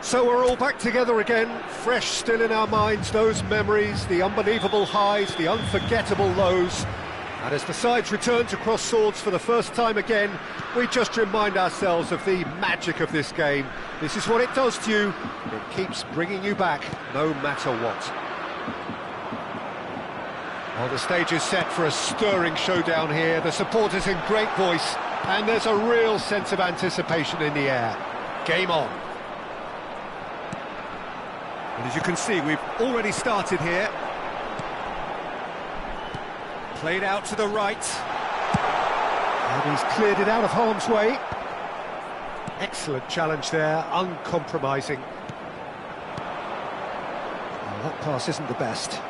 So we're all back together again, fresh still in our minds, those memories, the unbelievable highs, the unforgettable lows. And as the sides return to cross swords for the first time again, we just remind ourselves of the magic of this game. This is what it does to you. It keeps bringing you back, no matter what. Well, the stage is set for a stirring showdown here. The supporters in great voice, and there's a real sense of anticipation in the air. Game on. And as you can see, we've already started here. Played out to the right. And he's cleared it out of harm's way. Excellent challenge there, uncompromising. Well, that pass isn't the best.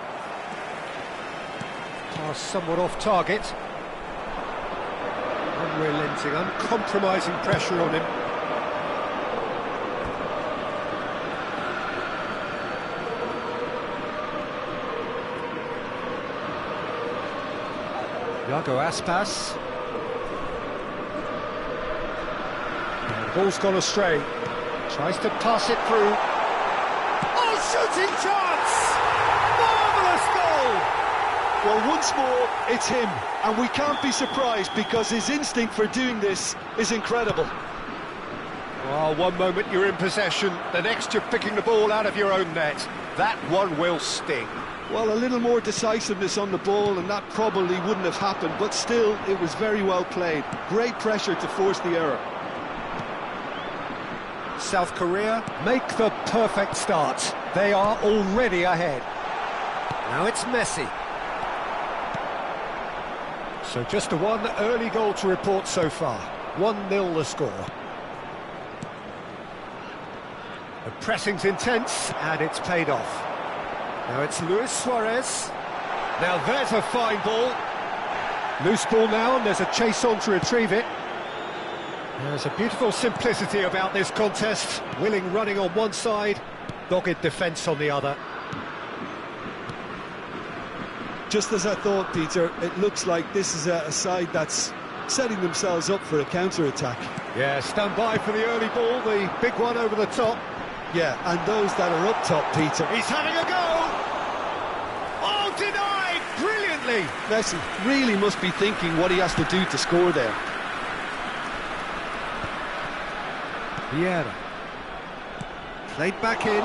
Pass somewhat off target. Unrelenting, uncompromising pressure on him. Iago Aspas. And the ball's gone astray. Tries to pass it through. Oh, shooting chance! Marvellous goal! Well, once more, it's him. And we can't be surprised because his instinct for doing this is incredible. Well, one moment you're in possession, the next you're picking the ball out of your own net. That one will sting. Well, a little more decisiveness on the ball and that probably wouldn't have happened, but still, it was very well played. Great pressure to force the error. South Korea make the perfect start. They are already ahead. Now it's Messi. So just the one early goal to report so far. 1-0 the score. The pressing's intense and it's paid off. Now it's Luis Suarez. Now there's a fine ball. Loose ball now, and there's a chase on to retrieve it. There's a beautiful simplicity about this contest. Willing running on one side, dogged defence on the other. Just as I thought, Peter, it looks like this is a side that's setting themselves up for a counter-attack. Yeah, stand by for the early ball, the big one over the top. Yeah, and those that are up top, Peter. He's having a go! Oh, denied! Brilliantly! Messi really must be thinking what he has to do to score there. Vieira. Played back in.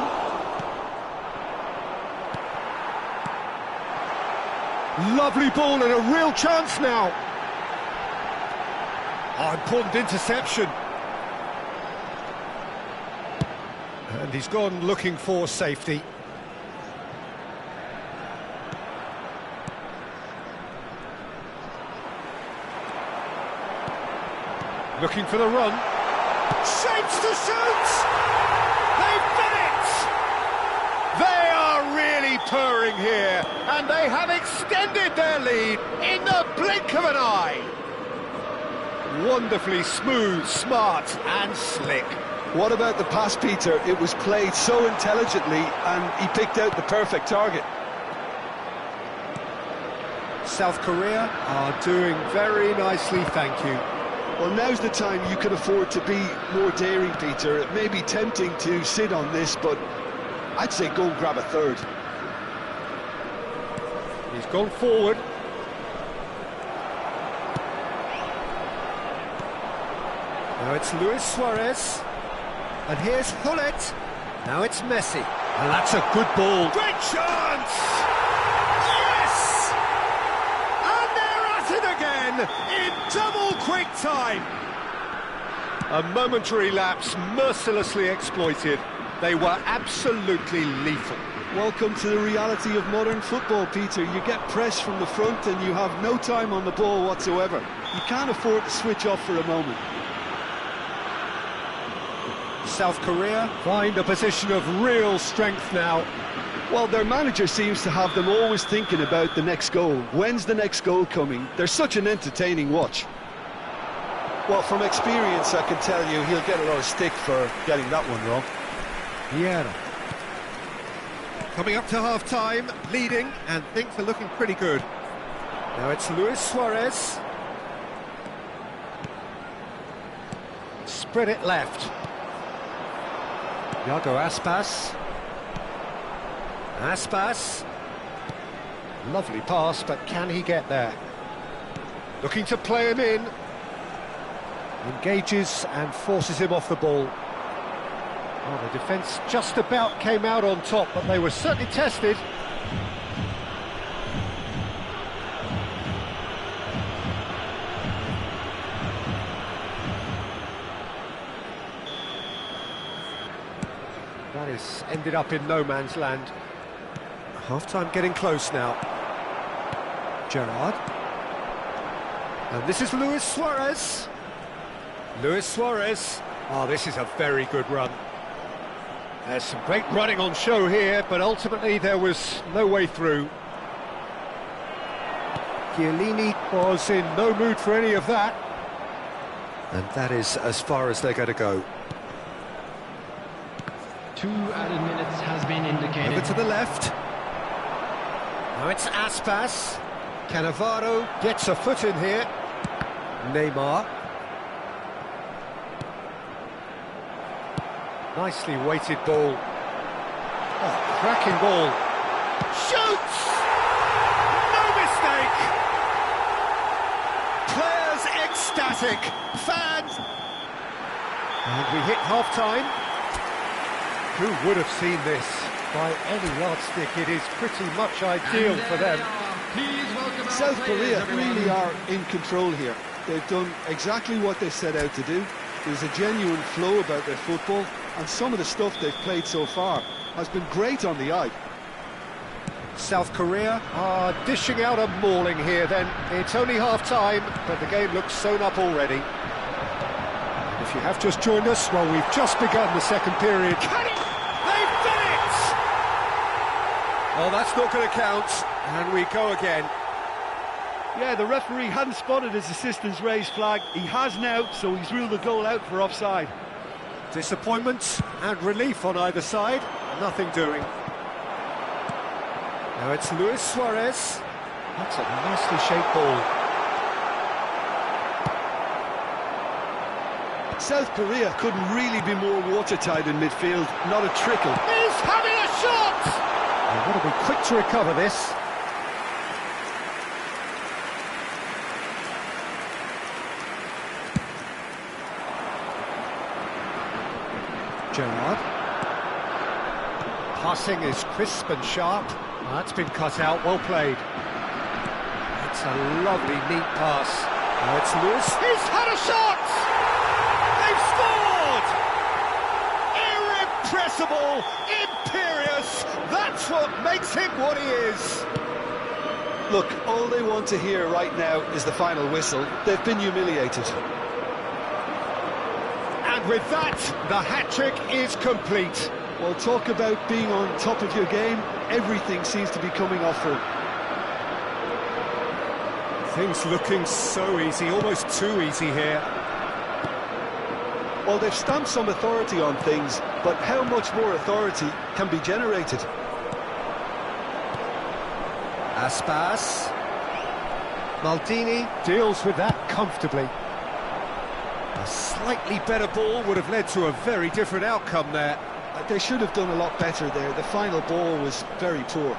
Lovely ball and a real chance now. Oh, important interception. And he's gone looking for safety. Looking for the run. Shapes to shoot! They've done it! They are really purring here, and they have extended their lead in the blink of an eye. Wonderfully smooth, smart and slick. What about the pass, Peter? It was played so intelligently and he picked out the perfect target. South Korea are doing very nicely, thank you. Well, now's the time you can afford to be more daring, Peter. It may be tempting to sit on this, but I'd say go and grab a third. He's gone forward. Now it's Luis Suarez. And here's Hullet. Now it's Messi. And that's a good ball. Great chance! Yes! And they're at it again in double quick time. A momentary lapse mercilessly exploited. They were absolutely lethal. Welcome to the reality of modern football, Peter. You get pressed from the front and you have no time on the ball whatsoever. You can't afford to switch off for a moment. South Korea find a position of real strength now. Well, their manager seems to have them always thinking about the next goal. When's the next goal coming? They're such an entertaining watch. Well, from experience, I can tell you he'll get a lot of stick for getting that one wrong. Vieira. Coming up to half-time, leading, and things are looking pretty good. Now it's Luis Suarez. Spread it left. Iago Aspas. Aspas. Lovely pass, but can he get there? Looking to play him in. Engages and forces him off the ball. Oh, the defence just about came out on top, but they were certainly tested. That is ended up in no man's land. Half-time getting close now. Gerrard. And this is Luis Suarez. Luis Suarez. Oh, this is a very good run. There's some great running on show here, but ultimately there was no way through. Chiellini was in no mood for any of that. And that is as far as they're going to go. 2 added minutes has been indicated. Over to the left. Now it's Aspas. Cannavaro gets a foot in here. Neymar. Nicely weighted ball. Oh, cracking ball. Shoots! No mistake! Players ecstatic. Fans. And we hit half-time. Who would have seen this? By any yardstick, it is pretty much ideal for them. South Korea really are in control here. They've done exactly what they set out to do. There's a genuine flow about their football, and some of the stuff they've played so far has been great on the eye. South Korea are dishing out a mauling here then. It's only half-time, but the game looks sewn up already. If you have just joined us, well, we've just begun the second period. They've done it! Oh, that's not going to count, and we go again. Yeah, the referee hadn't spotted his assistant's raised flag. He has now, so he's ruled the goal out for offside. Disappointment and relief on either side. Nothing doing. Now it's Luis Suarez. That's a nicely shaped ball. South Korea couldn't really be more watertight in midfield. Not a trickle. He's having a shot! They've got to be quick to recover this. Gerrard. Passing is crisp and sharp. That's been cut out, well played. It's a lovely, neat pass. Now it's Lewis. He's had a shot! They've scored! Irrepressible, imperious, that's what makes him what he is. Look, all they want to hear right now is the final whistle. They've been humiliated. And with that, the hat-trick is complete. Well, talk about being on top of your game. Everything seems to be coming off for him. Things looking so easy, almost too easy here. Well, they've stamped some authority on things, but how much more authority can be generated? Aspas. Maldini deals with that comfortably. A slightly better ball would have led to a very different outcome there. They should have done a lot better there. The final ball was very poor.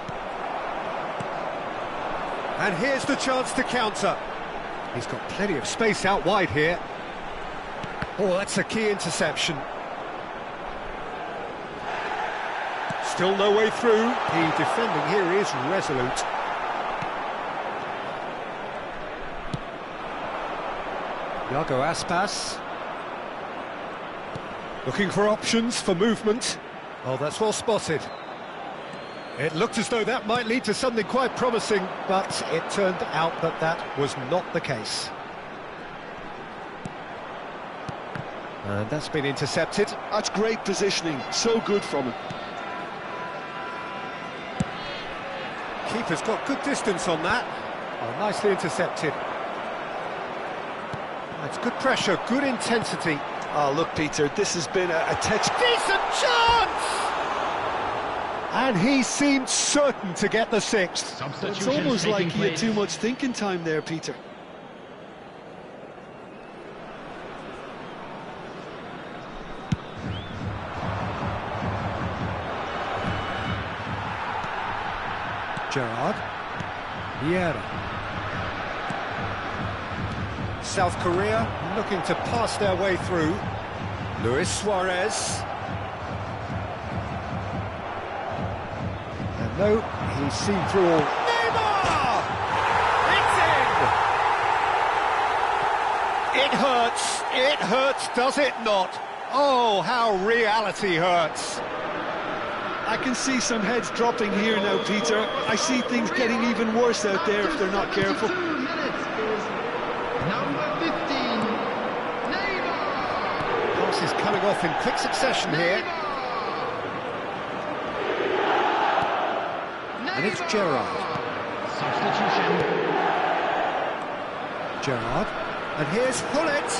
And here's the chance to counter. He's got plenty of space out wide here. Oh, that's a key interception. Still no way through. The defending here is resolute. Iago Aspas. Looking for options for movement. Oh, that's well spotted. It looked as though that might lead to something quite promising, but it turned out that that was not the case. And that's been intercepted. That's great positioning, so good from him. Keeper's got good distance on that. Oh, nicely intercepted. That's good pressure, good intensity. Oh, look, Peter, this has been a text... Decent chance! And he seemed certain to get the sixth. It's almost like he had too much thinking time there, Peter. Gerrard. Vieira. South Korea looking to pass their way through. Luis Suarez. And no, he's seen through all. Neymar! It's in! It hurts, does it not? Oh, how reality hurts. I can see some heads dropping here now, Peter. I see things getting even worse out there if they're not careful. 2 minutes is number 15, Neymar. Pass is coming off in quick succession here. And it's Gerrard. Substitution. Gerrard. And here's Hullet.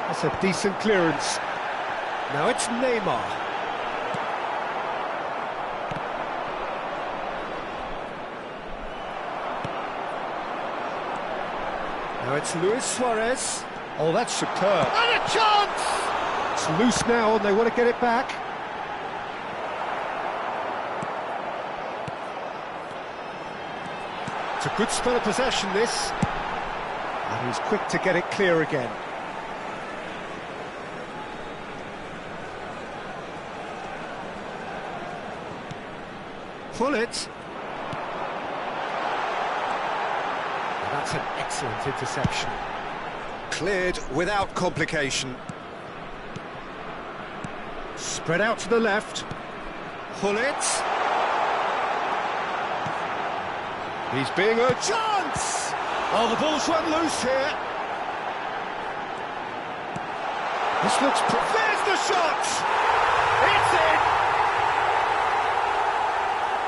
That's a decent clearance. Now it's Neymar. Now it's Luis Suarez. Oh, that's superb. And a chance! It's loose now and they want to get it back. It's a good spell of possession, this. And he's quick to get it clear again. Hullet. That's an excellent interception. Cleared without complication. Spread out to the left. Hullet. He's being a chance! Oh, the ball's run loose here. This looks... There's the shot! It's in!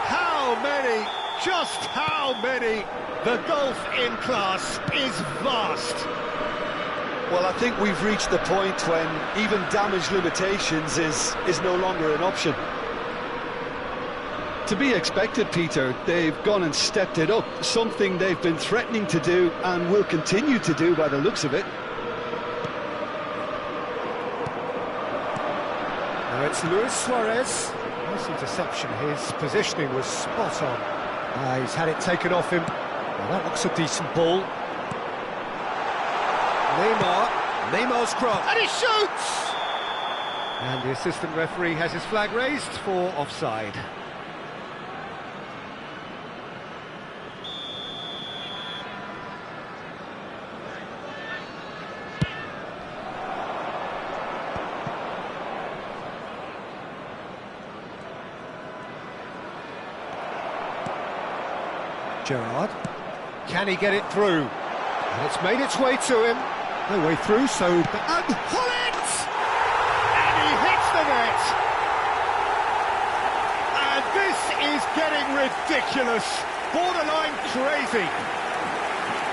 How many? Just how many? The gulf in class is vast. Well, I think we've reached the point when even damage limitations is no longer an option. To be expected, Peter. They've gone and stepped it up, something they've been threatening to do and will continue to do by the looks of it. Now it's Luis Suarez. Nice interception. His positioning was spot on. He's had it taken off him. Well, that looks a decent ball. Neymar's cross, and he shoots! And the assistant referee has his flag raised for offside. Gerrard. Can he get it through? And it's made its way to him. No way through, so... And Hullet! And he hits the net! And this is getting ridiculous. Borderline crazy.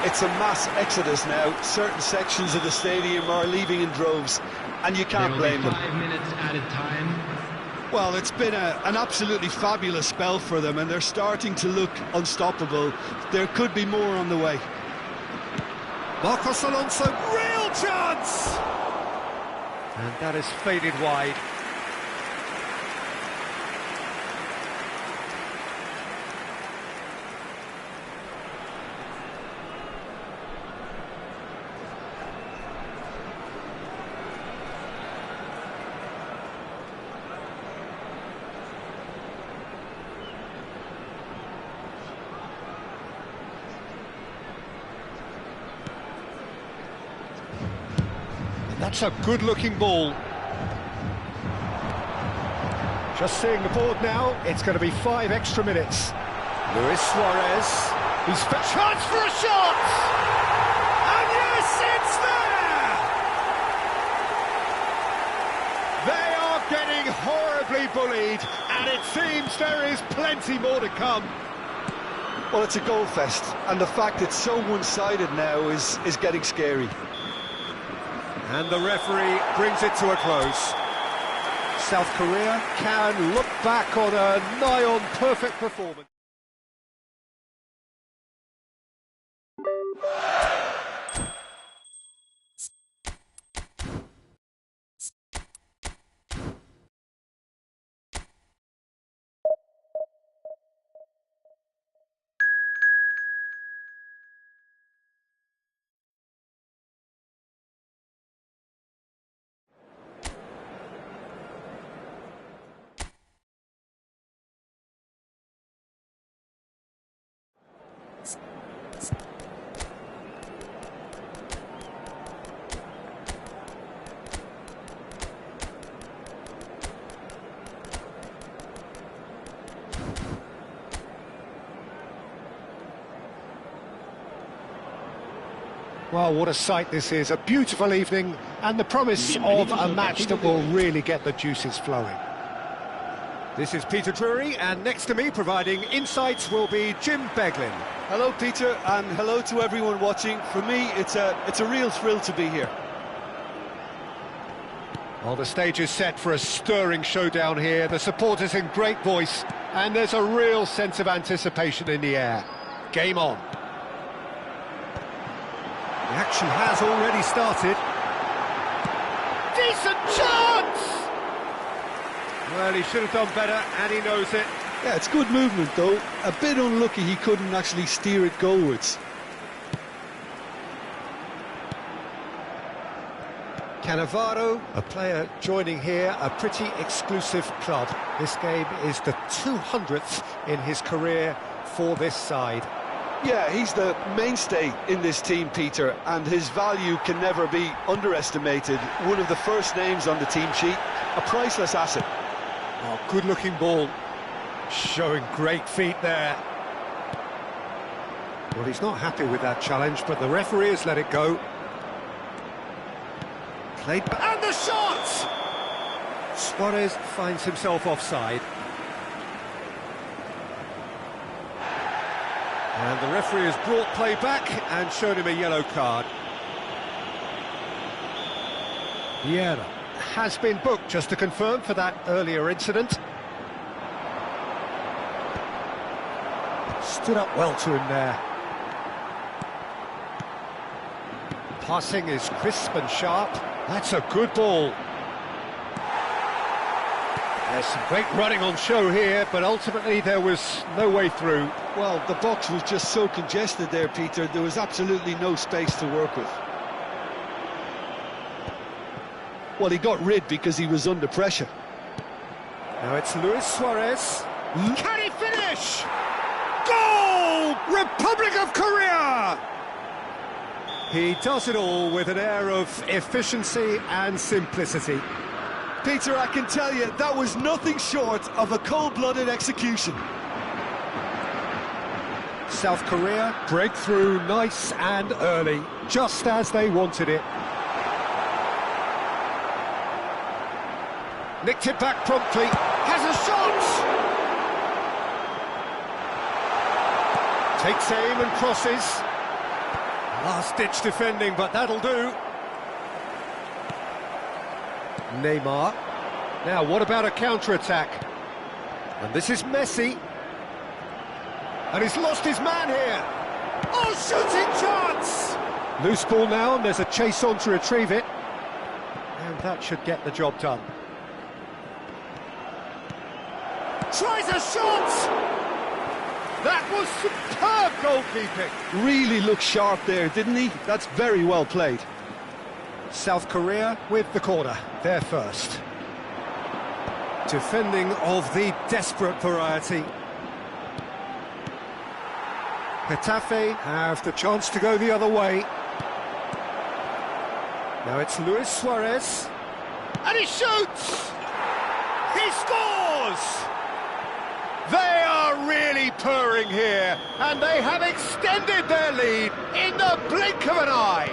It's a mass exodus now. Certain sections of the stadium are leaving in droves, and you can't blame them. 5 minutes added time. Well, it's been an absolutely fabulous spell for them, and they're starting to look unstoppable. There could be more on the way. Marcos Alonso, real chance! And that is faded wide. That's a good-looking ball. Just seeing the board now, it's going to be 5 extra minutes. Luis Suarez, he's got chance for a shot! And yes, it's there! They are getting horribly bullied, and it seems there is plenty more to come. Well, it's a goal fest, and the fact it's so one-sided now is getting scary. And the referee brings it to a close. South Korea can look back on a nigh-on perfect performance. Well, what a sight this is. A beautiful evening and the promise of a match that will really get the juices flowing. This is Peter Drury, and next to me providing insights will be Jim Beglin. Hello, Peter, and hello to everyone watching. For me, it's a real thrill to be here. Well, the stage is set for a stirring showdown here. The supporters in great voice, and there's a real sense of anticipation in the air. Game on. The action has already started. Decent chance! Well, he should have done better, and he knows it. Yeah, it's good movement, though. A bit unlucky he couldn't actually steer it goalwards. Cannavaro, a player joining here, a pretty exclusive club. This game is the 200th in his career for this side. Yeah, he's the mainstay in this team, Peter, and his value can never be underestimated. One of the first names on the team sheet, a priceless asset. Oh, good-looking ball, showing great feet there. Well, he's not happy with that challenge, but the referee has let it go. Played back, and the shot! Suarez finds himself offside. And the referee has brought play back and shown him a yellow card. Vieira has been booked, just to confirm, for that earlier incident. Stood up well to him there. Passing is crisp and sharp. That's a good ball. There's some great running on show here, but ultimately there was no way through. Well, the box was just so congested there, Peter. There was absolutely no space to work with. Well, he got rid because he was under pressure. Now it's Luis Suarez. Can he finish? Goal! Republic of Korea! He does it all with an air of efficiency and simplicity. Peter, I can tell you, that was nothing short of a cold-blooded execution. South Korea break through nice and early, just as they wanted it. Nicked it back promptly, has a shot! Takes aim and crosses. Last-ditch defending, but that'll do. Neymar. Now, what about a counter-attack? And this is Messi. And he's lost his man here. Oh, shooting chance! Loose ball now, and there's a chase on to retrieve it. And that should get the job done. Tries a shot! That was superb goalkeeping. Really looked sharp there, didn't he? That's very well played. South Korea with the corner, they're first. Defending of the desperate variety. Getafe have the chance to go the other way. Now it's Luis Suarez. And he shoots! He scores! They are really purring here, and they have extended their lead in the blink of an eye.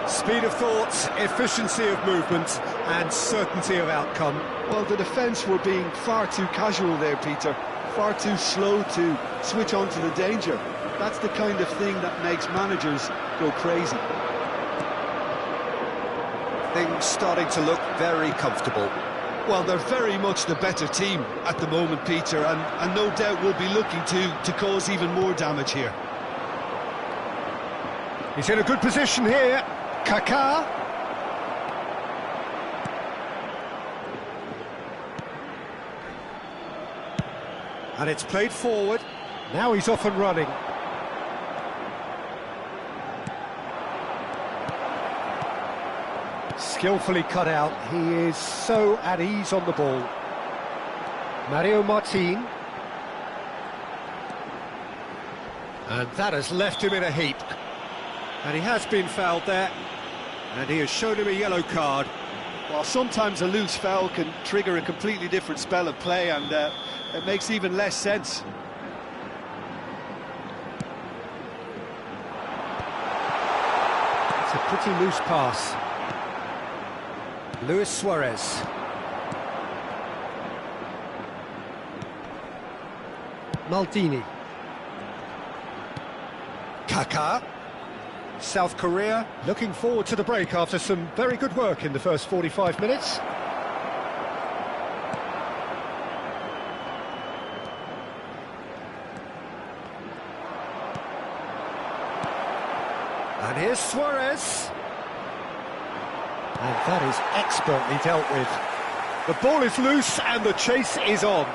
Speed of thought, efficiency of movement, and certainty of outcome. Well, the defence were being far too casual there, Peter. Far too slow to switch on to the danger. That's the kind of thing that makes managers go crazy. Things starting to look very comfortable. Well, they're very much the better team at the moment, Peter, and no doubt will be looking to cause even more damage here. He's in a good position here. Kaká. And it's played forward. Now he's off and running. Skillfully cut out. He is so at ease on the ball. Mario Martin. And that has left him in a heap. And he has been fouled there. And he has shown him a yellow card. Well, sometimes a loose foul can trigger a completely different spell of play, and it makes even less sense. pretty loose pass. Luis Suarez. Maldini. Kaká. South Korea looking forward to the break after some very good work in the first 45 minutes. And here's Suarez. And that is expertly dealt with. The ball is loose and the chase is on.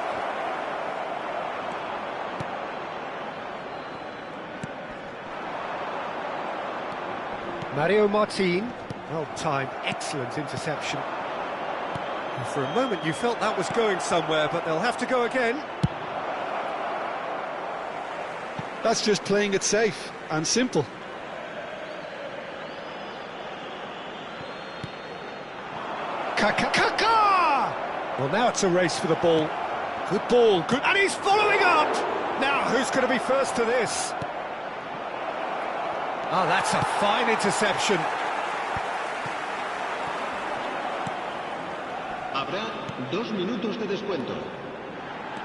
Mario Martin, well-timed, excellent interception. And for a moment you felt that was going somewhere, but they'll have to go again. That's just playing it safe and simple. Kaká! Well, now it's a race for the ball. Good ball, good, and he's following up! Now, who's going to be first to this? Oh, that's a fine interception. Habrá 2 minutos de descuento.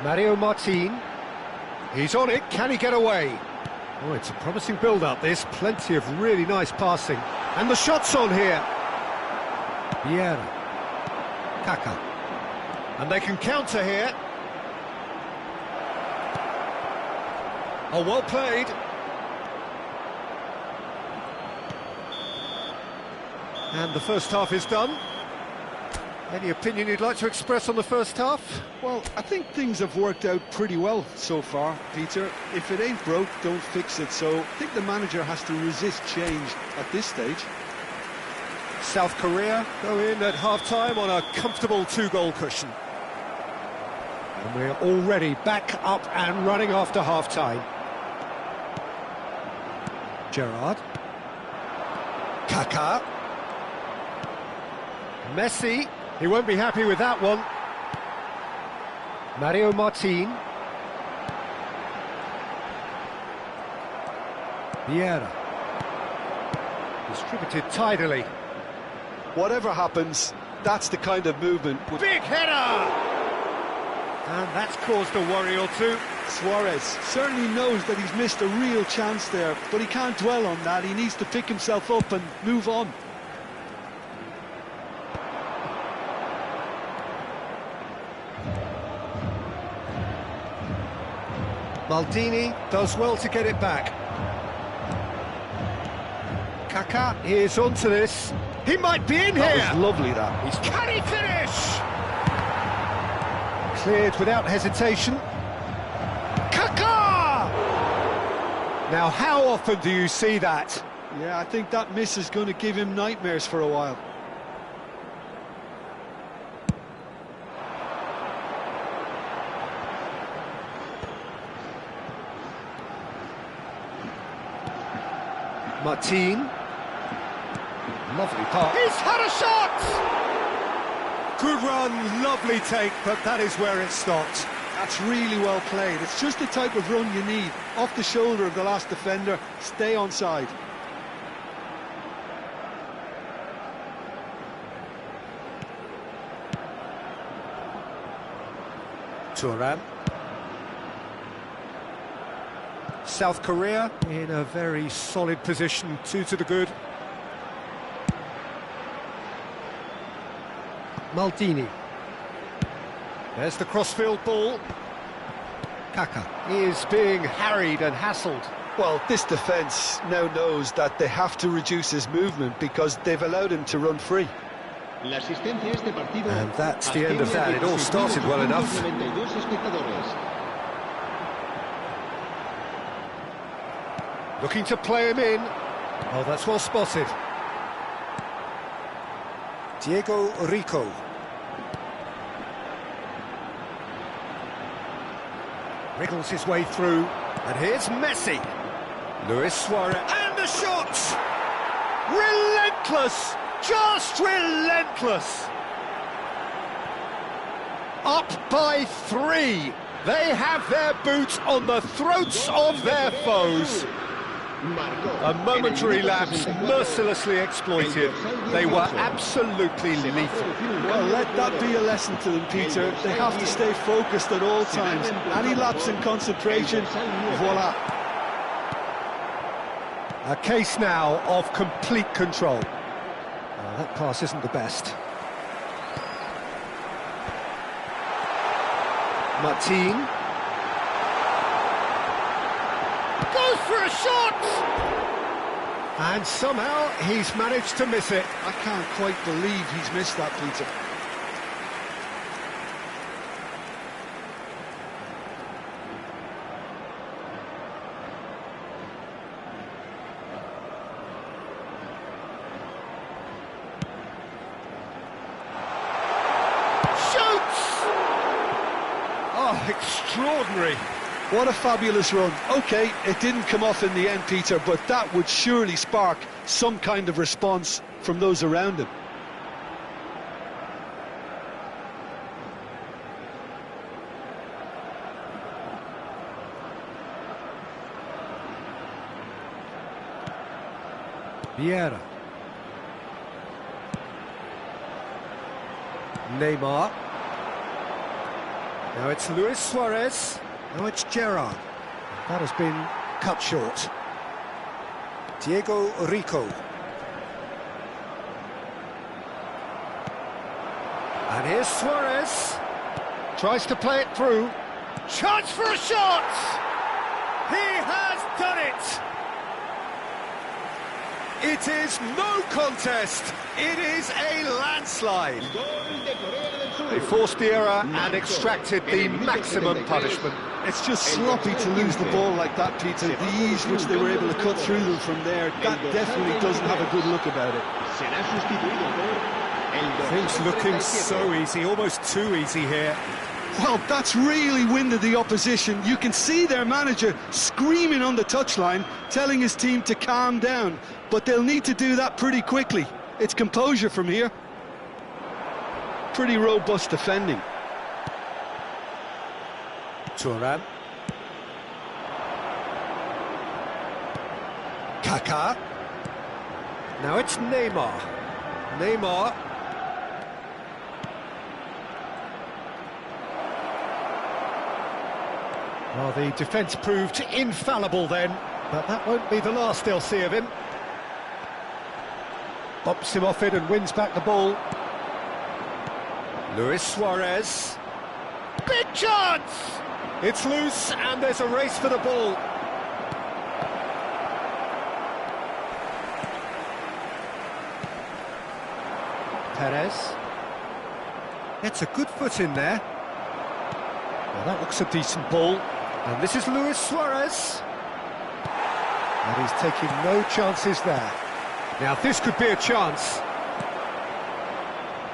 Mario Martin. He's on it, can he get away? Oh, it's a promising build-up, this. Plenty of really nice passing. And the shot's on here. Vieira. Kaká. And they can counter here. Oh, well played. And the first half is done. Any opinion you'd like to express on the first half? Well, I think things have worked out pretty well so far, Peter. If it ain't broke, don't fix it. So I think the manager has to resist change at this stage. South Korea go in at half-time on a comfortable 2-goal cushion. And we're already back up and running after half-time. Gerrard. Kaká. Messi. He won't be happy with that one. Mario Martin. Vieira. Distributed tidily. Whatever happens, that's the kind of movement. Big header! And that's caused a worry or two. Suarez certainly knows that he's missed a real chance there, but he can't dwell on that. He needs to pick himself up and move on. Maldini does well to get it back. Kaká is onto this. He might be in here. That was lovely, that. Can he finish? Cleared without hesitation. Kaká! Now, how often do you see that? Yeah, I think that miss is going to give him nightmares for a while. Martin. Lovely pass. He's had a shot! Good run, lovely take, but that is where it stopped. That's really well played. It's just the type of run you need. Off the shoulder of the last defender, stay onside. Thuram. South Korea in a very solid position, 2 to the good. Maldini. There's the crossfield ball. Kaká is being harried and hassled. Well, this defence now knows that they have to reduce his movement because they've allowed him to run free. And that's the end of that. It all started well enough. Looking to play him in. Oh, that's well spotted. Diego Rico. Wriggles his way through. And here's Messi. Luis Suarez. And the shot! Relentless! Just relentless! Up by 3. They have their boots on the throats of their foes. A momentary lapse, mercilessly exploited. They were absolutely lethal. Well, let that be a lesson to them, Peter. They have to stay focused at all times. Any lapse in concentration, voila. A case now of complete control. Oh, that pass isn't the best. Martin. Goes for a shot! And somehow he's managed to miss it. I can't quite believe he's missed that, Peter. Oh, extraordinary. What a fabulous run. OK, it didn't come off in the end, Peter, but that would surely spark some kind of response from those around him. Vieira. Neymar. Now it's Luis Suarez. Now it's Gerrard. That has been cut short. Diego Rico. And here's Suarez. Tries to play it through. Chance for a shot! He has done it! It is no contest. It is a landslide. They forced the error and extracted the maximum punishment. It's just sloppy to lose the ball like that, Peter. The ease which they were able to cut through them from there, that definitely doesn't have a good look about it. Things looking so easy, almost too easy here. Well, that's really winded the opposition. You can see their manager screaming on the touchline, telling his team to calm down. But they'll need to do that pretty quickly. It's composure from here. Pretty robust defending. Thuram. Kaká. Now it's Neymar. Neymar. Well, the defence proved infallible then, but that won't be the last they'll see of him. Bops him off it and wins back the ball. Luis Suarez. Big chance! It's loose and there's a race for the ball. Perez. It's a good foot in there. Well, that looks a decent ball. And this is Luis Suarez. And he's taking no chances there. Now this could be a chance.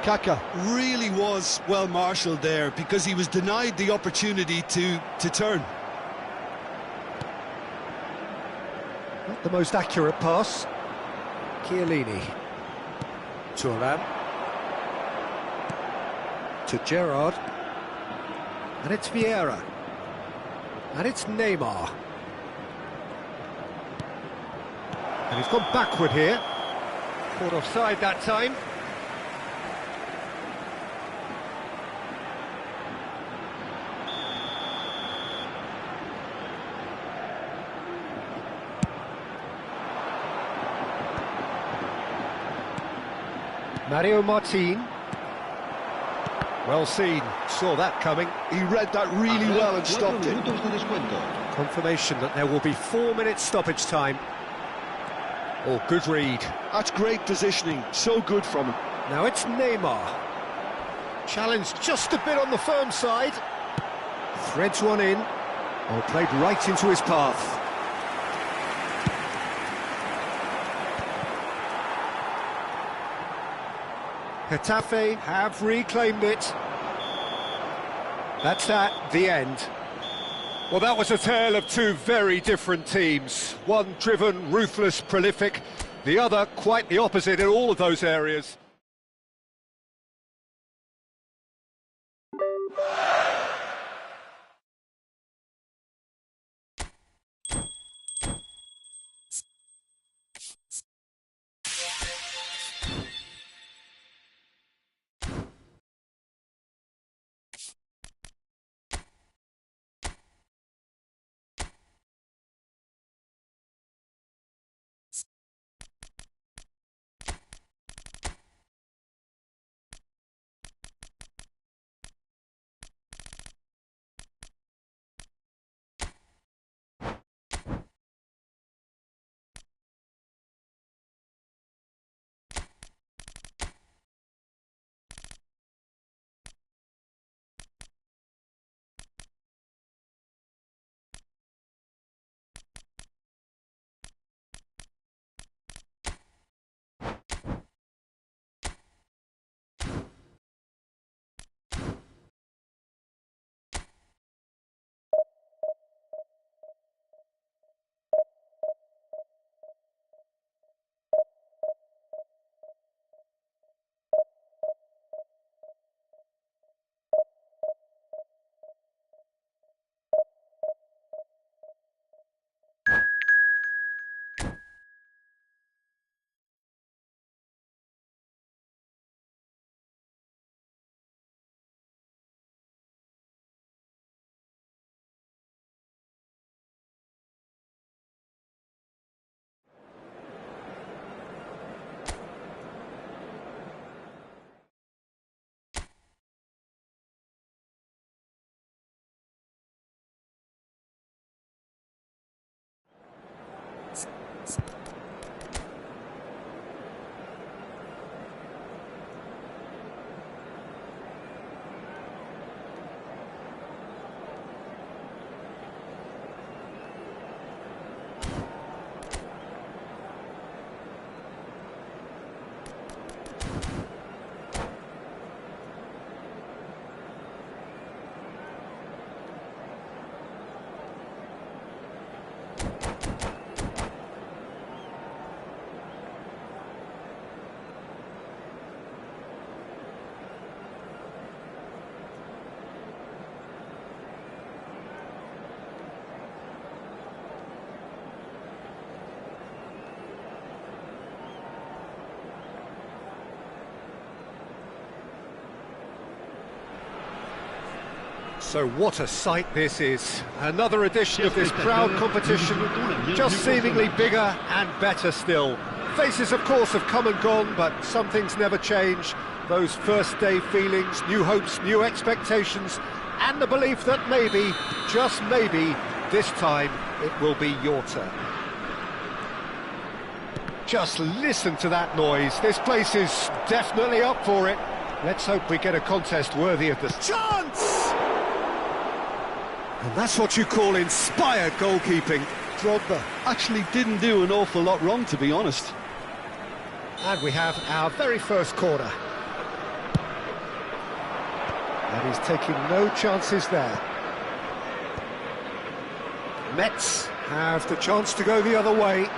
Kaká really was well marshalled there because he was denied the opportunity to turn. Not the most accurate pass. Chiellini. Thuram. To Gerrard. And it's Vieira. And it's Neymar. And he's gone backward here. Caught offside that time. Mario Martin. Well seen, saw that coming. He read that really well and stopped it. Confirmation that there will be 4 minutes stoppage time. Oh, good read. That's great positioning, so good from him. Now it's Neymar. Challenged just a bit on the firm side. Threads one in. Oh, played right into his path. Getafe have reclaimed it. That's that, the end. Well, that was a tale of two very different teams. One driven, ruthless, prolific. The other quite the opposite in all of those areas. So what a sight this is. Another edition of this proud competition, just seemingly bigger and better still. Faces, of course, have come and gone, but some things never change. Those first day feelings, new hopes, new expectations, and the belief that maybe, just maybe, this time it will be your turn. Just listen to that noise. This place is definitely up for it. Let's hope we get a contest worthy of this. Chance! And that's what you call inspired goalkeeping. Drogba actually didn't do an awful lot wrong, to be honest. And we have our very first corner. And he's taking no chances there. Mets have the chance to go the other way.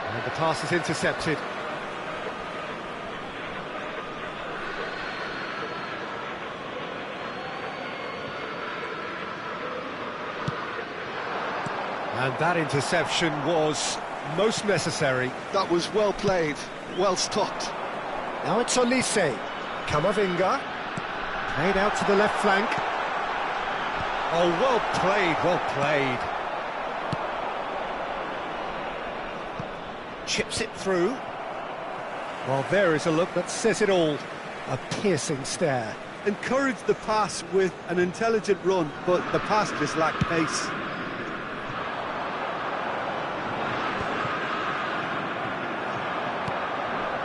And the pass is intercepted. And that interception was most necessary. That was well played, well stopped. Now it's Olise. Camavinga. Played out to the left flank. Oh, well played, well played. Chips it through. Well, there is a look that says it all. A piercing stare. Encouraged the pass with an intelligent run, but the pass just lacked pace.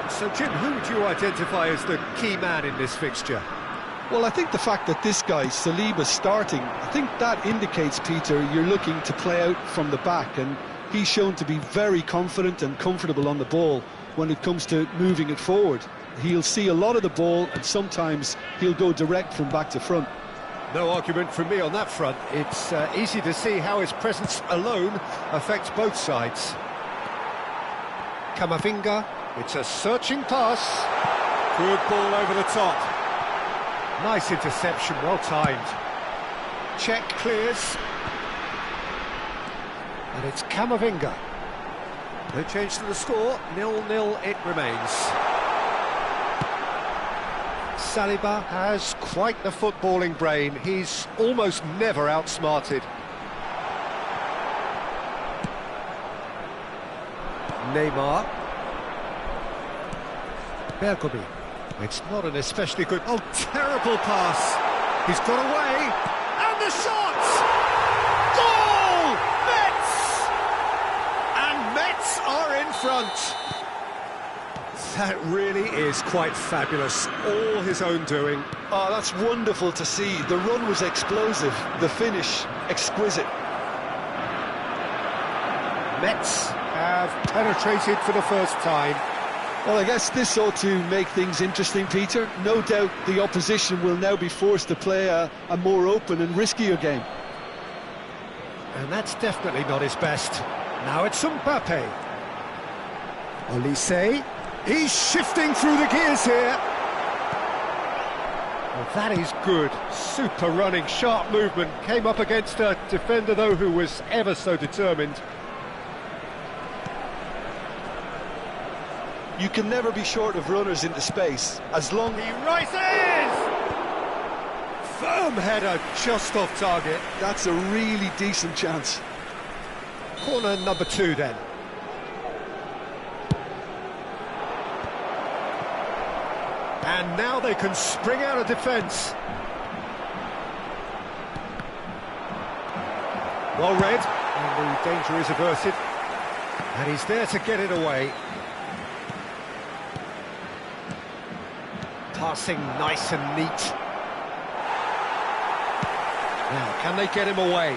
So, Jim, who would you identify as the key man in this fixture? Well, I think the fact that this guy, Saliba's starting, I think that indicates, Peter, you're looking to play out from the back, and he's shown to be very confident and comfortable on the ball when it comes to moving it forward. He'll see a lot of the ball, and sometimes he'll go direct from back to front. No argument from me on that front. It's easy to see how his presence alone affects both sides. Camavinga. It's a searching pass. Good ball over the top. Nice interception, well timed. Check clears. And it's Camavinga. No change to the score, 0-0 it remains. Saliba has quite the footballing brain. He's almost never outsmarted. Neymar. Bergomi. It's not an especially good... Oh, terrible pass. He's got away. And the shot! Goal! Mets! And Mets are in front. That really is quite fabulous. All his own doing. Oh, that's wonderful to see. The run was explosive. The finish, exquisite. Mets have penetrated for the first time. Well, I guess this ought to make things interesting, Peter. No doubt the opposition will now be forced to play a more open and riskier game. And that's definitely not his best. Now it's Mbappe. Olise. He's shifting through the gears here. Well, that is good. Super running, sharp movement. Came up against a defender, though, who was ever so determined. You can never be short of runners into space, as long as... He rises! Firm header, just off target. That's a really decent chance. Corner number 2, then. And now they can spring out of defence. Well read. And the danger is averted. And he's there to get it away. Passing nice and neat. Now, can they get him away?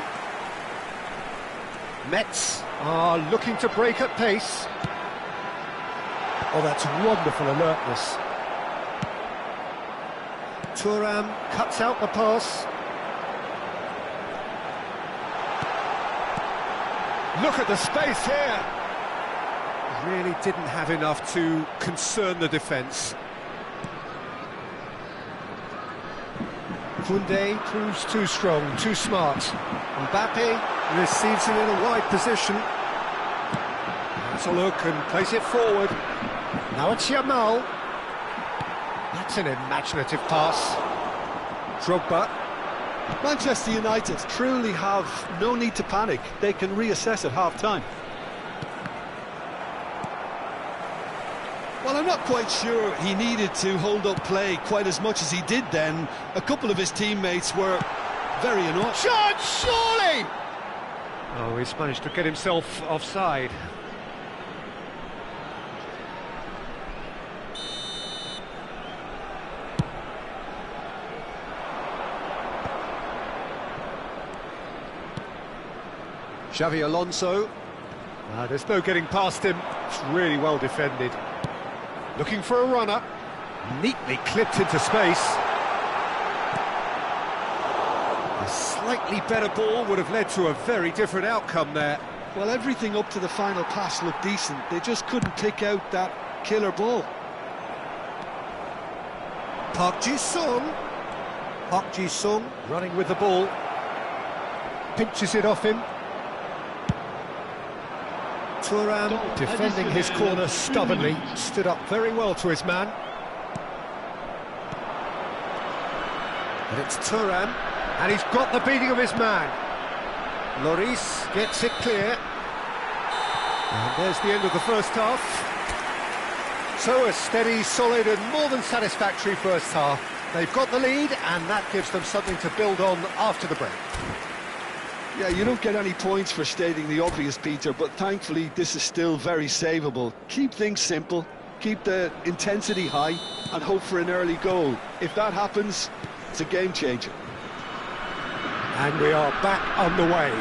Mets are looking to break at pace. Oh, that's wonderful alertness. Thuram cuts out the pass. Look at the space here. Really didn't have enough to concern the defence. Koundé proves too strong, too smart. Mbappe receives it in a wide position. Has a look and plays it forward. Now it's Yamal. That's an imaginative pass. Drogba. Manchester United truly have no need to panic. They can reassess at half-time. Well, I'm not quite sure he needed to hold up play quite as much as he did then. A couple of his teammates were very annoyed. Shot, surely! Oh, he's managed to get himself offside. Xavi Alonso. There's no getting past him. It's really well defended. Looking for a runner. Neatly clipped into space. A slightly better ball would have led to a very different outcome there. Well, everything up to the final pass looked decent. They just couldn't pick out that killer ball. Park Ji-sung. Park Ji-sung running with the ball. Pinches it off him. Thuram defending his corner stubbornly, stood up very well to his man. And it's Thuram, and he's got the beating of his man. Lloris gets it clear. And there's the end of the first half. So a steady, solid and more than satisfactory first half. They've got the lead, and that gives them something to build on after the break. Yeah, you don't get any points for stating the obvious, Peter, but thankfully this is still very savable. Keep things simple, keep the intensity high, and hope for an early goal. If that happens, it's a game changer. And we are back underway.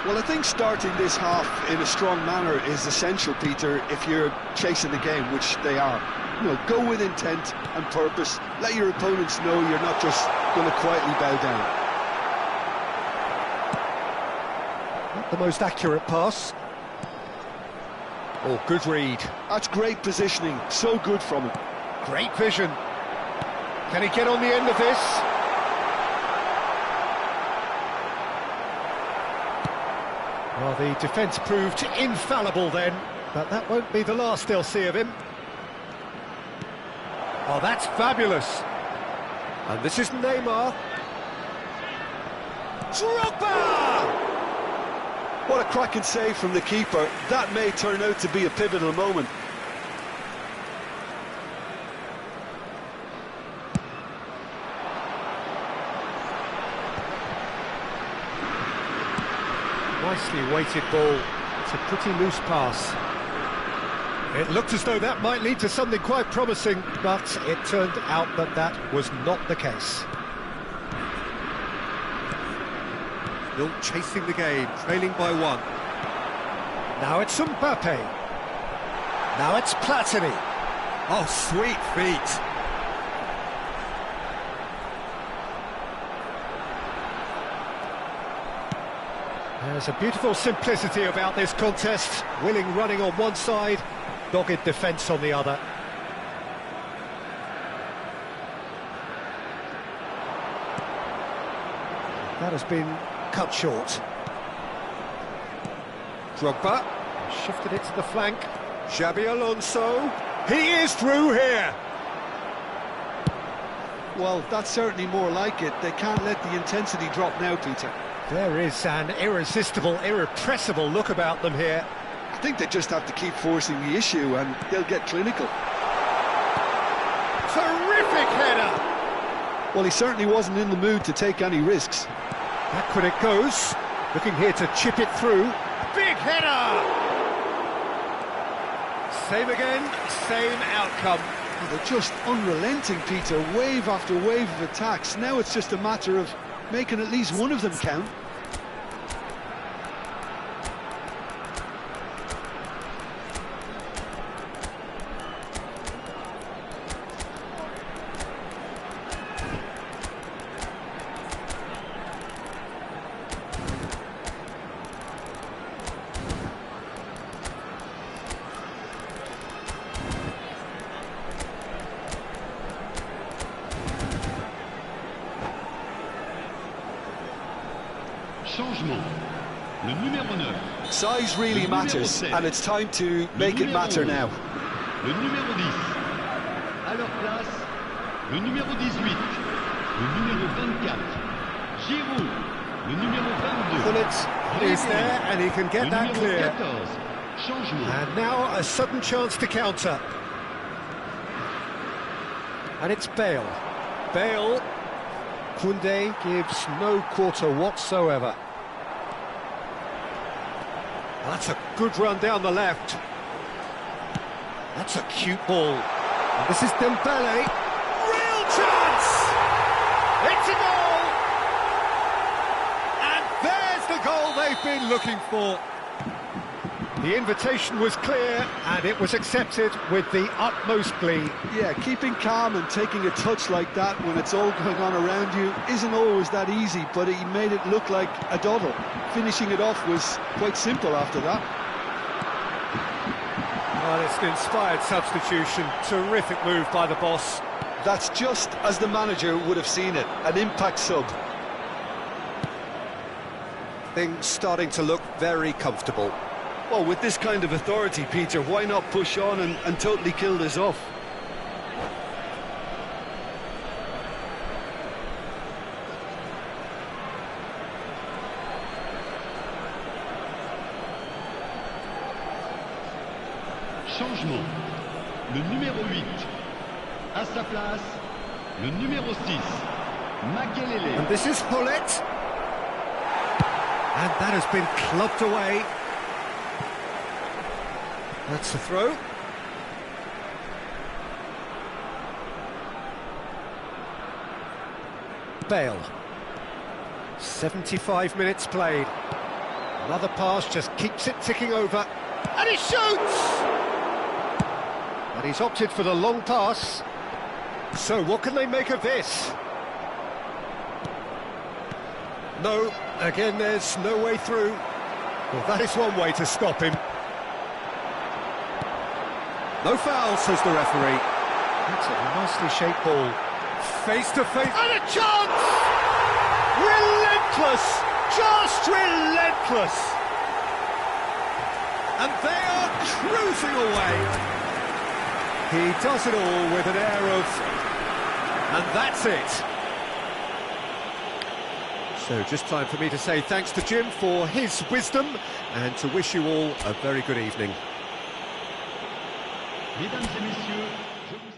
Well, I think starting this half in a strong manner is essential, Peter, if you're chasing the game, which they are. You know, go with intent and purpose. Let your opponents know you're not just going to quietly bow down. Not the most accurate pass. Oh, good read. That's great positioning, so good from him. Great vision. Can he get on the end of this? Well, the defence proved infallible then, but that won't be the last they'll see of him. Oh, that's fabulous. And this is Neymar. Drogba! What a cracking save from the keeper. That may turn out to be a pivotal moment. Nicely weighted ball. It's a pretty loose pass. It looked as though that might lead to something quite promising, but it turned out that that was not the case. Still chasing the game, trailing by one. Now it's Mbappe. Now it's Platini. Oh, sweet feet. There's a beautiful simplicity about this contest. Willing running on one side, dogged defence on the other. That has been cut short. Drogba shifted it to the flank. Xabi Alonso. He is through here. Well, that's certainly more like it. They can't let the intensity drop now, Peter. There is an irresistible, irrepressible look about them here. I think they just have to keep forcing the issue and they'll get clinical. Terrific header! Well, he certainly wasn't in the mood to take any risks. Back when it goes. Looking here to chip it through. Big header! Same again, same outcome. Well, they're just unrelenting, Peter. Wave after wave of attacks. Now it's just a matter of making at least one of them count. Changement. Le numéro 9. Size really matters, and it's time to make it matter now. Le numéro 10. À leur place, le numéro 18. Le numéro 24. Giroud. Le numéro 22. Bullet is there, and he can get Le that numéro clear. 14. Changement. And now a sudden chance to counter. And it's Bale. Bale. Koundé gives no quarter whatsoever. That's a good run down the left. That's a cute ball. And this is Dembele. Real chance! It's a goal! And there's the goal they've been looking for. The invitation was clear, and it was accepted with the utmost glee. Yeah, keeping calm and taking a touch like that when it's all going on around you isn't always that easy, but he made it look like a doddle. Finishing it off was quite simple after that. Well, it's an inspired substitution. Terrific move by the boss. That's just as the manager would have seen it, an impact sub. Things starting to look very comfortable. Well, with this kind of authority, Peter, why not push on and totally kill this off? Changement. Le numéro 8. À sa place, le numéro 6. Makelele. And this is Hullet. And that has been clubbed away. That's the throw. Bale. 75 minutes played. Another pass just keeps it ticking over. And he shoots! And he's opted for the long pass. So what can they make of this? No, again there's no way through. Well, that is one way to stop him. No foul, says the referee. That's a nicely shaped ball. Face to face. And a chance! Relentless! Just relentless! And they are cruising away. He does it all with an air of... And that's it. So just time for me to say thanks to Jim for his wisdom and to wish you all a very good evening. Mesdames et messieurs, je vous...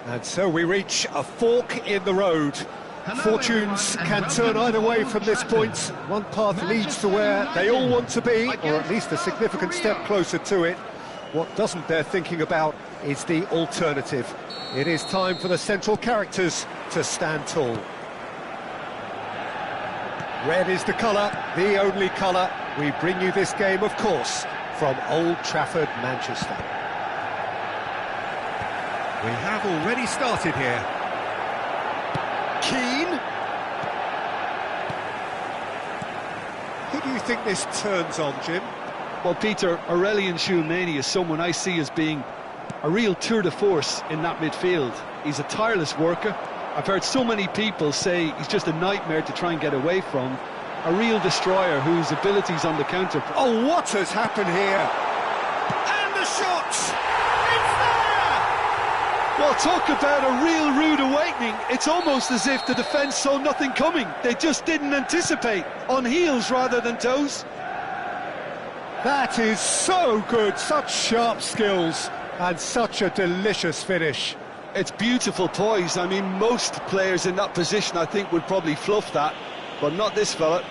And so we reach a fork in the road. Fortunes can turn either way from this point. One path leads to where they all want to be, or at least a significant step closer to it. What doesn't bear thinking about is the alternative. It is time for the central characters to stand tall. Red is the colour, the only colour. We bring you this game, of course, from Old Trafford, Manchester. We have already started here. Keane. Who do you think this turns on, Jim? Well, Peter, Aurelien Tchouameni is someone I see as being a real tour de force in that midfield. He's a tireless worker. I've heard so many people say he's just a nightmare to try and get away from. A real destroyer whose abilities on the counter... Oh, what has happened here? And the shot! It's there! Well, talk about a real rude awakening. It's almost as if the defence saw nothing coming. They just didn't anticipate. On heels rather than toes. That is so good. Such sharp skills and such a delicious finish. It's beautiful poise. I mean, most players in that position, I think, would probably fluff that, but not this fella.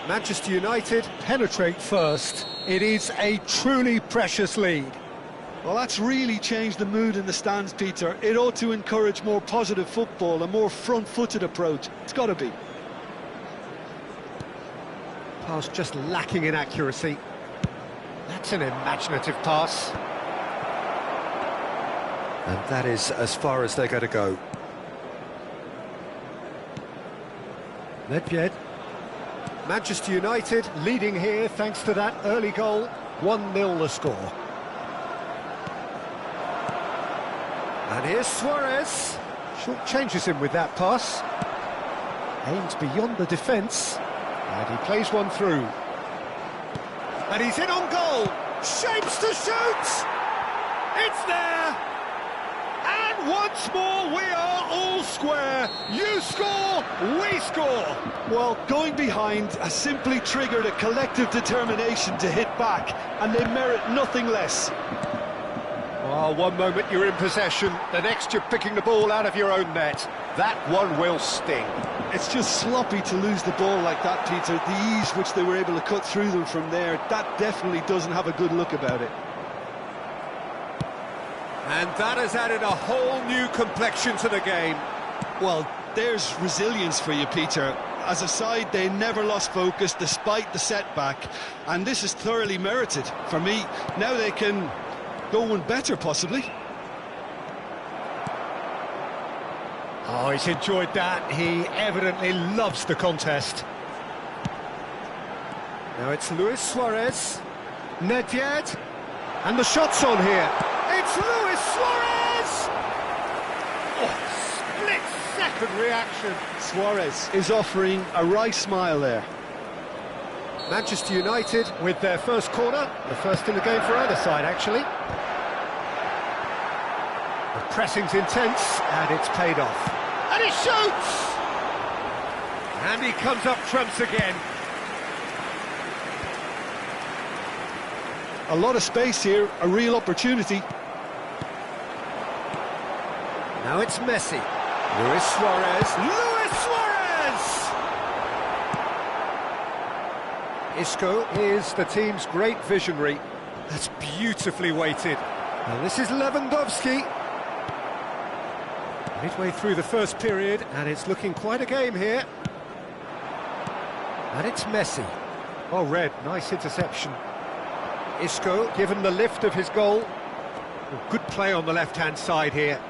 Manchester United penetrate first. It is a truly precious lead. Well, that's really changed the mood in the stands, Peter. It ought to encourage more positive football, a more front-footed approach. It's got to be. Pass just lacking in accuracy. That's an imaginative pass. And that is as far as they're going to go. Nedved. Manchester United leading here thanks to that early goal. 1-0 the score. And here's Suarez. Short changes him with that pass. Aims beyond the defence. And he plays one through. And he's in on goal. Shapes to shoot. It's there. And once more we are all square. You score, we score. Well, going behind has simply triggered a collective determination to hit back, and they merit nothing less. Well, one moment you're in possession, the next you're picking the ball out of your own net. That one will sting. It's just sloppy to lose the ball like that, Peter. The ease which they were able to cut through them from there, that definitely doesn't have a good look about it. And that has added a whole new complexion to the game. Well, there's resilience for you, Peter. As a side, they never lost focus despite the setback, and this is thoroughly merited. For me, now they can go one better, possibly. Oh, he's enjoyed that. He evidently loves the contest. Now it's Luis Suarez. Nedved. And the shot's on here. It's Luis Suarez! Oh, split-second reaction. Suarez is offering a wry smile there. Manchester United with their first corner. The first in the game for either side, actually. The pressing's intense, and it's paid off. And he shoots! And he comes up trumps again. A lot of space here, a real opportunity. Now it's Messi. Luis Suarez. Luis Suarez! Isco is the team's great visionary. That's beautifully weighted. And this is Lewandowski. Midway through the first period, and it's looking quite a game here. And it's Messi. Oh, Red, nice interception. Isco given the lift of his goal. Oh, good play on the left-hand side here.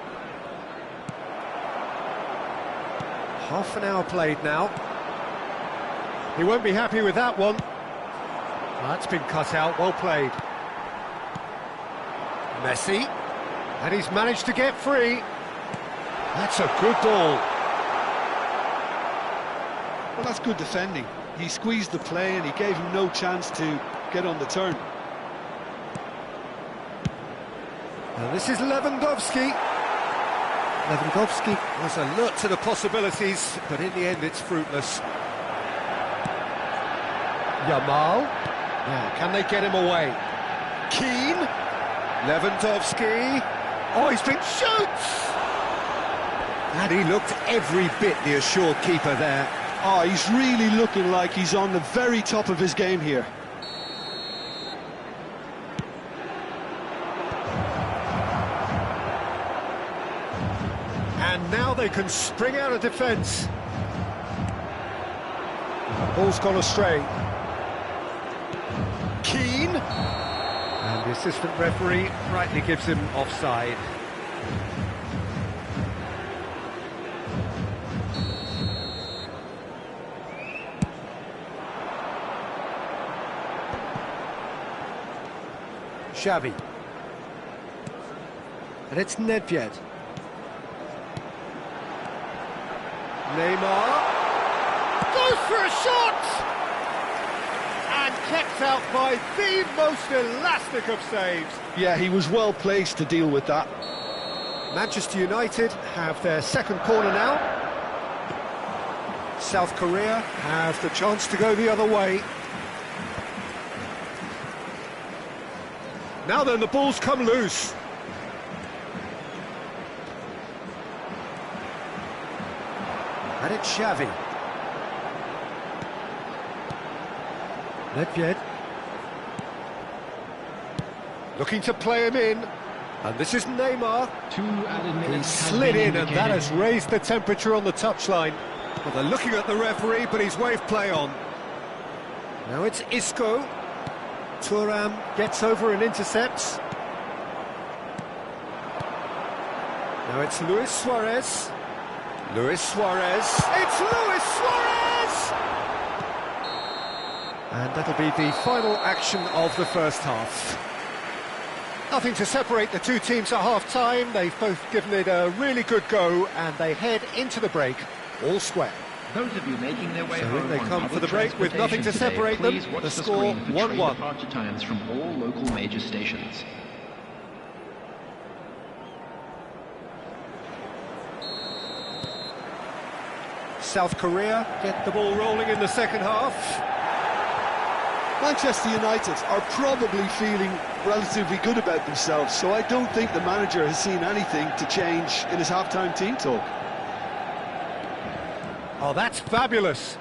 Half an hour played now. He won't be happy with that one. That's been cut out, well played. Messi. And he's managed to get free. That's a good ball. Well, that's good defending. He squeezed the play and he gave him no chance to get on the turn. Now this is Lewandowski. Lewandowski was alert to the possibilities, but in the end it's fruitless. Yamal. Now, can they get him away? Keane. Lewandowski. Oh, he's been shoots! And he looked every bit the assured keeper there. Oh, he's really looking like he's on the very top of his game here. And now they can spring out of defence. Ball's gone astray. Keane. And the assistant referee rightly gives him offside. Xavi. And it's Nedved. Neymar. Goes for a shot! And kept out by the most elastic of saves. Yeah, he was well placed to deal with that. Manchester United have their second corner now. South Korea have the chance to go the other way. Now then, the ball's come loose. And it's Xavi. Nedved. Looking to play him in. And this is Neymar. 2 added minutes. He slid in, and that has raised the temperature on the touchline. Well, they're looking at the referee, but he's waved play on. Now it's Isco. Thuram gets over and intercepts. Now it's Luis Suarez. Luis Suarez. It's Luis Suarez! And that'll be the final action of the first half. Nothing to separate the two teams at half-time. They've both given it a really good go, and they head into the break all square. Those of you making their way So home in they on come for public the break with nothing to transportation separate today, them. please watch The the score screen for train 1-1. departure times from all local major stations. South Korea get the ball rolling in the second half. Manchester United are probably feeling relatively good about themselves, so I don't think the manager has seen anything to change in his half-time team talk. Oh, that's fabulous.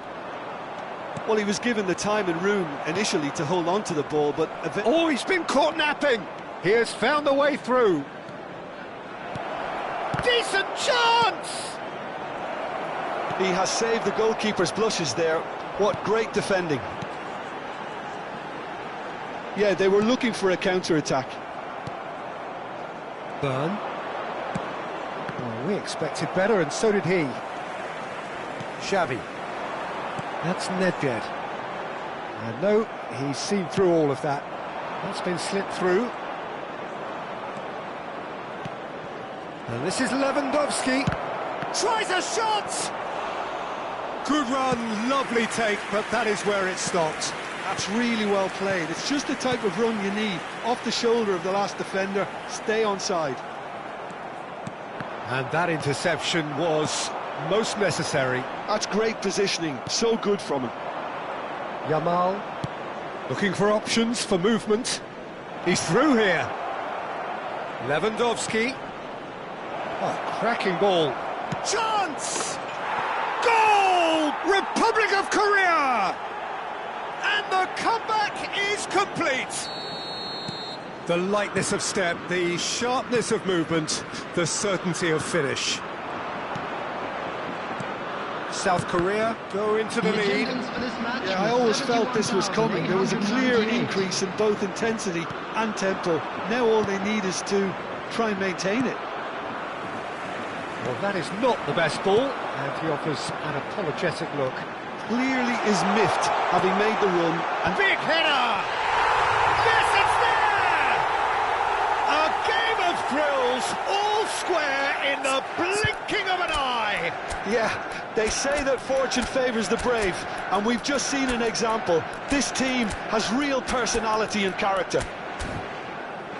Well, he was given the time and room initially to hold on to the ball, but... Oh, he's been caught napping. He has found a way through. Decent chance! He has saved the goalkeeper's blushes there. What great defending. Yeah, they were looking for a counter-attack. Burn. Oh, we expected better, and so did he. Xavi. That's Nedved. And no, he's seen through all of that. That's been slipped through. And this is Lewandowski. Tries a shot! Good run, lovely take, but that is where it stopped. That's really well played. It's just the type of run you need. Off the shoulder of the last defender, stay onside. And that interception was most necessary. That's great positioning, so good from him. Yamal, looking for options for movement. He's through here. Lewandowski. Oh, cracking ball. Chance! Goal! Republic of Korea! And the comeback is complete. The lightness of step, the sharpness of movement, the certainty of finish. South Korea go into the lead. Yeah, I always felt this was coming. There was a clear increase in both intensity and tempo. Now all they need is to try and maintain it. Well, that is not the best ball, and he offers an apologetic look. Clearly is miffed, having made the run. And big header! Yes, it's there! A game of thrills, all square in the blinking of an eye. Yeah, they say that fortune favours the brave, and we've just seen an example. This team has real personality and character.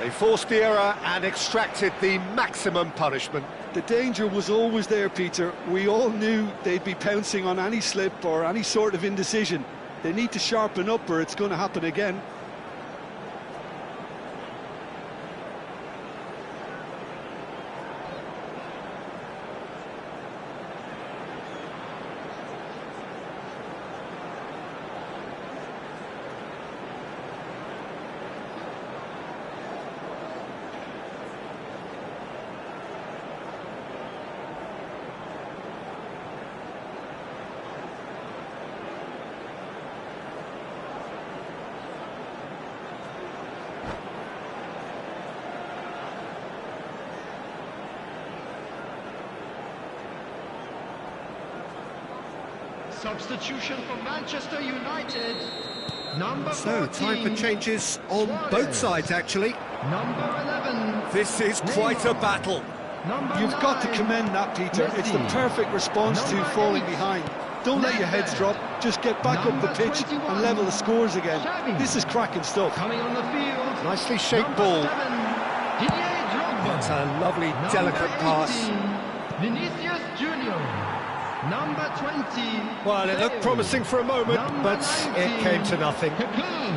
They forced the error and extracted the maximum punishment. The danger was always there, Peter. We all knew they'd be pouncing on any slip or any sort of indecision. They need to sharpen up or it's going to happen again. Substitution for Manchester United. Number So, 14, time for changes on both sides, actually. Number 11. This is quite a battle. Number You've got to 9, commend that, Peter. It's the Messi. perfect response to Number falling 8, behind. Don't let your heads drop. Just get back up the Number pitch 21, and level the scores again. Xavi. This is cracking stuff. Coming on the field. Nicely shaped Number ball. 7, Didier Drogba. It's a lovely, Number delicate pass. 18, Vinicius Junior. Number 20. Well, it looked Bale. promising for a moment, Number but it 19, came to nothing. Kaká.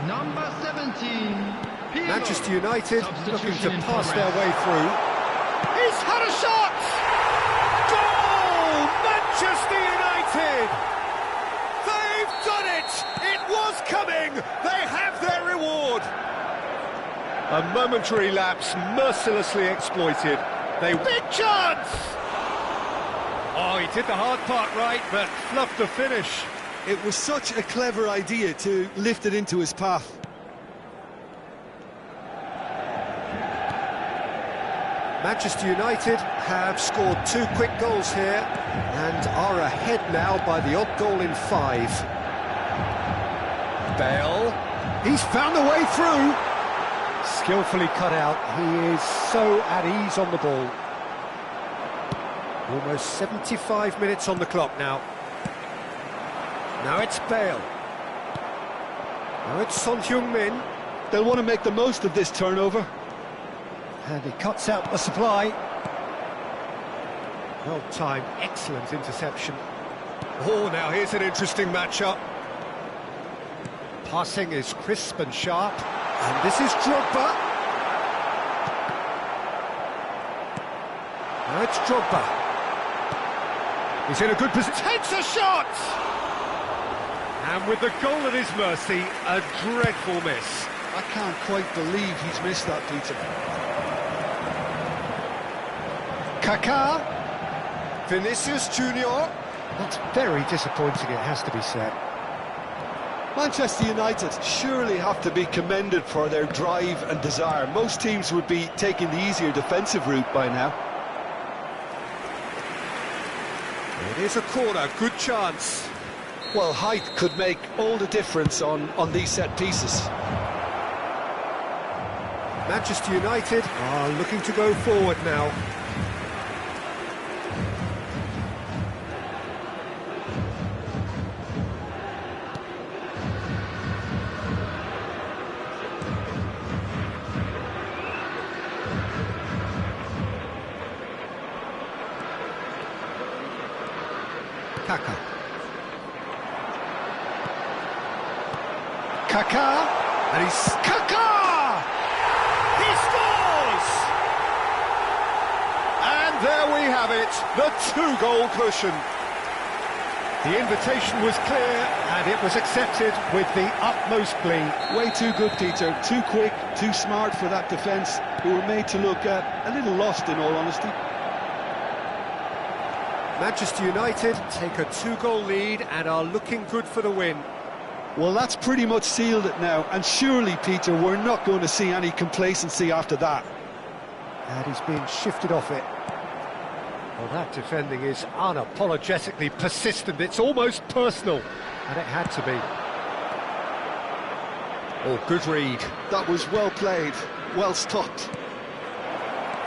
Number 17. Pirlo. Manchester United looking to Substitution in pass their progress. way through. He's had a shot! Goal! Manchester United! They've done it! It was coming! They have their reward! A momentary lapse mercilessly exploited. Big chance! Oh, he did the hard part right, but fluffed the finish. It was such a clever idea to lift it into his path. Manchester United have scored 2 quick goals here and are ahead now by the odd goal in 5. Bale, he's found a way through. Skillfully cut out, he is so at ease on the ball. Almost 75 minutes on the clock now. Now it's Bale. Now it's Son Heung-min. They'll want to make the most of this turnover. And he cuts out the supply. Well timed, excellent interception. Oh, now here's an interesting matchup. Passing is crisp and sharp. And this is Drogba. Now it's Drogba. He's in a good position. Takes a shot! And with the goal at his mercy, a dreadful miss. I can't quite believe he's missed that, Peter. Kaká, Vinicius Junior. That's very disappointing, it has to be said. Manchester United surely have to be commended for their drive and desire. Most teams would be taking the easier defensive route by now. It is a corner, good chance. Well, height could make all the difference on these set pieces. Manchester United are looking to go forward now. Kaká. Kaká, and he's Kaká! He scores! And there we have it, the 2-goal cushion. The invitation was clear, and it was accepted with the utmost glee. Way too good, Peter. Too quick, too smart for that defence, who were made to look a little lost, in all honesty. Manchester United take a 2-goal lead and are looking good for the win. Well, that's pretty much sealed it now, and surely, Peter, we're not going to see any complacency after that. And he's being shifted off it. Well, that defending is unapologetically persistent. It's almost personal, and it had to be. Oh, good read. That was well played, well stopped.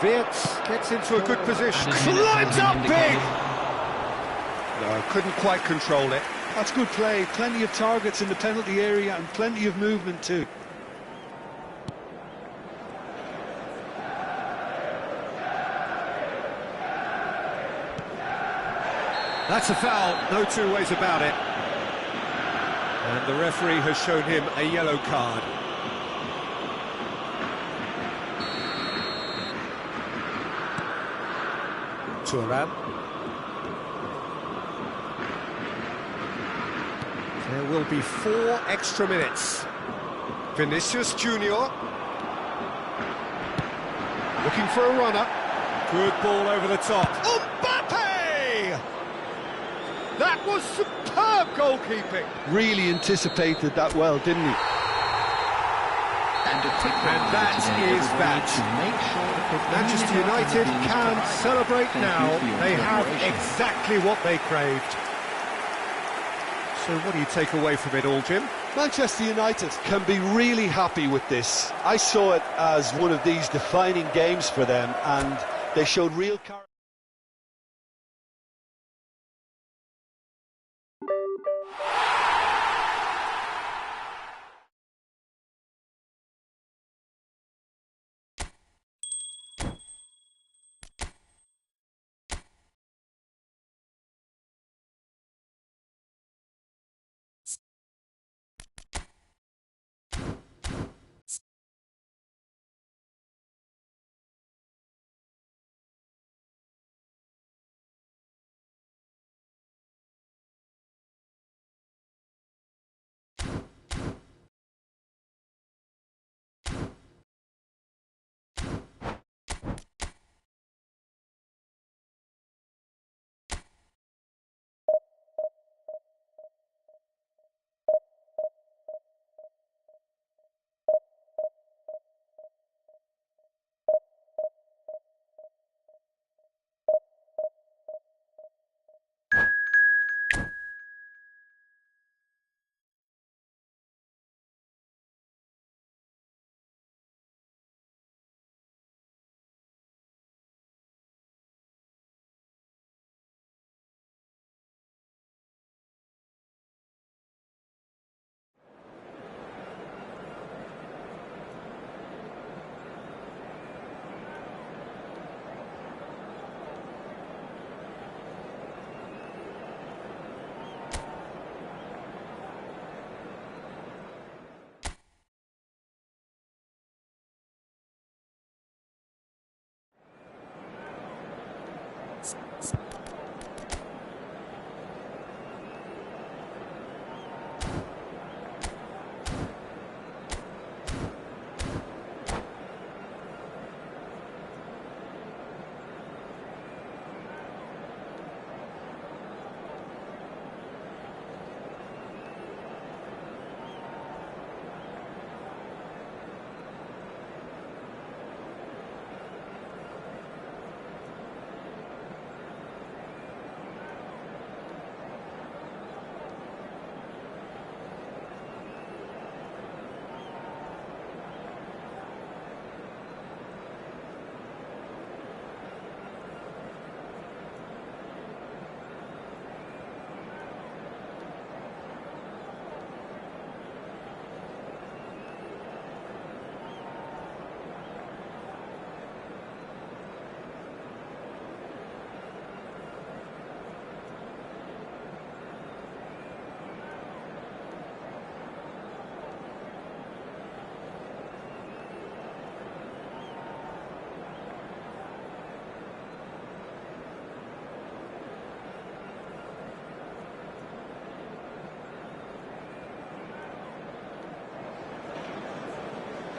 Wirtz gets into a good position. And a minute Climbs has up been big! indicated. No, couldn't quite control it. That's good play. Plenty of targets in the penalty area and plenty of movement too. That's a foul, no 2 ways about it. And the referee has shown him a yellow card. Thuram. There will be 4 extra minutes. Vinicius Junior. Looking for a runner. Good ball over the top. Mbappe! That was superb goalkeeping. Really anticipated that well, didn't he? And a quick And reminder that today, is everybody, that. to make sure that the Manchester immunity United is being can provided. celebrate Thank now. you for your They have cooperation. exactly what they craved. So what do you take away from it all, Jim? Manchester United can be really happy with this. I saw it as one of these defining games for them, and they showed real character.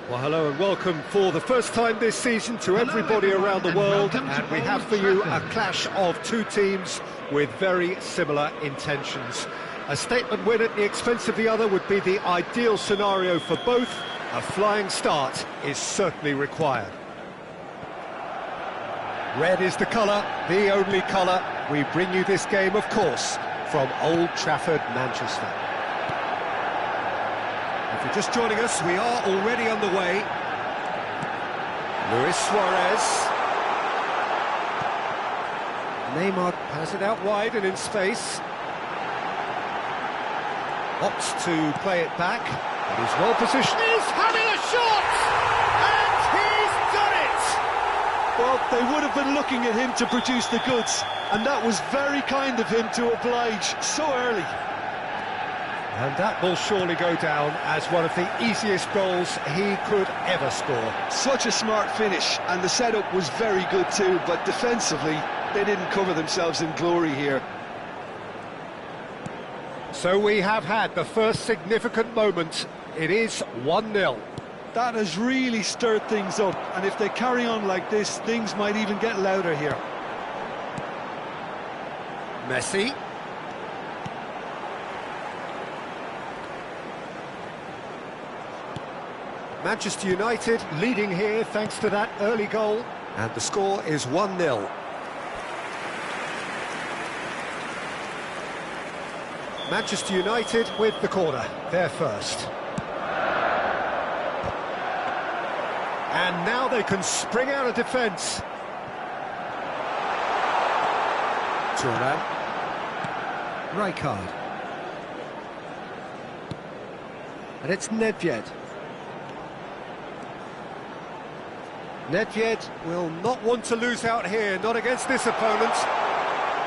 Well, hello and welcome for the first time this season to everybody around the world, and we have for you a clash of two teams with very similar intentions. A statement win at the expense of the other would be the ideal scenario for both. A flying start is certainly required. Red is the colour, the only colour. We bring you this game, of course, from Old Trafford, Manchester. If you're just joining us, we are already underway. Luis Suarez. Neymar has it out wide and in space. Opts to play it back. He's well positioned. He's having a shot! And he's done it! Well, they would have been looking at him to produce the goods, and that was very kind of him to oblige so early. And that will surely go down as one of the easiest goals he could ever score. Such a smart finish, and the setup was very good too, but defensively, they didn't cover themselves in glory here. So we have had the first significant moment. It is 1-0. That has really stirred things up, and if they carry on like this, things might even get louder here. Messi. Manchester United leading here thanks to that early goal, and the score is 1-0. Manchester United with the corner, they're first. And now they can spring out of defence. Turan. Rijkaard. And it's Nedved. Nedved will not want to lose out here, not against this opponent.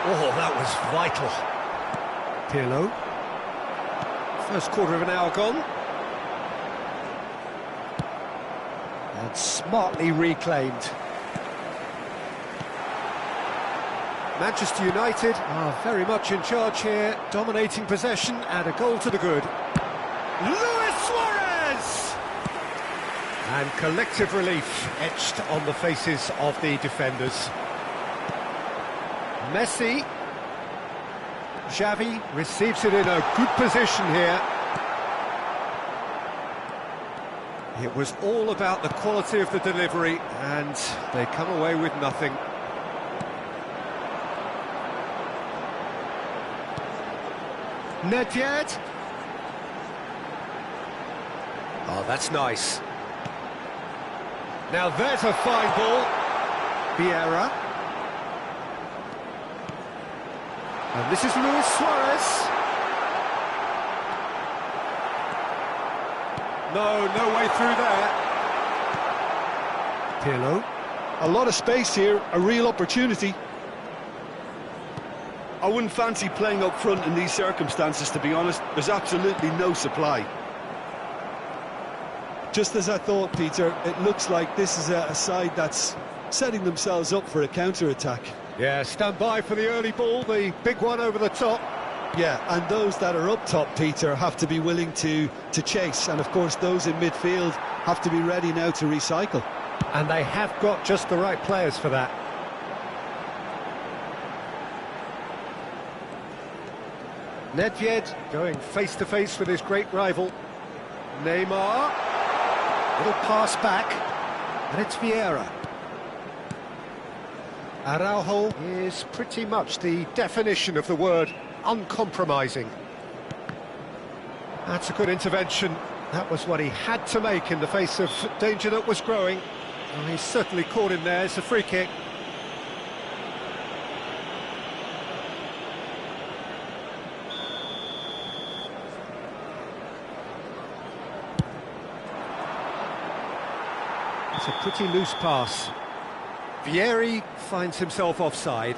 Oh, that was vital. Pirlo. First quarter of an hour gone. And smartly reclaimed. Manchester United are very much in charge here, dominating possession and a goal to the good. Luis Suarez! And collective relief etched on the faces of the defenders. Messi. Xavi receives it in a good position here. It was all about the quality of the delivery, and they come away with nothing. Nedved. Oh, that's nice. Now there's a fine ball. Vieira. And this is Luis Suarez. No way through there. Pirlo. A lot of space here, a real opportunity. I wouldn't fancy playing up front in these circumstances, to be honest. There's absolutely no supply. Just as I thought, Peter, it looks like this is a side that's setting themselves up for a counter-attack. Yeah, stand by for the early ball, the big one over the top. Yeah, and those that are up top, Peter, have to be willing to chase. And, of course, those in midfield have to be ready now to recycle. And they have got just the right players for that. Nedved going face-to-face with his great rival. Neymar. Little pass back. And it's Vieira. Araujo is pretty much the definition of the word uncompromising. That's a good intervention. That was what he had to make in the face of danger that was growing. Well, he's certainly caught him there. It's a free kick. It's a pretty loose pass. Vieri finds himself offside.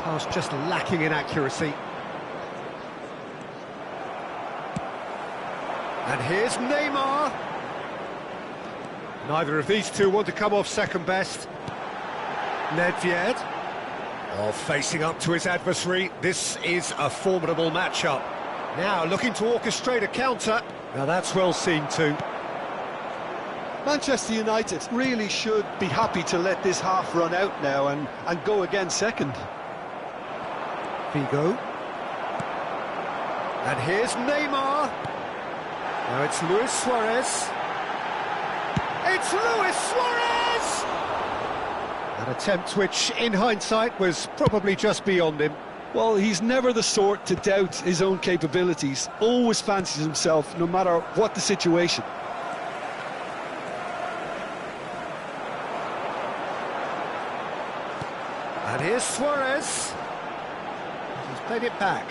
Pass just lacking in accuracy. And here's Neymar. Neither of these two want to come off second best. Nedved. Oh, facing up to his adversary. This is a formidable matchup. Now looking to orchestrate a counter. Now that's well seen too. Manchester United really should be happy to let this half run out now and go again second. Figo. And here's Neymar. Now it's Luis Suarez. It's Luis Suarez! An attempt which, in hindsight, was probably just beyond him. Well, he's never the sort to doubt his own capabilities. Always fancies himself, no matter what the situation. And here's Suarez. He's played it back.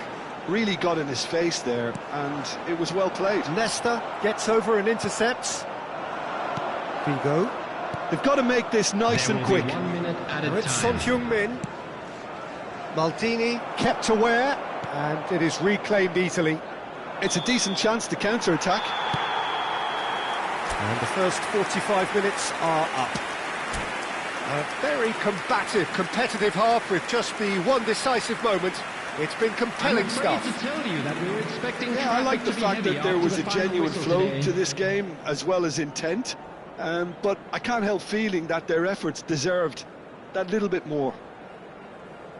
Really got in his face there, and it was well played. Nesta gets over and intercepts. Figo. They've got to make this nice and quick. 1 minute added It's Son time. Heung-min. Maldini kept aware, and it is reclaimed easily. It's a decent chance to counter-attack. And the first 45 minutes are up. A very combative, competitive half with just the one decisive moment. It's been compelling I'm afraid stuff. to tell you that we were expecting Yeah, I like the fact that there was a genuine flow today. to this game, as well as intent. But I can't help feeling that their efforts deserved that little bit more.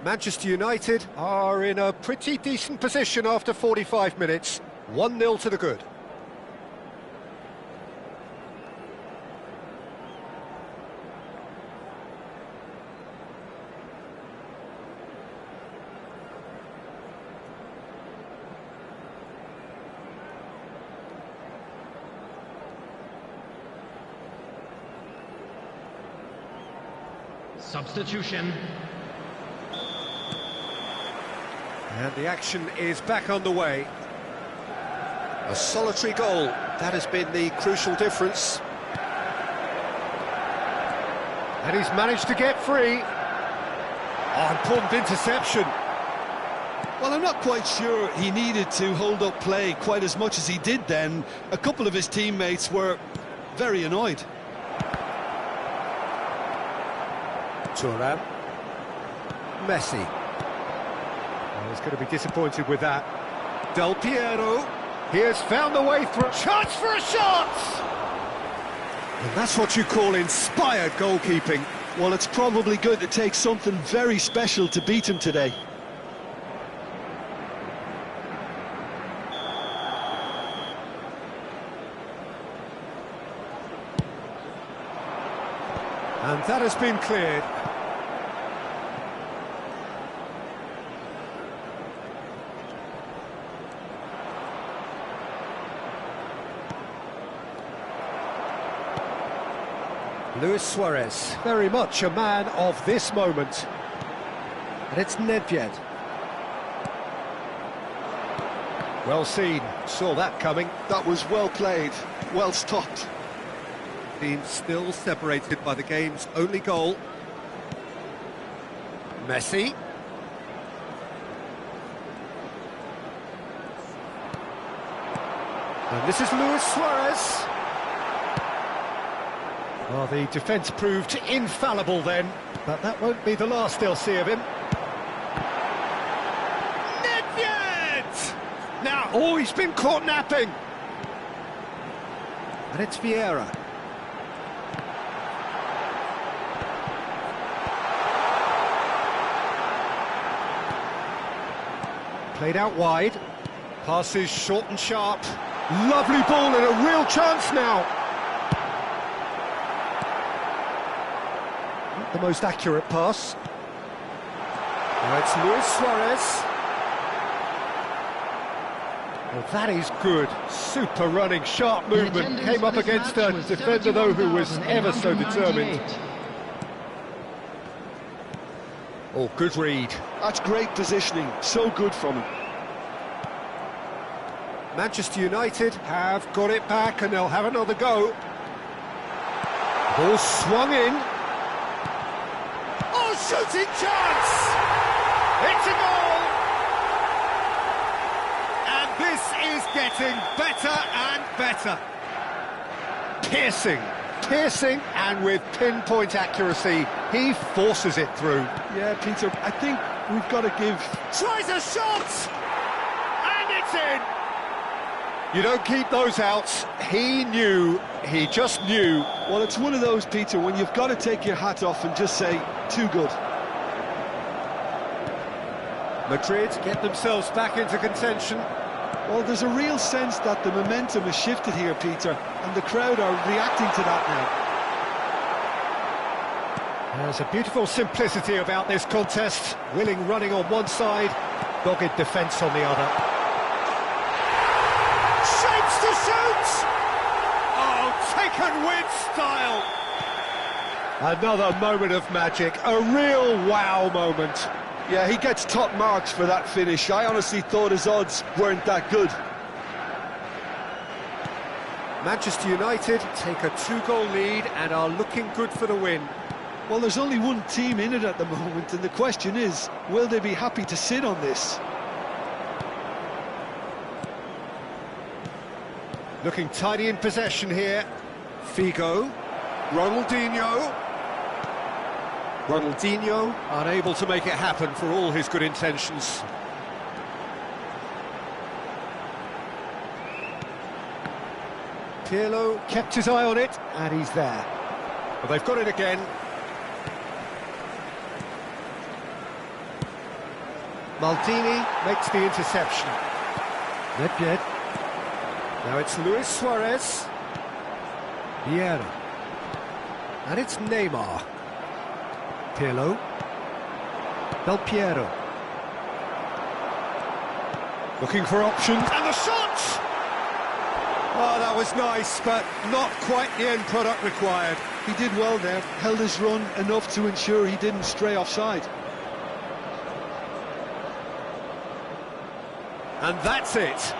Manchester United are in a pretty decent position after 45 minutes. 1-0 to the good. Substitution. And the action is back underway. A solitary goal, that has been the crucial difference. And he's managed to get free. Oh, important interception. Well, I'm not quite sure he needed to hold up play quite as much as he did then. A couple of his teammates were very annoyed. Thuram. Messi. Oh, he's going to be disappointed with that. Del Piero. He has found the way through. Chance for a shot! And that's what you call inspired goalkeeping. Well, it's probably going to take something very special to beat him today. And that has been cleared. Luis Suarez, very much a man of this moment. And it's Nedved. Well seen, saw that coming. That was well played, well stopped. Team still separated by the game's only goal. Messi. And this is Luis Suarez. Well, the defence proved infallible then, but that won't be the last they'll see of him. Nedved! Now, oh, he's been caught napping. And it's Vieira. Played out wide. Passes short and sharp. Lovely ball and a real chance now. Not the most accurate pass. Now it's Luis Suarez. Well, that is good. Super running, sharp movement. Came up against a defender, though, who was ever so determined. Oh, good read. That's great positioning, so good from him. Manchester United have got it back and they'll have another go. Ball swung in. Oh, shooting chance! It's a goal! And this is getting better and better. Piercing, and with pinpoint accuracy, he forces it through. Yeah, Peter, I think we've got to give... Tries a shot! And it's in! You don't keep those out. He just knew. Well, it's one of those, Peter, when you've got to take your hat off and just say, too good. Madrid get themselves back into contention. Well, there's a real sense that the momentum has shifted here, Peter, and the crowd are reacting to that now. There's a beautiful simplicity about this contest. Willing running on one side, dogged defence on the other. Shapes to shoot! Oh, taken with style! Another moment of magic, a real wow moment. Yeah, he gets top marks for that finish. I honestly thought his odds weren't that good. Manchester United take a 2-goal lead and are looking good for the win. Well, there's only one team in it at the moment, and the question is, will they be happy to sit on this? Looking tidy in possession here. Figo. Ronaldinho unable to make it happen for all his good intentions. Pirlo kept his eye on it, and he's there. But they've got it again. Maldini makes the interception. Nedved. Now it's Luis Suarez. Vieira. And it's Neymar. Pirlo. Del Piero. Looking for options. And the shot! Oh, that was nice, but not quite the end product required. He did well there, held his run enough to ensure he didn't stray offside. And that's it.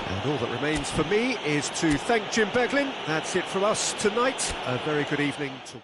And all that remains for me is to thank Jim Beglin. That's it from us tonight. A very good evening to...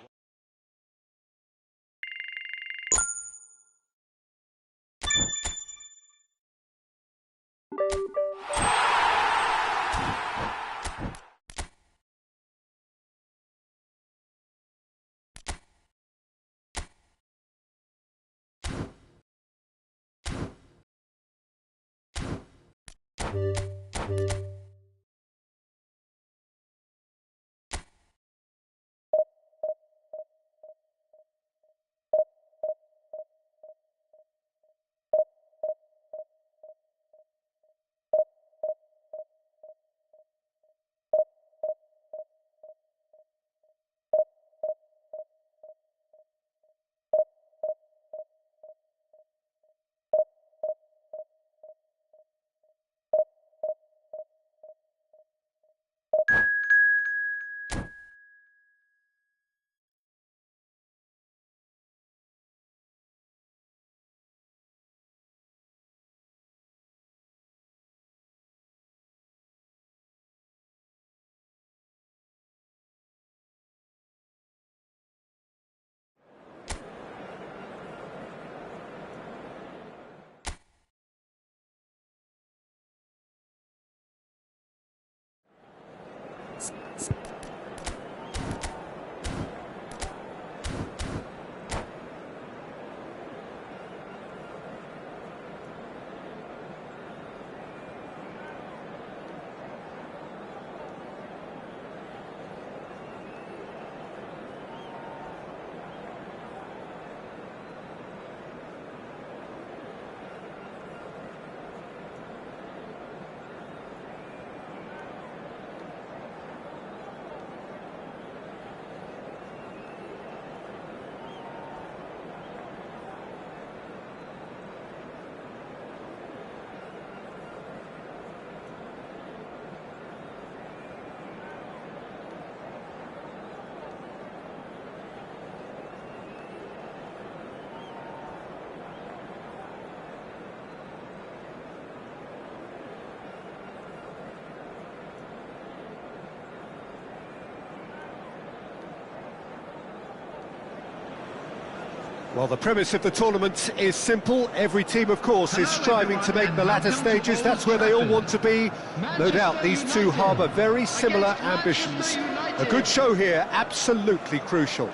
Well, the premise of the tournament is simple. Every team, of course, is striving to make the latter stages. That's where they all want to be. No doubt these two harbour very similar ambitions. A good show here, absolutely crucial.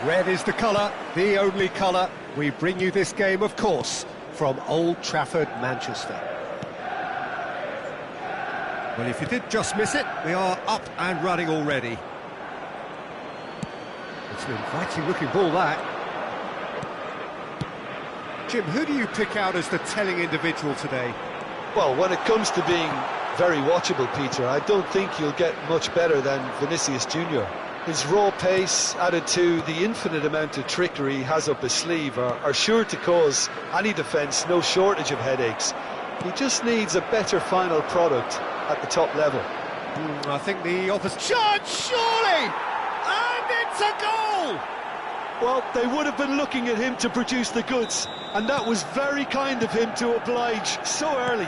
Red is the colour, the only colour. We bring you this game, of course, from Old Trafford, Manchester. Well, if you did just miss it, we are up and running already. It's an inviting-looking ball, that. Jim, who do you pick out as the telling individual today? Well, when it comes to being very watchable, Peter, I don't think you'll get much better than Vinicius Junior. His raw pace, added to the infinite amount of trickery he has up his sleeve, are sure to cause any defence no shortage of headaches. He just needs a better final product at the top level. I think the opposite... Shot, surely! And it's a goal! Well, they would have been looking at him to produce the goods, and that was very kind of him to oblige so early.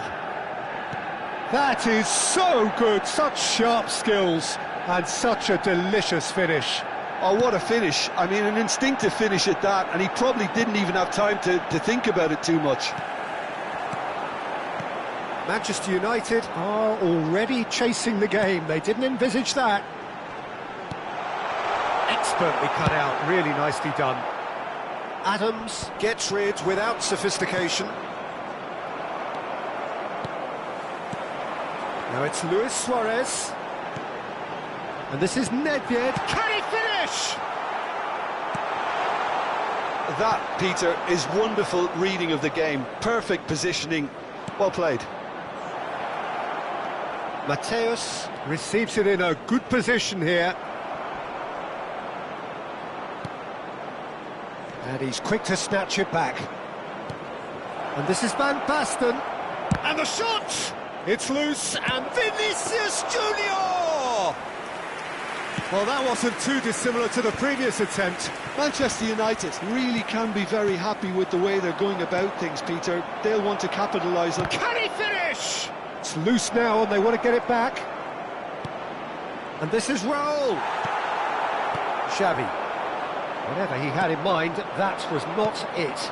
That is so good, such sharp skills, and such a delicious finish. Oh, what a finish. I mean, an instinctive finish at that, and he probably didn't even have time to think about it too much. Manchester United are already chasing the game. They didn't envisage that. Expertly cut out, really nicely done. Adams gets rid without sophistication. Now it's Luis Suarez. And this is Nedved. Can he finish? That, Peter, is wonderful reading of the game. Perfect positioning. Well played. Mateus receives it in a good position here. And he's quick to snatch it back. And this is Van Basten. And the shot! It's loose, and Vinicius Junior! score. Well, that wasn't too dissimilar to the previous attempt. Manchester United really can be very happy with the way they're going about things, Peter. They'll want to capitalise on... Can he finish? It's loose now and they want to get it back. And this is Raul. Xavi. Whatever he had in mind, that was not it.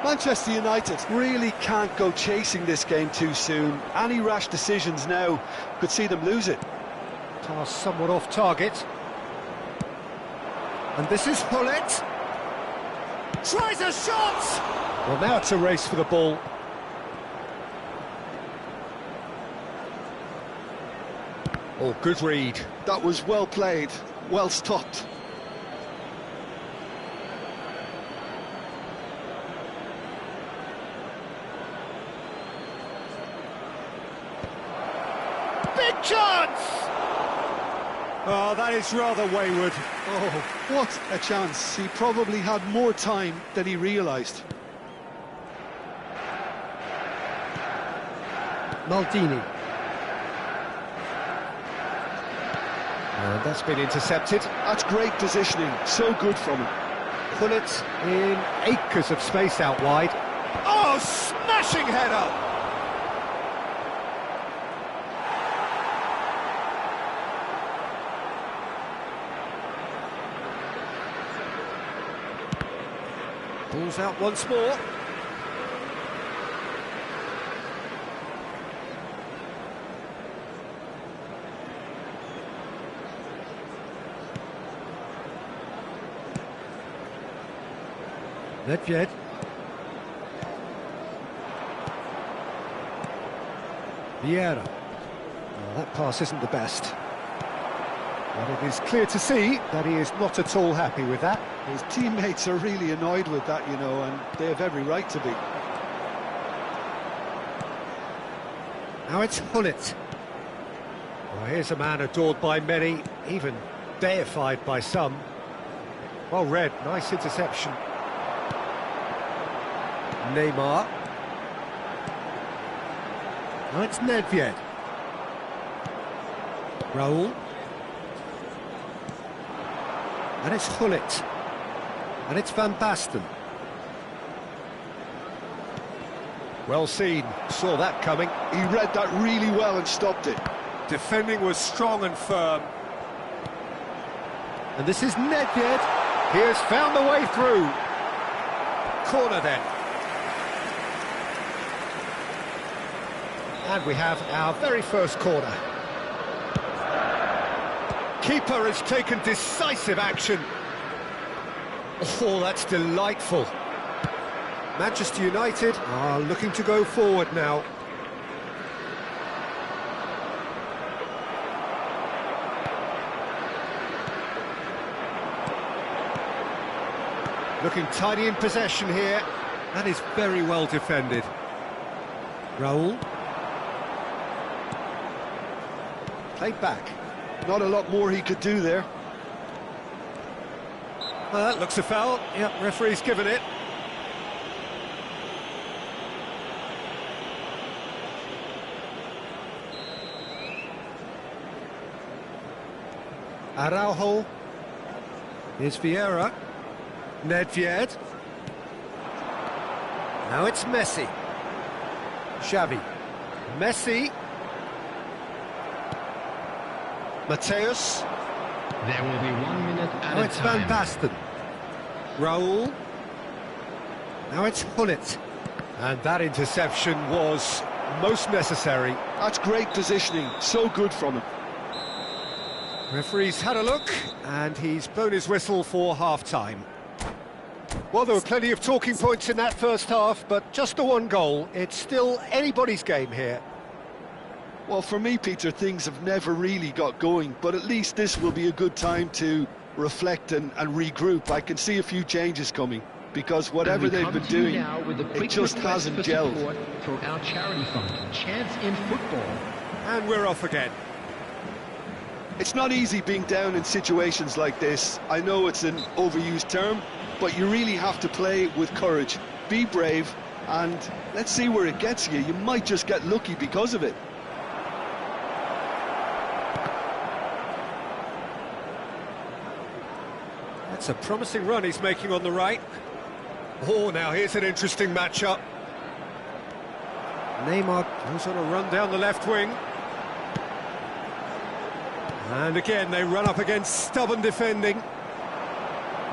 Manchester United really can't go chasing this game too soon. Any rash decisions now could see them lose it. Pass somewhat off target. And this is Hullet. Tries a shot! Well, now it's a race for the ball. Oh, good read. That was well played, well stopped. Big chance! Oh, that is rather wayward. Oh, what a chance. He probably had more time than he realised. Maldini. And that's been intercepted. That's great positioning, so good from him. Hullet in acres of space out wide. Oh, smashing header! Ball's out once more. Nedved. Vieira. Well, that pass isn't the best. But it is clear to see that he is not at all happy with that. His teammates are really annoyed with that, you know, and they have every right to be. Now it's Hullet. Well, here's a man adored by many, even deified by some. Well read, nice interception. Neymar. Now it's Nedved. Raul. And it's Hullet. And it's Van Basten. Well seen, saw that coming. He read that really well and stopped it. Defending was strong and firm. And this is Nedved. He has found the way through. Corner then. And we have our very first corner. Keeper has taken decisive action. Oh, that's delightful. Manchester United are looking to go forward now. Looking tidy in possession here. That is very well defended. Raul. Played back. Not a lot more he could do there. Well, that looks a foul. Yep, referee's given it. Araujo. Here's Vieira. Nedved. Now it's Messi. Xavi. Messi. Mateus. There will be 1 minute at Now a it's Van time. Basten. Raul. Now it's Hullet. And that interception was most necessary. That's great positioning, so good from him. Referee's had a look, and he's blown his whistle for half-time. Well, there were plenty of talking points in that first half, but just the one goal. It's still anybody's game here. Well, for me, Peter, things have never really got going, but at least this will be a good time to reflect and regroup. I can see a few changes coming, because whatever they've been doing, it just hasn't gelled. For our charity fund, Chance in Football. And we're off again. It's not easy being down in situations like this. I know it's an overused term, but you really have to play with courage. Be brave, and let's see where it gets you. You might just get lucky because of it. That's a promising run he's making on the right. Oh, now here's an interesting matchup. Neymar goes on a run down the left wing. And again, they run up against stubborn defending.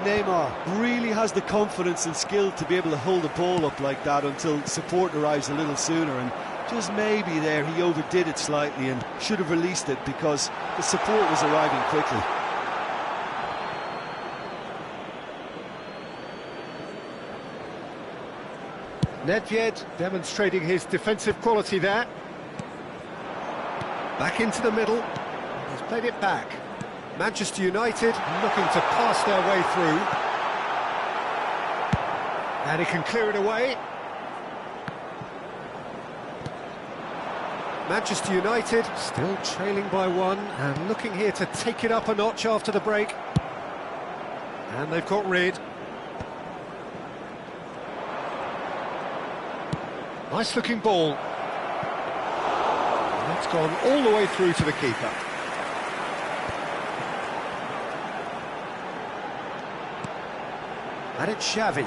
Neymar really has the confidence and skill to be able to hold the ball up like that until support arrives a little sooner, and just maybe there he overdid it slightly and should have released it because the support was arriving quickly. Nedved demonstrating his defensive quality there. Back into the middle. He's played it back. Manchester United looking to pass their way through. And he can clear it away. Manchester United still trailing by one and looking here to take it up a notch after the break. And they've got rid. Nice looking ball. And it's gone all the way through to the keeper. And it's Xavi.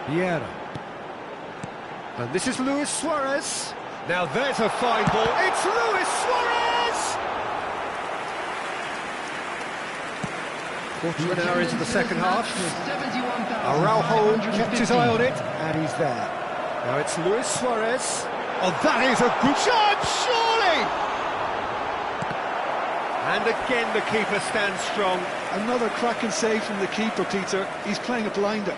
Vieira. And this is Luis Suarez. Now there's a fine ball. It's Luis Suarez! Quarter of an hour into the second half. Araujo kept his eye on it, and he's there. Now it's Luis Suarez. Oh, that is a good shot, surely! And again the keeper stands strong. Another cracking save from the keeper, Peter. He's playing a blinder.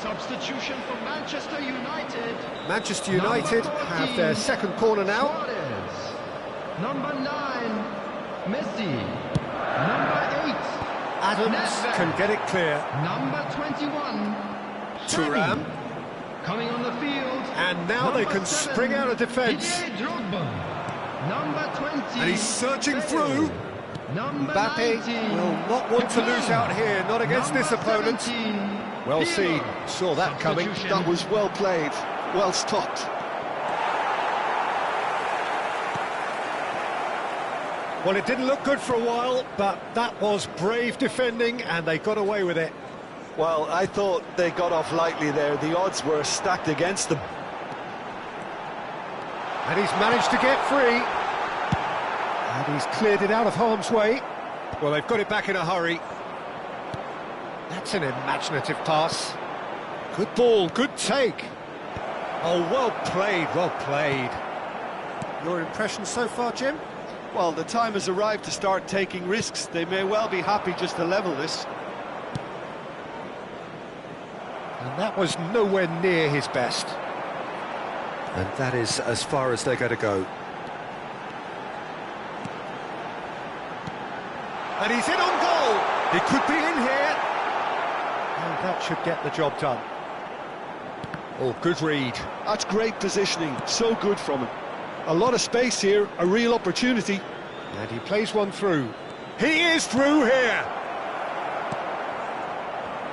Substitution for Manchester United. Manchester United have their second corner now. Suarez. Number 9, Messi. Number 8, Adams Nedved. can get it clear. Number 21, Thuram. coming on the field. And now they can spring out of defence. Didier Drogba. Number 20. And he's searching through. Number Mbappe 19. will not want to lose out here, not against this Number opponent. 17, Well Pirlo. seen, saw that coming. Substitution. That was well played, well stopped. Well, it didn't look good for a while, but that was brave defending, and they got away with it. Well, I thought they got off lightly there. The odds were stacked against them. And he's managed to get free. And he's cleared it out of harm's way. Well, they've got it back in a hurry. That's an imaginative pass. Good ball, good take. Oh, well played, well played. Your impressions so far, Jim? Well, the time has arrived to start taking risks. They may well be happy just to level this. And that was nowhere near his best. And that is as far as they're going to go. And he's in on goal. He could be in here. And that should get the job done. Oh, good read. That's great positioning, so good from him. A lot of space here, a real opportunity. And he plays one through. He is through here.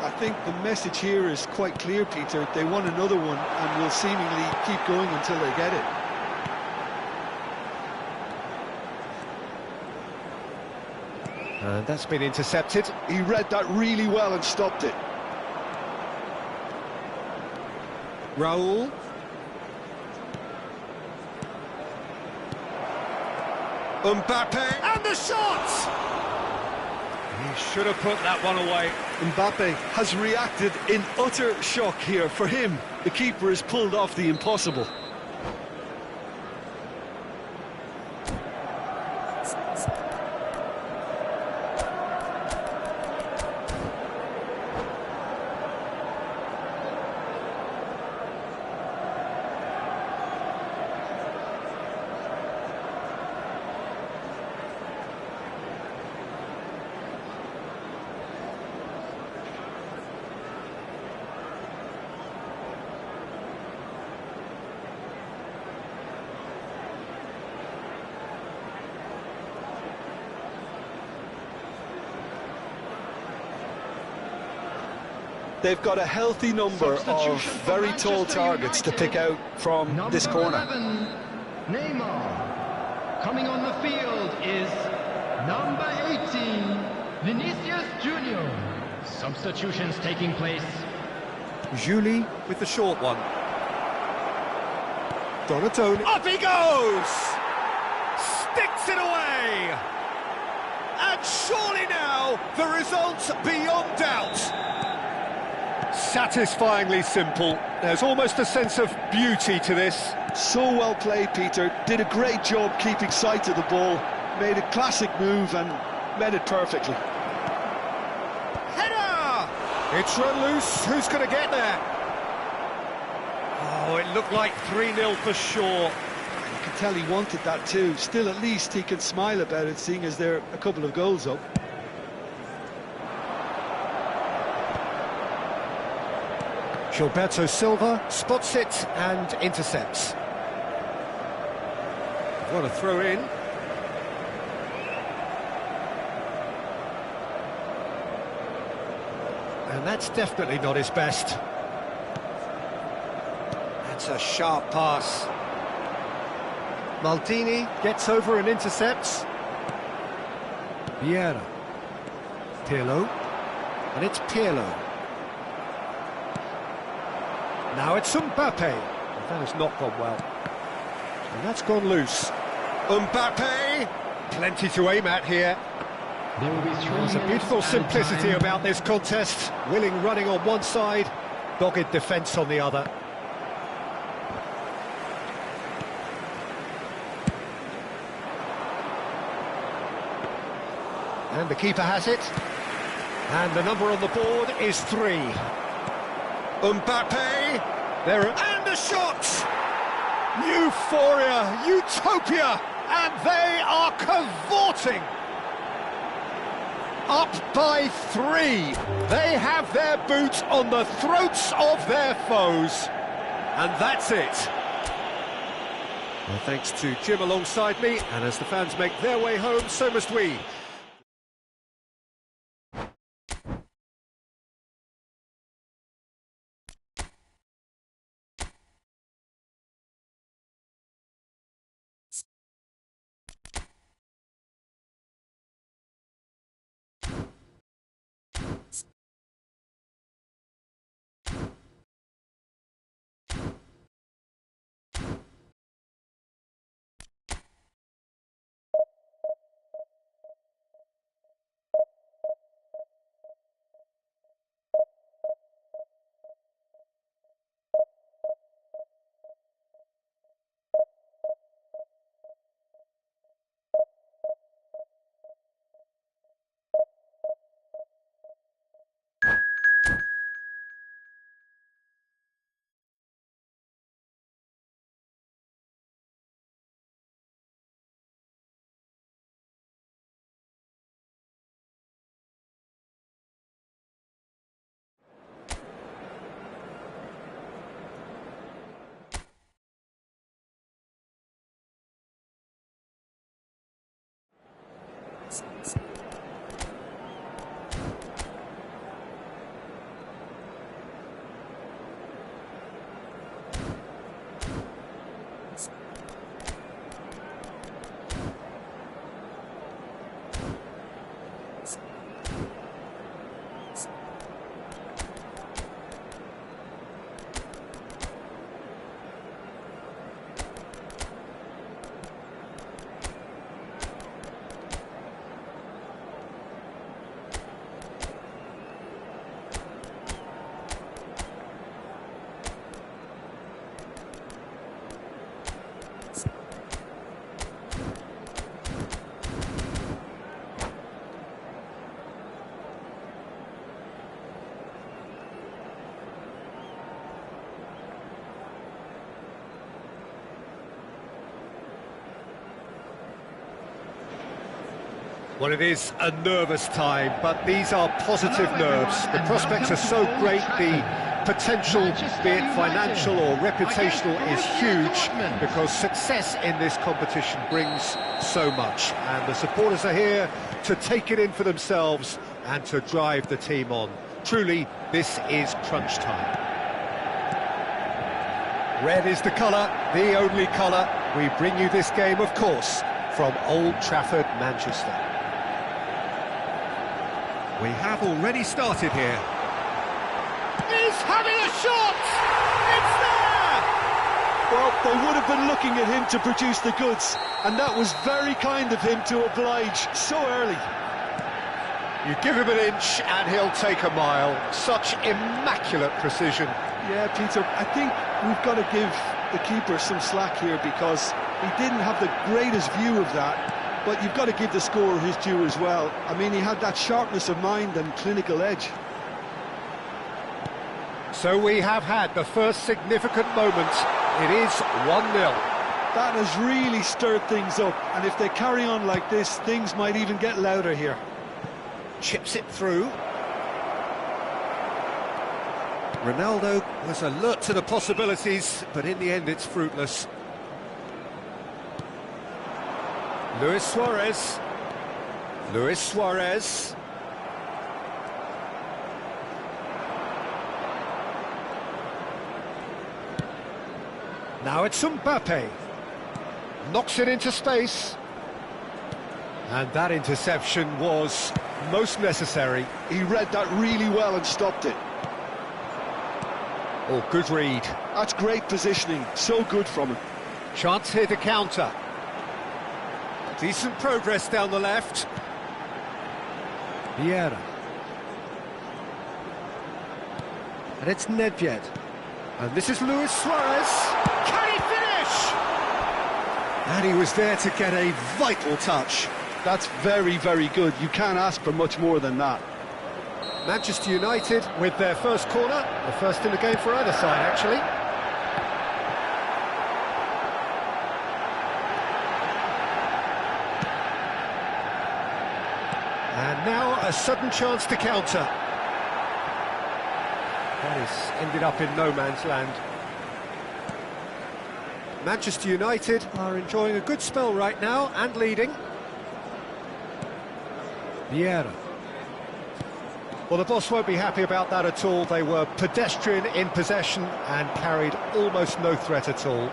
I think the message here is quite clear, Peter. They want another one and will seemingly keep going until they get it. And that's been intercepted. He read that really well and stopped it. Raul. Mbappe. And the shot! He should have put that one away. Mbappe has reacted in utter shock here. For him, the keeper has pulled off the impossible. They've got a healthy number of very tall targets to pick out from this corner. 11, Neymar. Coming on the field is number 18, Vinicius Junior. Substitutions taking place. Julie with the short one. Donatoni. Up he goes! Sticks it away! And surely now, the result's beyond doubt. Satisfyingly simple. There's almost a sense of beauty to this. So well played, Peter. Did a great job keeping sight of the ball. Made a classic move and made it perfectly. Header! It's run loose. Who's going to get there? Oh, it looked like 3-0 for sure. You can tell he wanted that too. Still, at least he can smile about it, seeing as they're a couple of goals up. Gilberto Silva spots it and intercepts. What a throw in. And that's definitely not his best. That's a sharp pass. Maldini gets over and intercepts. Vieira. Pirlo. And it's Pirlo. Now it's Mbappe. That has not gone well. And that's gone loose. Mbappe! Plenty to aim at here. There will be There's a beautiful simplicity about this contest. Willing running on one side, dogged defence on the other. And the keeper has it. And the number on the board is 3. Mbappe, there, and the shot! Euphoria, utopia, and they are cavorting! Up by 3. They have their boot on the throats of their foes. And that's it. Well, thanks to Jim alongside me, and as the fans make their way home, so must we. Well, it is a nervous time, but these are positive nerves. The prospects are so great, the potential, be it financial or reputational, is huge, because success in this competition brings so much. And the supporters are here to take it in for themselves and to drive the team on. Truly, this is crunch time. Red is the colour, the only colour. We bring you this game, of course, from Old Trafford, Manchester. We have already started here. He's having a shot! It's there! Well, they would have been looking at him to produce the goods, and that was very kind of him to oblige so early. You give him an inch and he'll take a mile. Such immaculate precision. Yeah, Peter, I think we've got to give the keeper some slack here because he didn't have the greatest view of that, but you've got to give the scorer his due as well. I mean, he had that sharpness of mind and clinical edge. So we have had the first significant moment. It is 1-0. That has really stirred things up, and if they carry on like this, things might even get louder here. Chips it through. Ronaldo was alert to the possibilities, but in the end it's fruitless. Luis Suarez. Luis Suarez. Now it's Mbappe. Knocks it into space. And that interception was most necessary. He read that really well and stopped it. Oh, good read. That's great positioning, so good from him. Chance here to counter. Decent progress down the left. Vieira. And it's Nedved. And this is Luis Suarez. Can he finish? And he was there to get a vital touch. That's very, very good. You can't ask for much more than that. Manchester United with their first corner. The first in the game for either side, actually. And now a sudden chance to counter. That has ended up in no man's land. Manchester United are enjoying a good spell right now and leading. Vieira. Well, the boss won't be happy about that at all. They were pedestrian in possession and carried almost no threat at all.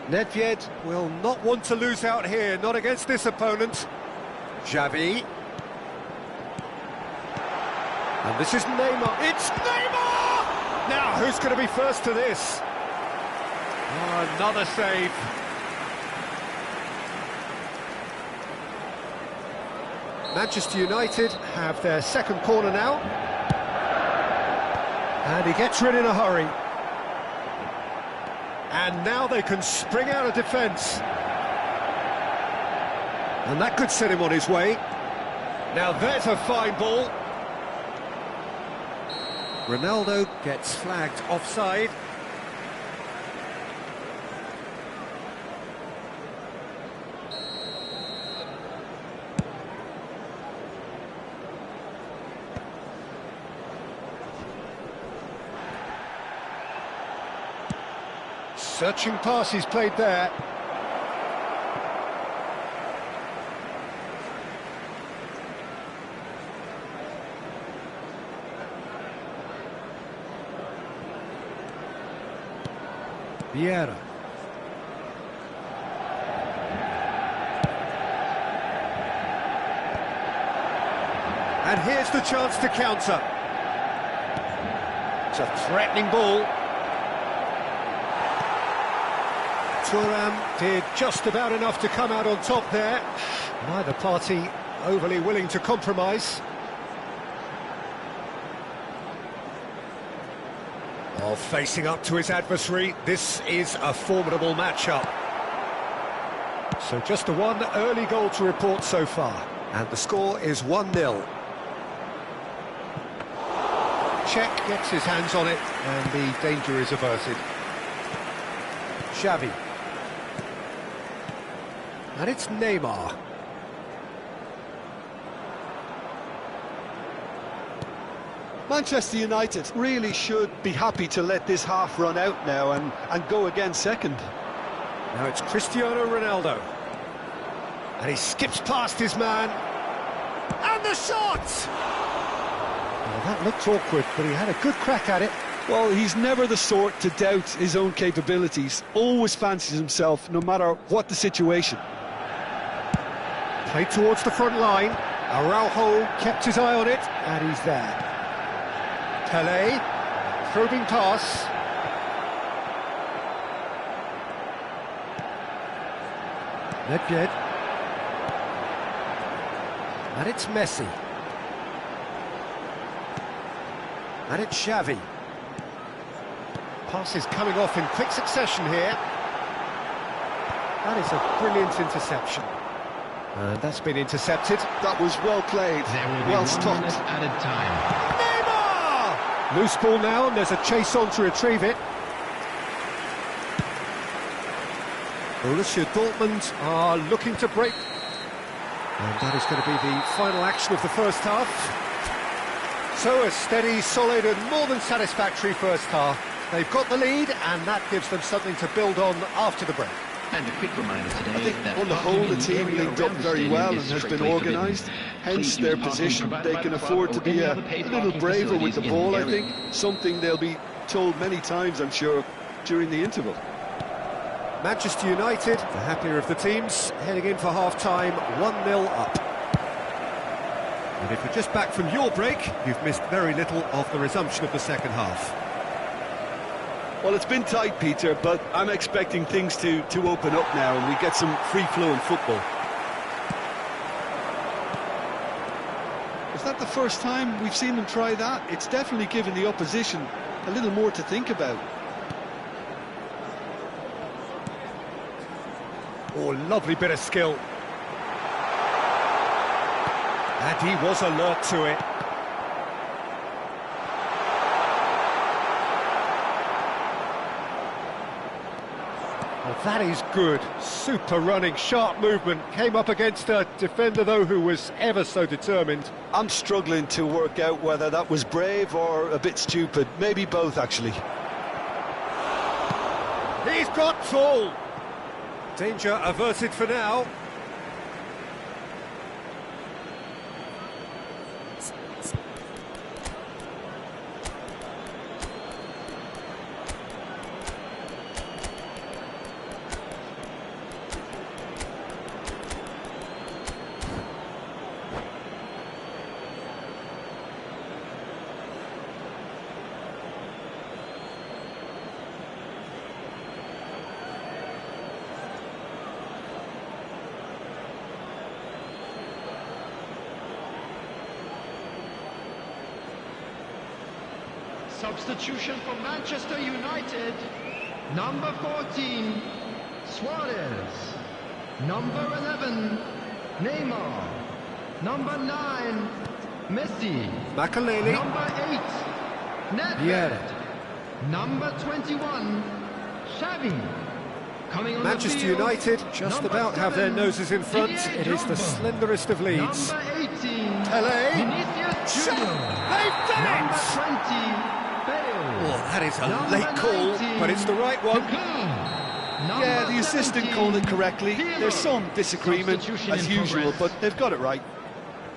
Nedved will not want to lose out here, not against this opponent. Xavi. And this is Neymar. It's Neymar! Now, who's going to be first to this? Oh, another save. Manchester United have their second corner now. And he gets rid in a hurry. And now they can spring out of defence. And that could set him on his way. Now there's a fine ball. Ronaldo gets flagged offside. Searching pass he's played there. Vieira. And here's the chance to counter. It's a threatening ball. Thuram did just about enough to come out on top there. Neither party overly willing to compromise. Oh, facing up to his adversary, this is a formidable matchup. So just the one early goal to report so far, and the score is 1-0. Czech gets his hands on it, and the danger is averted. Xavi. And it's Neymar. Manchester United really should be happy to let this half run out now and go again second. Now it's Cristiano Ronaldo. And he skips past his man. And the shot! Well, that looked awkward, but he had a good crack at it. Well, he's never the sort to doubt his own capabilities. Always fancies himself, no matter what the situation. Played towards the front line. Araujo kept his eye on it, and he's there. Pelé, probing pass. Nedved. And it's Messi. And it's Xavi. Passes coming off in quick succession here. That is a brilliant interception. And that's been intercepted. That was well played, There will be well 1 stopped. minute added time. Neymar! Loose ball now, and there's a chase on to retrieve it. Borussia Dortmund are looking to break. And that is going to be the final action of the first half. So a steady, solid and more than satisfactory first half. They've got the lead, and that gives them something to build on after the break. And a quick reminder today I think that on the whole the team area linked up around the very stadium well and is has been strictly forbidden. organised, hence Please their use parking position. provided They by can the club afford to or be any a other paid little parking braver with the facilities in ball, the I area. think. Something they'll be told many times, I'm sure, during the interval. Manchester United, the happier of the teams, heading in for half-time, 1-0 up. And if you're just back from your break, you've missed very little of the resumption of the second half. Well, it's been tight, Peter, but I'm expecting things to open up now and we get some free-flowing football. Is that the first time we've seen them try that? It's definitely given the opposition a little more to think about. Oh, lovely bit of skill. And he was alert to it. Well, that is good. Super running, sharp movement. Came up against a defender, though, who was ever so determined. I'm struggling to work out whether that was brave or a bit stupid. Maybe both, actually. He's got tall. Danger averted for now. Substitution for Manchester United. Number 14, Suarez. Number 11, Neymar. Number 9, Messi. Makaleli. Number 8, Nedved. Yeah. Number 21, Xavi. Coming on Manchester the field, United just number about have their 7, noses in front. Didier It is the Drogba. slenderest of leads. Number 18, Pelé. Vinicius Shot. Junior. They've done Number it! 20, Bale. Oh, that is a Number late call, 19, but it's the right one. Number Yeah, the assistant 17, called it correctly. Pirlo. There's some disagreement, Substitution as in usual, progress. but they've got it right.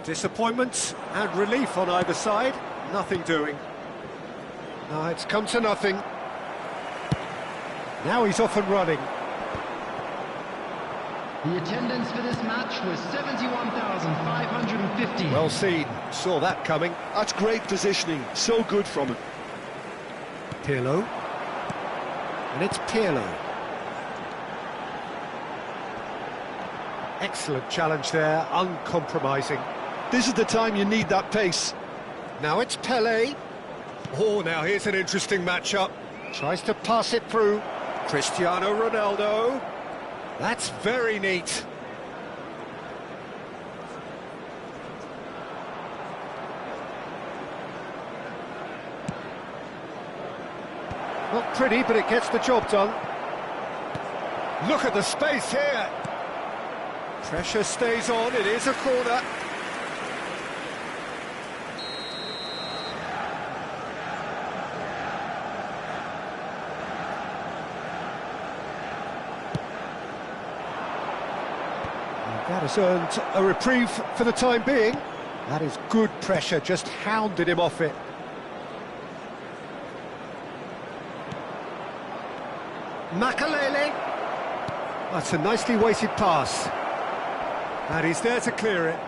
Disappointment and relief on either side. Nothing doing. No, it's come to nothing. Now he's off and running. The attendance for this match was 71,550. Well seen. Saw that coming. That's great positioning. So good from him. Pirlo. And it's Pirlo. Excellent challenge there, uncompromising. This is the time you need that pace. Now it's Pelé. Oh, now here's an interesting matchup. Tries to pass it through. Cristiano Ronaldo. That's very neat. Not pretty, but it gets the job done. Look at the space here. Pressure stays on, it is a corner. That has earned a reprieve for the time being. That is good pressure, just hounded him off it. Makalele. That's a nicely weighted pass. And he's there to clear it.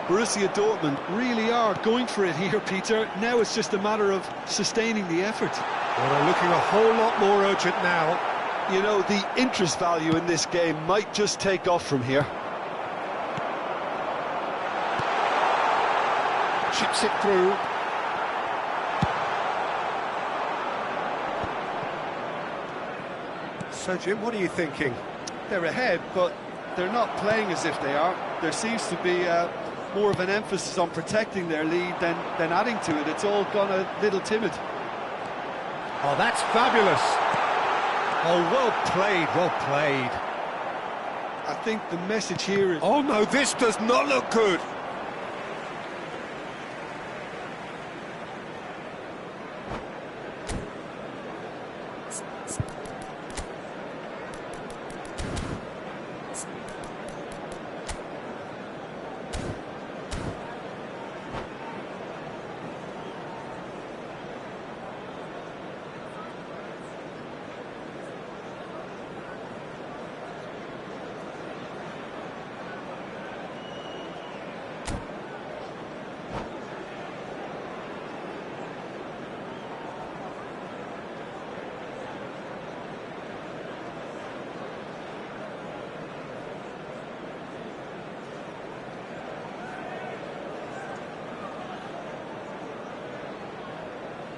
Borussia Dortmund really are going for it here, Peter. Now it's just a matter of sustaining the effort. Well, they're looking a whole lot more urgent now. You know, the interest value in this game might just take off from here. Chips it through. So, Jim, what are you thinking? They're ahead, but they're not playing as if they are. There seems to be more of an emphasis on protecting their lead than adding to it. It's all gone a little timid. Oh, that's fabulous. Oh, well played, well played. I think the message here is... Oh, no, this does not look good.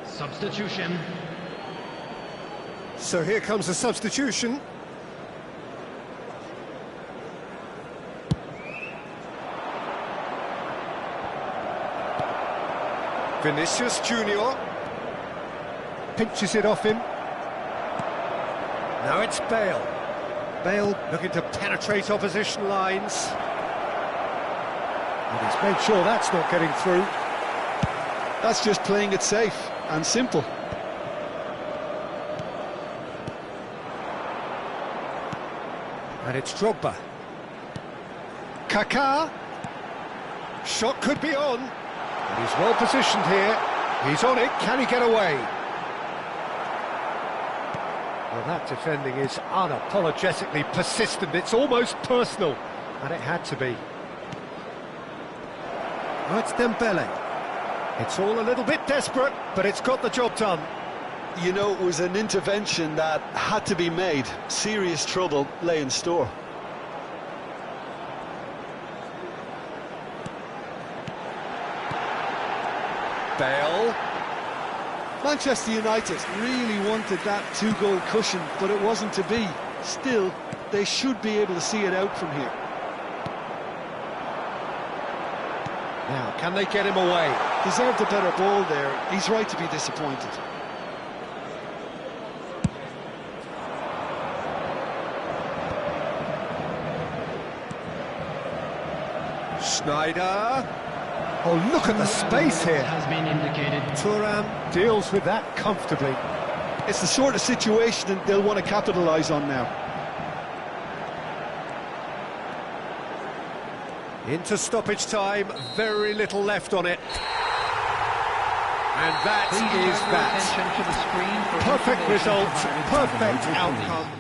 Substitution. So here comes a substitution. Vinicius Junior pinches it off him. Now it's Bale. Bale looking to penetrate opposition lines. And he's made sure that's not getting through. That's just playing it safe and simple. And it's Drogba. Kaká. Shot could be on. And he's well positioned here. He's on it. Can he get away? Well, that defending is unapologetically persistent. It's almost personal. And it had to be. Oh, it's Dembele. It's all a little bit desperate, but it's got the job done. You know, it was an intervention that had to be made. Serious trouble lay in store. Bale. Manchester United really wanted that two-goal cushion, but it wasn't to be. Still, they should be able to see it out from here. Now, can they get him away? Deserved a better ball there. He's right to be disappointed. Schneider. Oh, look at the space here. Has been indicated. Thuram deals with that comfortably. It's the sort of situation that they'll want to capitalise on now. Into stoppage time, very little left on it. And that is that. Perfect result, perfect outcome.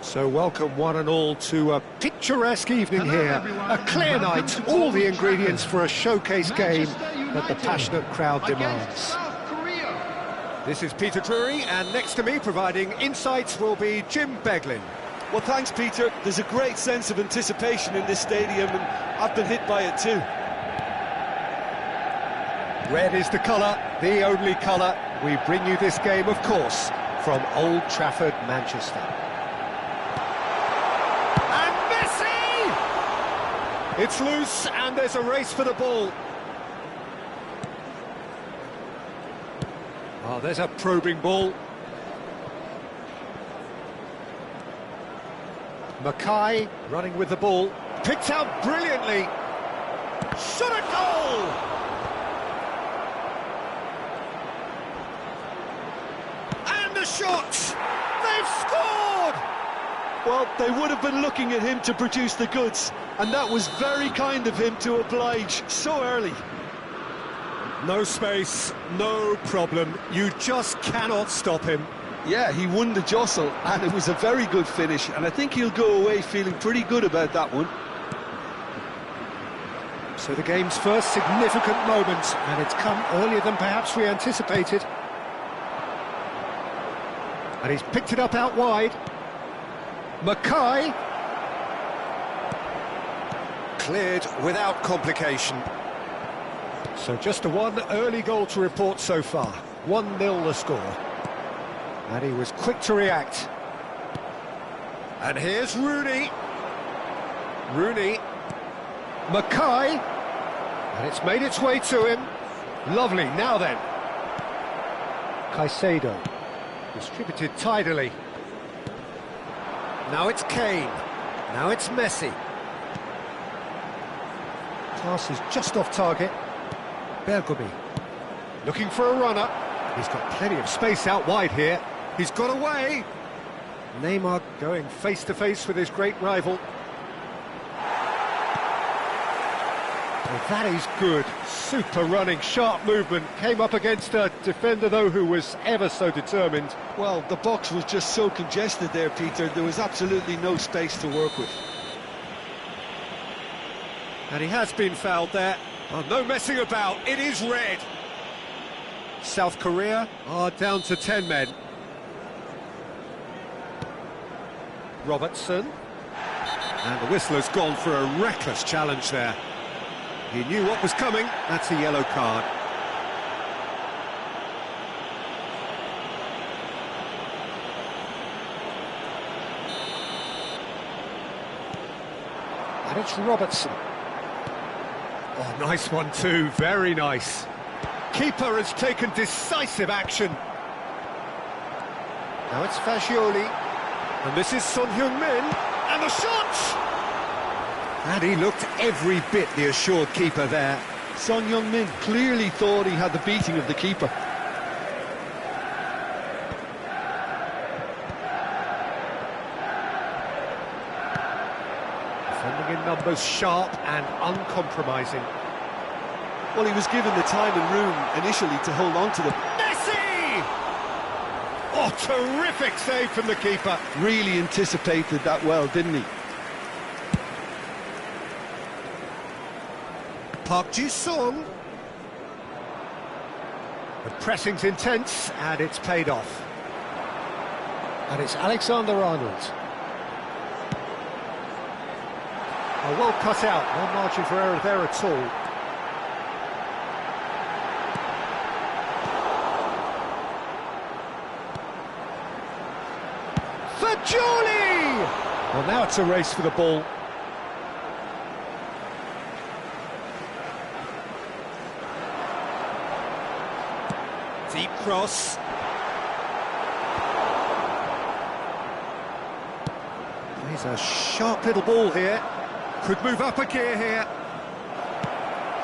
So welcome one and all to a picturesque evening here. everyone. A clear night, Welcome to all the Old ingredients Trafford. for a showcase game Manchester that the United passionate crowd against demands. South Korea. This is Peter Drury, and next to me providing insights will be Jim Beglin. Well, thanks, Peter. There's a great sense of anticipation in this stadium, and I've been hit by it too. Red is the colour, the only colour. We bring you this game, of course, from Old Trafford, Manchester. And Messi! It's loose, and there's a race for the ball. Oh, there's a probing ball. Mackay running with the ball. Picked out brilliantly. Shot a goal! And the shot! They've scored! Well, they would have been looking at him to produce the goods, and that was very kind of him to oblige so early. No space, no problem. You just cannot stop him. Yeah, he won the jostle, and it was a very good finish, and I think he'll go away feeling pretty good about that one. So the game's first significant moment, and it's come earlier than perhaps we anticipated. And he's picked it up out wide. Mackay. Cleared without complication. So just a one early goal to report so far. 1-0 the score. And he was quick to react. And here's Rooney. Rooney. Mackay. And it's made its way to him. Lovely, now then. Caicedo. Distributed tidily. Now it's Kane. Now it's Messi. Pass is just off target. Bergomi. Looking for a runner. He's got plenty of space out wide here. He's got away. Neymar going face-to-face with his great rival. Well, that is good. Super running, sharp movement. Came up against a defender, though, who was ever so determined. Well, the box was just so congested there, Peter. There was absolutely no space to work with. And he has been fouled there. Oh, no messing about. It is red. South Korea are down to 10 men. Robertson. And the whistler's gone for a reckless challenge there. He knew what was coming. That's a yellow card. And it's Robertson. Oh, nice one too, very nice. Keeper has taken decisive action. Now it's Fagioli. And this is Son Heung-min. And the shot! And he looked every bit the assured keeper there. Son Heung-min clearly thought he had the beating of the keeper. Defending in numbers, sharp and uncompromising. Well, he was given the time and room initially to hold on to them. Messi! Oh, terrific save from the keeper. Really anticipated that well, didn't he? Park Ji-sung. The pressing's intense, and it's paid off. And it's Alexander-Arnold. Oh, well cut out, no margin for error there at all. Fagioli! Well, now it's a race for the ball. Deep cross. There's a sharp little ball here. Could move up a gear here.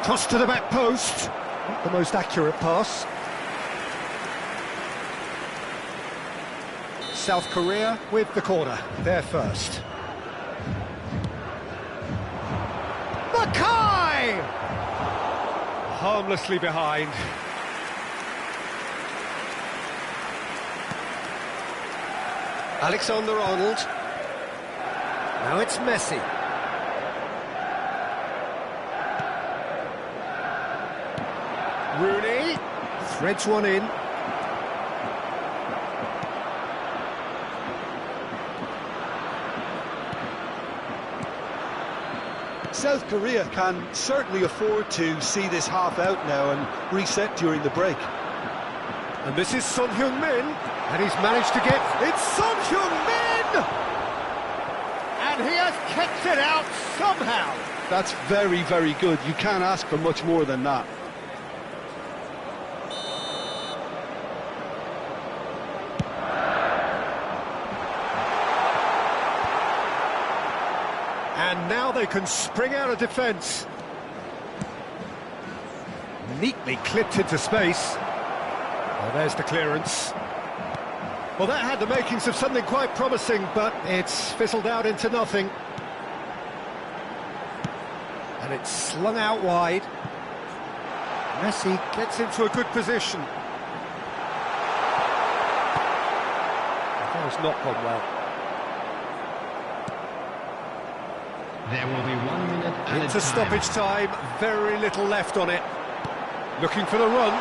Toss to the back post. Not the most accurate pass. South Korea with the corner. They're first. Mackay! Harmlessly behind. Alexander-Arnold. Now it's Messi. Rooney threads one in. South Korea can certainly afford to see this half out now and reset during the break. And this is Son Heung-min, and he's managed to get... It's Son Heung-min! And he has kept it out somehow. That's very, very good. You can't ask for much more than that. And now they can spring out of defence. Neatly clipped into space. Well, there's the clearance. Well, that had the makings of something quite promising, but it's fizzled out into nothing. And it's slung out wide. Messi gets into a good position. That has not gone well. There will be 1 minute added Into time. stoppage time, very little left on it. Looking for the run.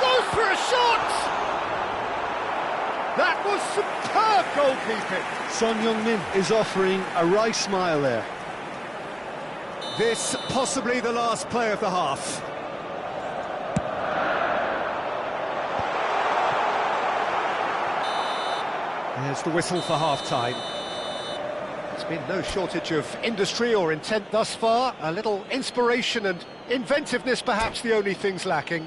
Goes for a shot! That was superb goalkeeping. Son Heung-min is offering a wry smile there. This possibly the last play of the half. There's the whistle for half-time. There's been no shortage of industry or intent thus far. A little inspiration and inventiveness, perhaps the only things lacking.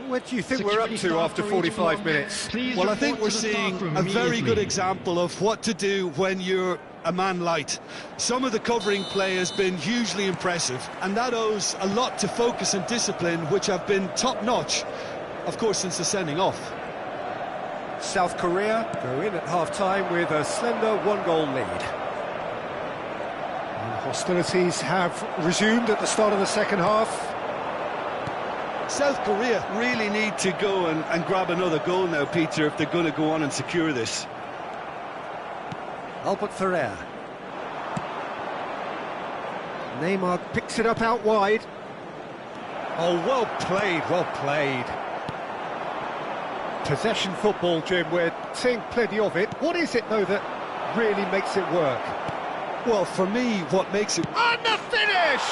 What do you think we're up to after 45 minutes? Well, I think we're seeing a very good example of what to do when you're a man light. Some of the covering play has been hugely impressive, and that owes a lot to focus and discipline, which have been top-notch, of course, since the sending off. South Korea go in at half-time with a slender one-goal lead. And hostilities have resumed at the start of the second half. South Korea really need to go and grab another goal now, Peter, if they're going to go on and secure this. Albert Ferrer. Neymar picks it up out wide. Oh, well played, well played. Possession football, Jim, we're seeing plenty of it. What is it, though, that really makes it work? Well, for me, what makes it... And the finish!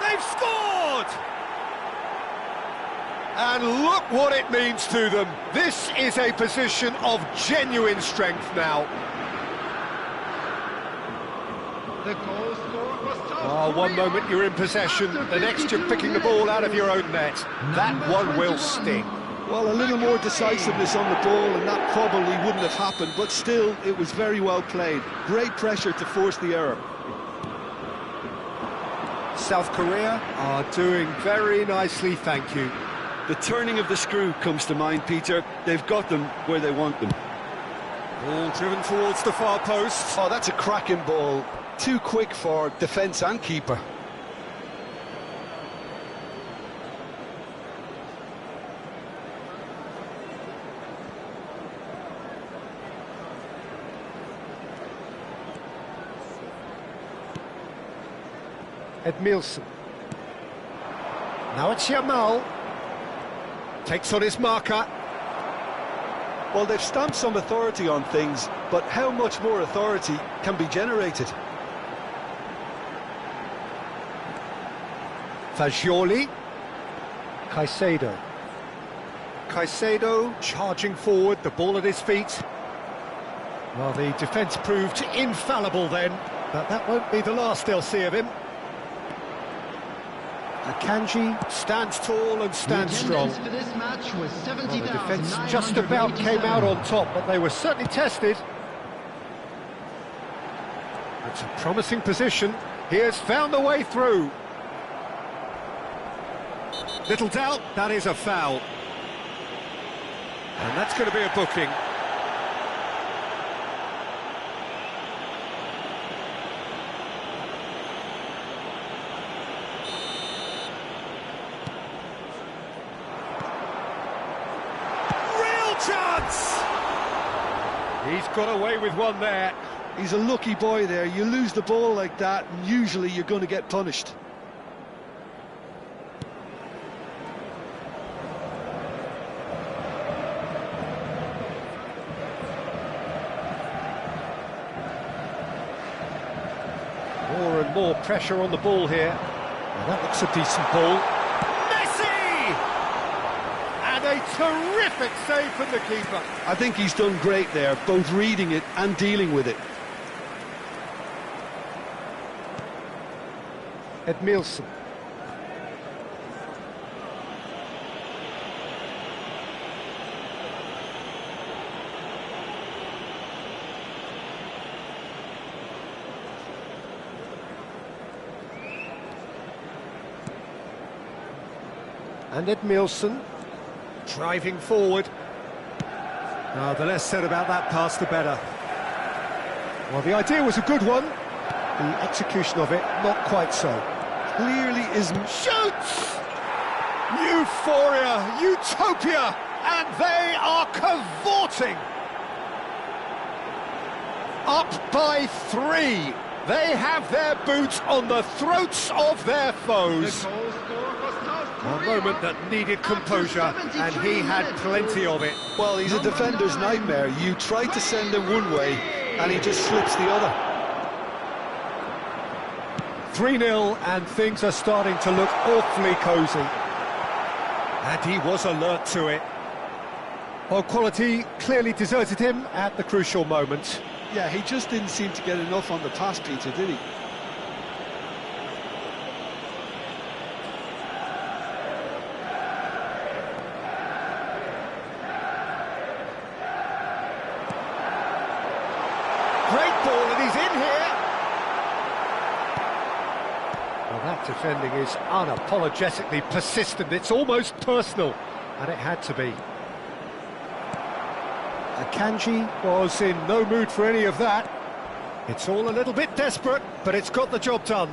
They've scored! And look what it means to them. This is a position of genuine strength now. The goal scorer was South Oh, one Korea. moment you're in possession, the next you're picking the ball out of your own net. That one will sting. Well, a little more decisiveness on the ball, and that probably wouldn't have happened, but still, it was very well played. Great pressure to force the error. South Korea are doing very nicely, thank you. The turning of the screw comes to mind, Peter. They've got them where they want them. Ball driven towards the far post. Oh, that's a cracking ball. Too quick for defence and keeper. Edmilson. Now it's Yamal. Takes on his marker. Well, they've stamped some authority on things, but how much more authority can be generated? Fagioli. Caicedo. Caicedo charging forward, the ball at his feet. Well, the defence proved infallible then, but that won't be the last they'll see of him. Akanji stands tall and stands strong. For this match was Well, the defence just about came out on top, but they were certainly tested. It's a promising position. He has found the way through. Little doubt, that is a foul. And that's going to be a booking. Chance! He's got away with one there. He's a lucky boy there. You lose the ball like that, and usually you're going to get punished. More and more pressure on the ball here. Well, that looks a decent ball. Messi! And a terrific save from the keeper. I think he's done great there, both reading it and dealing with it. Edmilson. And Edmilson driving forward. Now, the less said about that pass, the better. Well, the idea was a good one. The execution of it, not quite so. Clearly isn't. Shoots! Euphoria, utopia, and they are cavorting. Up by 3. They have their boots on the throats of their foes. A moment that needed composure, and he had plenty of it. Well, he's a defender's nightmare. You try to send him one way, and he just slips the other. 3-0, and things are starting to look awfully cosy. And he was alert to it. Well, quality clearly deserted him at the crucial moment. Yeah, he just didn't seem to get enough on the pass, Peter, did he? Great ball, and he's in here. Well, that defending is unapologetically persistent. It's almost personal, and it had to be. Akanji was in no mood for any of that. It's all a little bit desperate, but it's got the job done.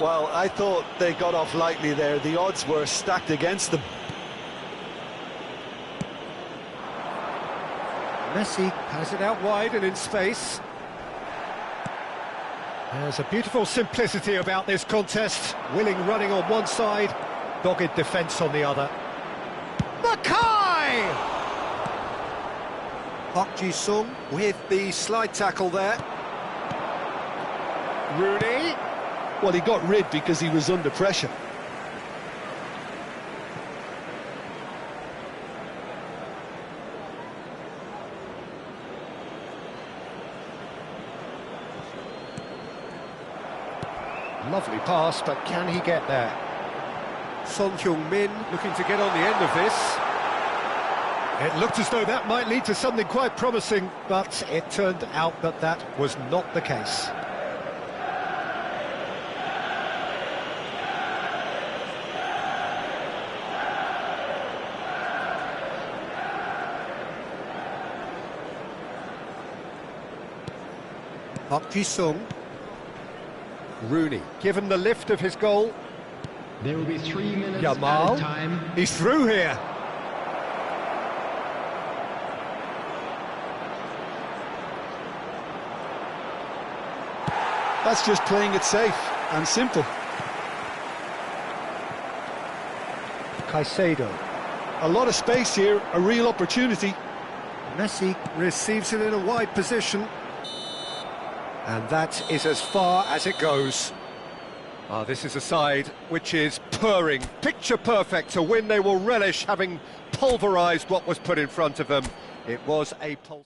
Well, I thought they got off lightly there. The odds were stacked against them. Messi has it out wide and in space. There's a beautiful simplicity about this contest. Willing running on one side, dogged defence on the other. Mackay! Park Ji-sung with the slide tackle there. Rooney. Well, he got rid because he was under pressure. Lovely pass, but can he get there? Son Heung-min looking to get on the end of this. It looked as though that might lead to something quite promising, but it turned out that that was not the case. Park Ji-sung. Rooney, given the lift of his goal. There will be 3 minutes Yamal, added time. he's through here. That's just playing it safe and simple. Caicedo. A lot of space here, a real opportunity. Messi receives it in a wide position. And that is as far as it goes. This is a side which is purring, picture perfect, a win they will relish, having pulverised what was put in front of them. It was a pulse.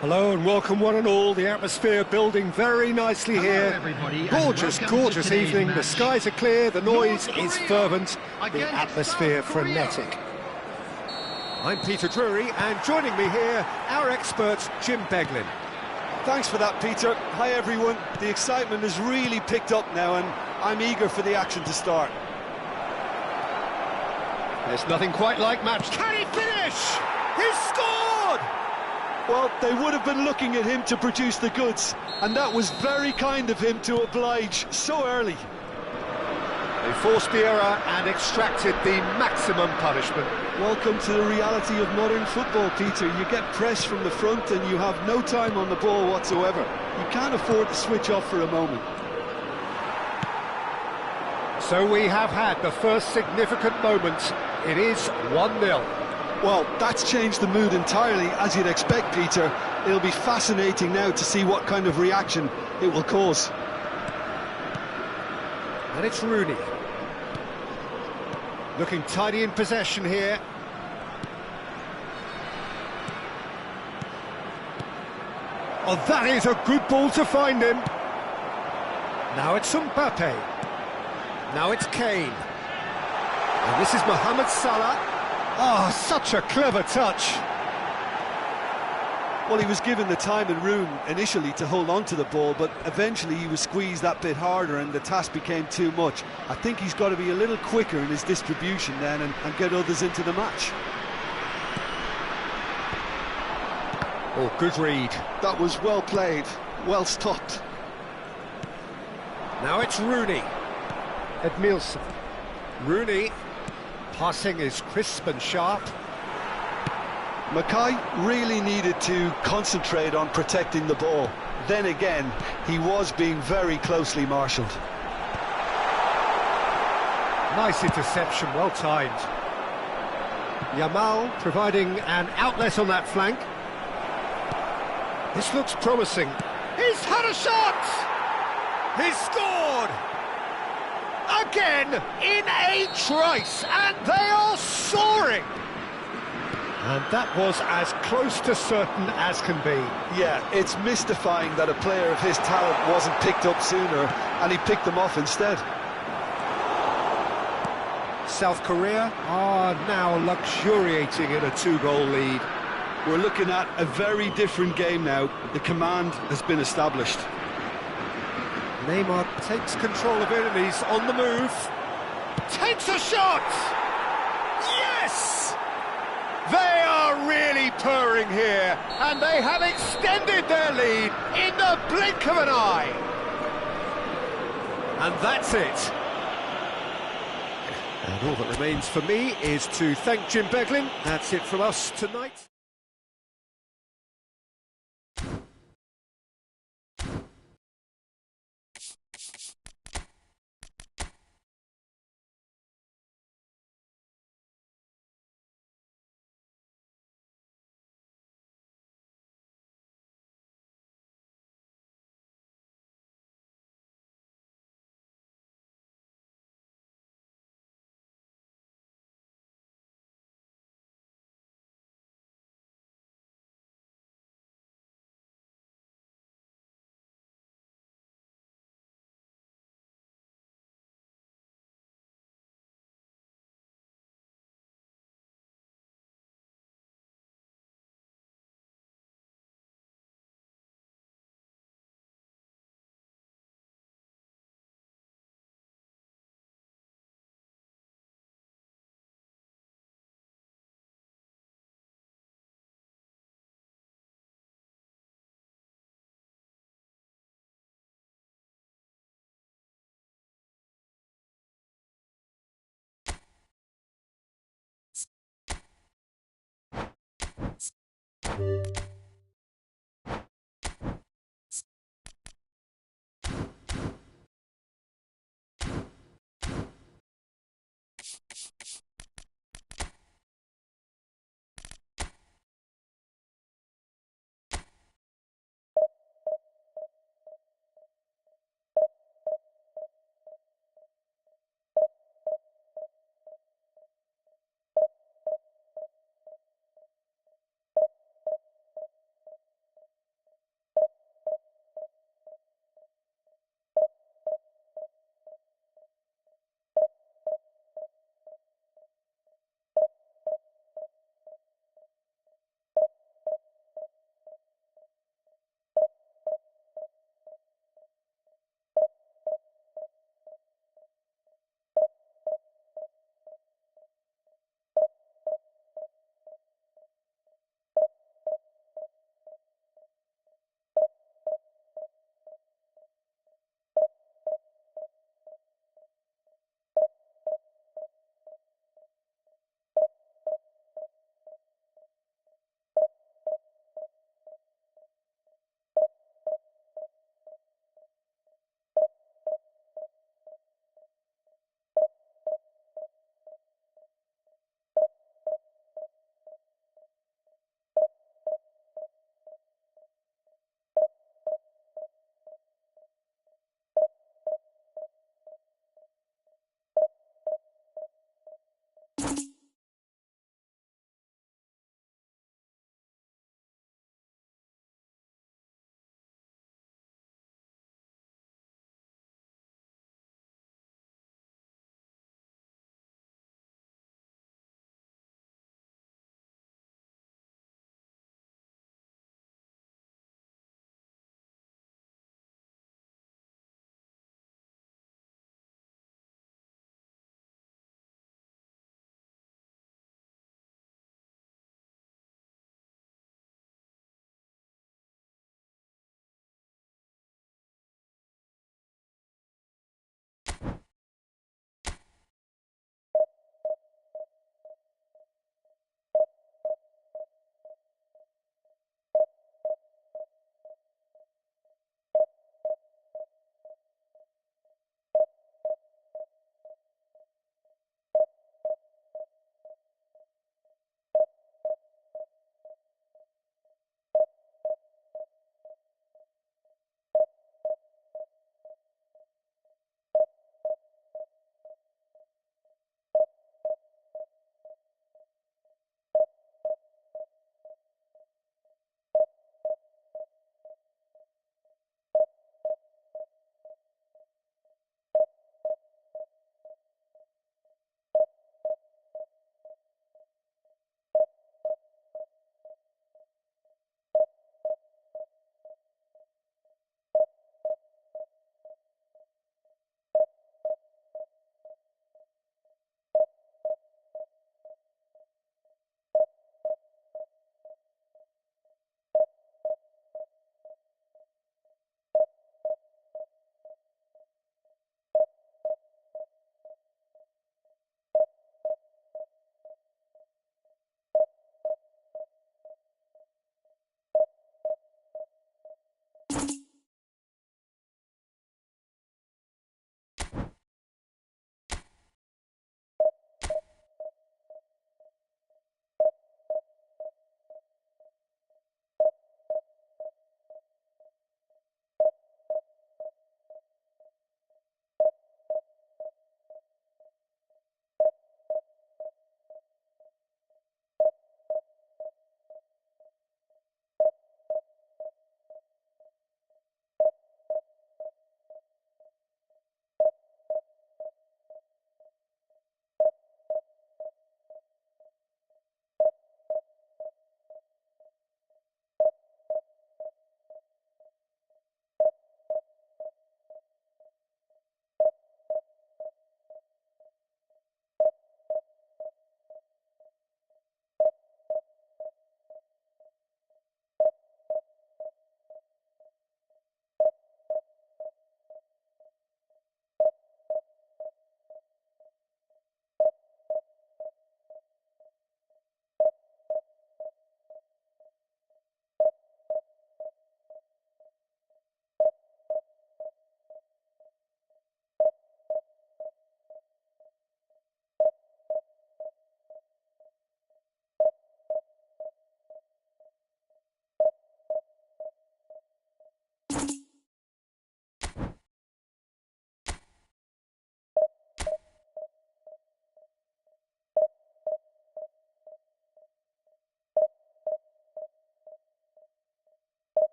Hello and welcome one and all. The atmosphere building very nicely here. Everybody, Gorgeous, gorgeous evening. The skies are clear, the noise is fervent, the atmosphere frenetic. I'm Peter Drury, and joining me here, our expert, Jim Beglin. Thanks for that, Peter. Hi, everyone. The excitement has really picked up now, and I'm eager for the action to start. There's nothing quite like match. Can he finish? He's scored! Well, they would have been looking at him to produce the goods, and that was very kind of him to oblige so early. They forced the error and extracted the maximum punishment. Welcome to the reality of modern football, Peter. You get pressed from the front and you have no time on the ball whatsoever. You can't afford to switch off for a moment. So we have had the first significant moment. It is 1-0. Well, that's changed the mood entirely, as you'd expect, Peter. It'll be fascinating now to see what kind of reaction it will cause. And it's Rooney. Looking tidy in possession here. Oh, that is a good ball to find him. Now it's Mbappe. Now it's Kane. And this is Mohamed Salah. Oh, such a clever touch. Well, he was given the time and room initially to hold on to the ball, but eventually he was squeezed that bit harder and the task became too much. I think he's got to be a little quicker in his distribution then and get others into the match. Oh, good read. That was well played, well stopped. Now it's Rooney. Edmilson. Rooney. Passing is crisp and sharp. Mackay really needed to concentrate on protecting the ball. Then again, he was being very closely marshalled. Nice interception, well timed. Yamal providing an outlet on that flank. This looks promising. He's had a shot! He's scored! Again, in a trice, and they are soaring! And that was as close to certain as can be. Yeah, it's mystifying that a player of his talent wasn't picked up sooner, and he picked them off instead. South Korea are now luxuriating in a 2-goal lead. We're looking at a very different game now. The command has been established. Neymar takes control of it and he's on the move. Takes a shot! Yes! They are really purring here, and they have extended their lead in the blink of an eye. And that's it. And all that remains for me is to thank Jim Beglin. That's it from us tonight.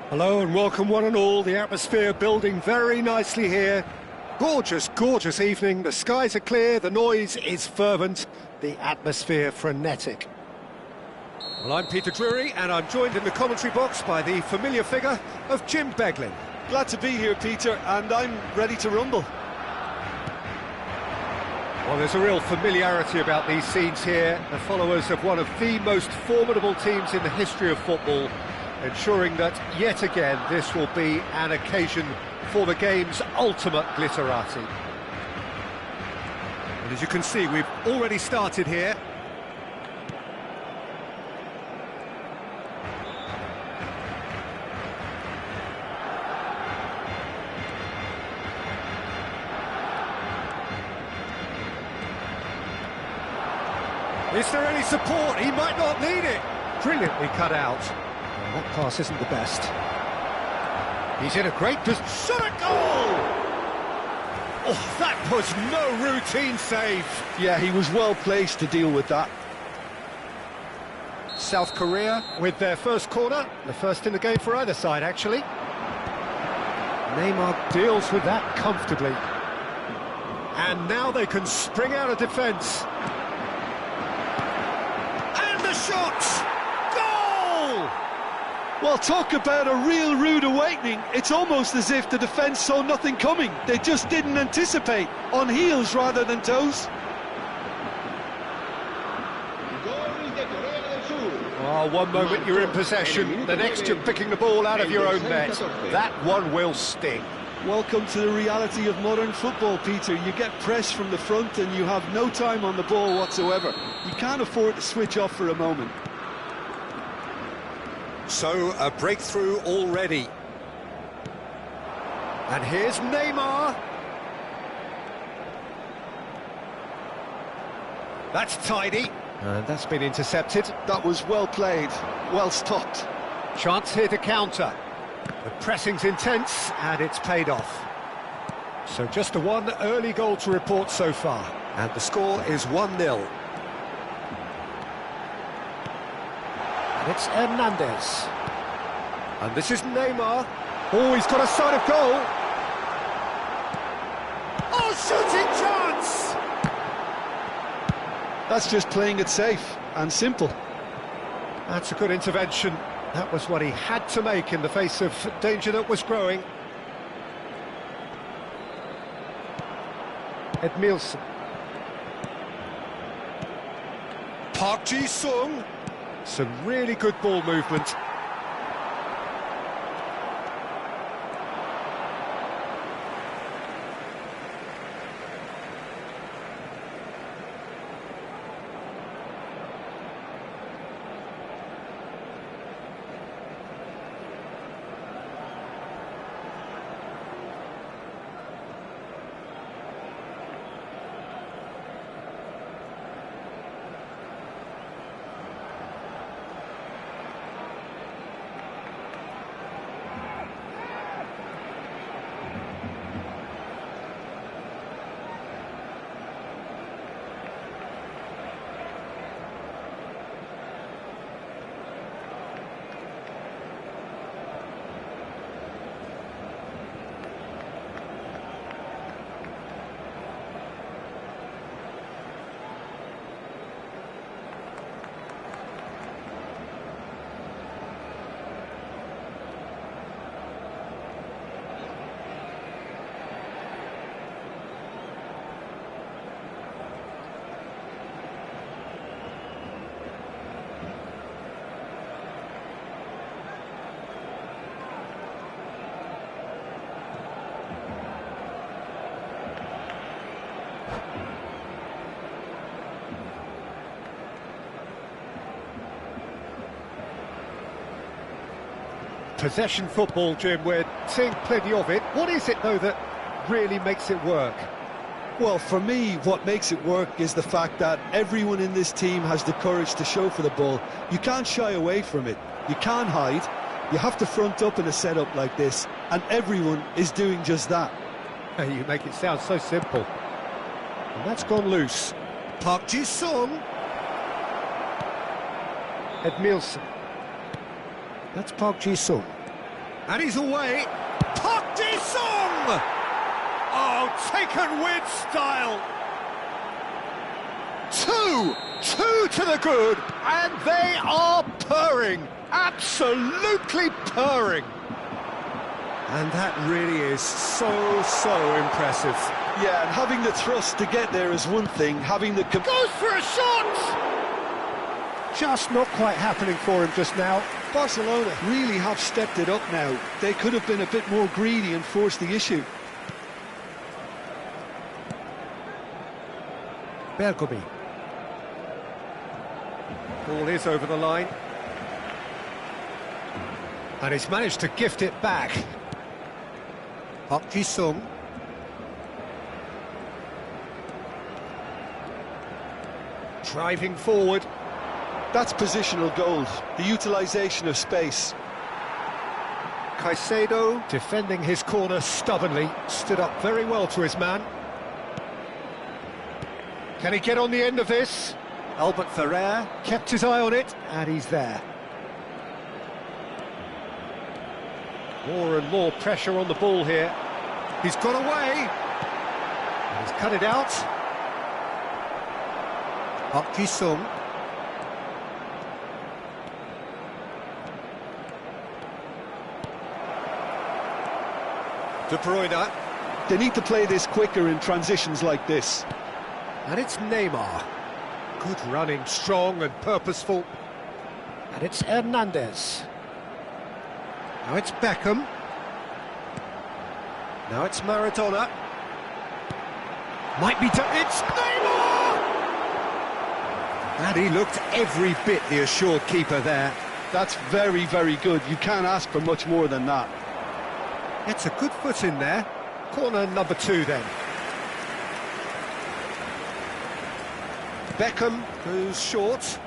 Hello and welcome one and all. The atmosphere building very nicely here. Gorgeous, gorgeous evening. The skies are clear, the noise is fervent, the atmosphere frenetic. Well, I'm Peter Drury and I'm joined in the commentary box by the familiar figure of Jim Beglin. Glad to be here, Peter, and I'm ready to rumble. Well, there's a real familiarity about these scenes here. The followers of one of the most formidable teams in the history of football, ensuring that, yet again, this will be an occasion for the game's ultimate glitterati. And as you can see, we've already started here. Is there any support? He might not need it. Brilliantly cut out. Well, that pass isn't the best. He's in a great position. Shot at goal! Oh, that was no routine save. Yeah, he was well placed to deal with that. South Korea with their first corner. The first in the game for either side, actually. Neymar deals with that comfortably. And now they can spring out of defence. Shot! Goal! Well, talk about a real rude awakening. It's almost as if the defence saw nothing coming. They just didn't anticipate, on heels rather than toes. Oh, one moment you're in possession, the next you're picking the ball out of your own net. That one will sting. Welcome to the reality of modern football, Peter. You get pressed from the front and you have no time on the ball whatsoever. You can't afford to switch off for a moment. So, a breakthrough already. And here's Neymar. That's tidy. And that's been intercepted. That was well played, well stopped. Chance here to counter. The pressing's intense, and it's paid off. So just the one early goal to report so far. And the score is 1-0. And it's Hernandez. And this is Neymar. Oh, he's got a sight of goal. Oh, shooting chance! That's just playing it safe and simple. That's a good intervention. That was what he had to make in the face of danger that was growing. Edmilson. Park Ji-sung. Some really good ball movement. Possession football, Jim, we're seeing plenty of it. What is it, though, that really makes it work? Well, for me, what makes it work is the fact that everyone in this team has the courage to show for the ball. You can't shy away from it. You can't hide. You have to front up in a setup like this, and everyone is doing just that. You make it sound so simple. And that's gone loose. Park Ji-sung. Edmilson. That's Park Ji-sung. And he's away. Park Ji-sung! Oh, taken with style. Two to the good, and they are purring. Absolutely purring. And that really is so impressive. Yeah, and having the thrust to get there is one thing, having the... Goes for a shot! Just not quite happening for him just now. Barcelona really have stepped it up now. They could have been a bit more greedy and forced the issue. Bergomi. Ball is over the line. And he's managed to gift it back. Park Ji-sung. Driving forward. That's positional gold, the utilisation of space. Caicedo, defending his corner stubbornly, stood up very well to his man. Can he get on the end of this? Albert Ferrer kept his eye on it, and he's there. More and more pressure on the ball here. He's got away. He's cut it out. Park Ji-sung. De Bruyne. They need to play this quicker in transitions like this. And it's Neymar. Good running, strong and purposeful. And it's Hernandez. Now it's Beckham. Now it's Maradona. Might be it's Neymar! And he looked every bit the assured keeper there. That's very, very good. You can't ask for much more than that. It's a good foot in there. Corner number 2 then. Beckham goes short.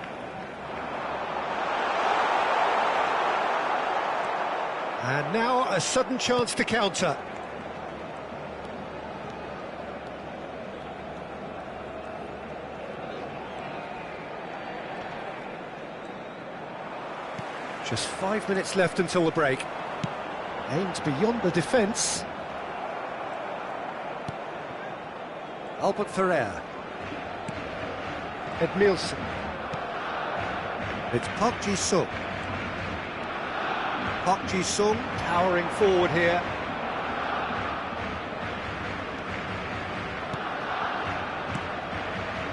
And now a sudden chance to counter. Just 5 minutes left until the break. Aimed beyond the defence. Albert Ferrer. Edmilson. It's Park Ji-sung. Park Ji-sung towering forward here.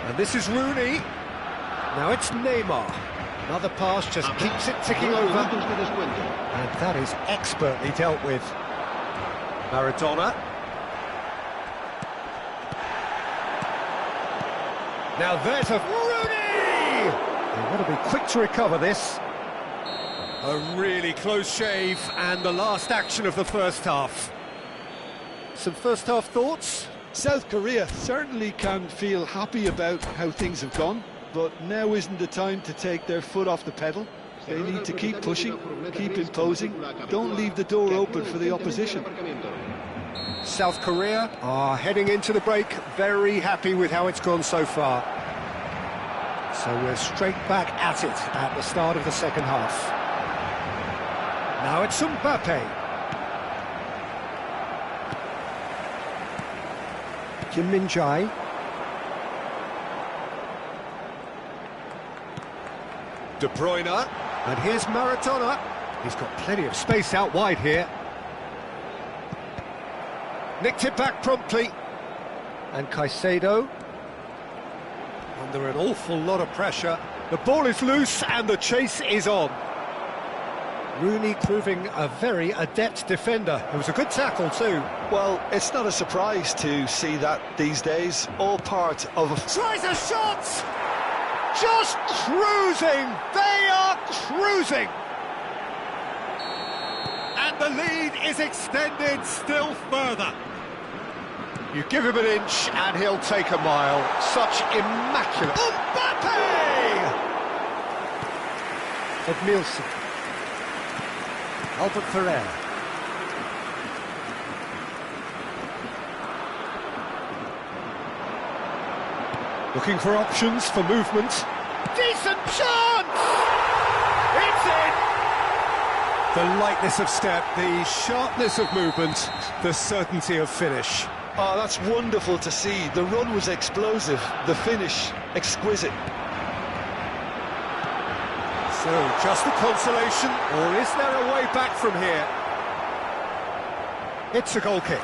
And this is Rooney. Now it's Neymar. Another pass just keeps it ticking over. And that is expertly dealt with. Maradona. Now there's a Rooney! They've got to be quick to recover this. A really close shave, and the last action of the first half. Some first half thoughts? South Korea certainly can feel happy about how things have gone, but now isn't the time to take their foot off the pedal. They need to keep pushing, keep imposing, don't leave the door open for the opposition. South Korea are heading into the break very happy with how it's gone so far. So we're straight back at it at the start of the second half. Now it's Mbappe. Kim Min-jae. De Bruyne. And here's Maradona. He's got plenty of space out wide here. Nicked it back promptly. And Caicedo. Under an awful lot of pressure. The ball is loose and the chase is on. Rooney proving a very adept defender. It was a good tackle too. Well, it's not a surprise to see that these days. All part of a... Tries a shot! Just cruising! They are cruising! And the lead is extended still further. You give him an inch and he'll take a mile. Such immaculate... Mbappe! Edmilson. Albert Ferrer. Looking for options for movement. Decent chance! It's in! The lightness of step, the sharpness of movement, the certainty of finish. Oh, that's wonderful to see. The run was explosive, the finish exquisite. So, just a consolation, or is there a way back from here? It's a goal kick.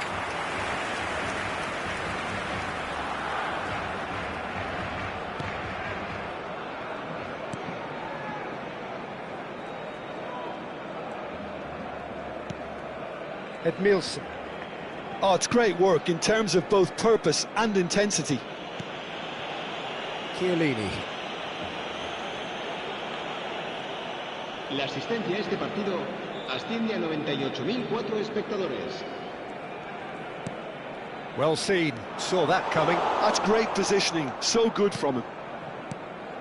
Edmilson. Oh, it's great work in terms of both purpose and intensity. Chiellini. La asistencia a este partido asciende a 98.004 espectadores. Well seen, saw that coming. That's great positioning, so good from him.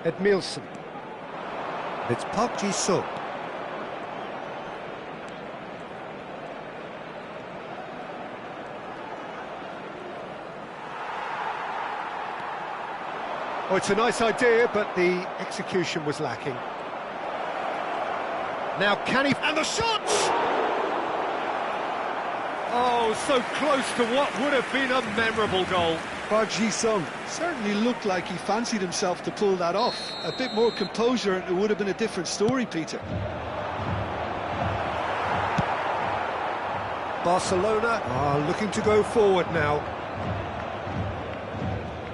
Edmilson. It's Park Ji-sung. Oh, it's a nice idea, but the execution was lacking. Now can he... And the shot! Oh, so close to what would have been a memorable goal. Park Ji-sung certainly looked like he fancied himself to pull that off. A bit more composure and it would have been a different story, Peter. Barcelona are looking to go forward now.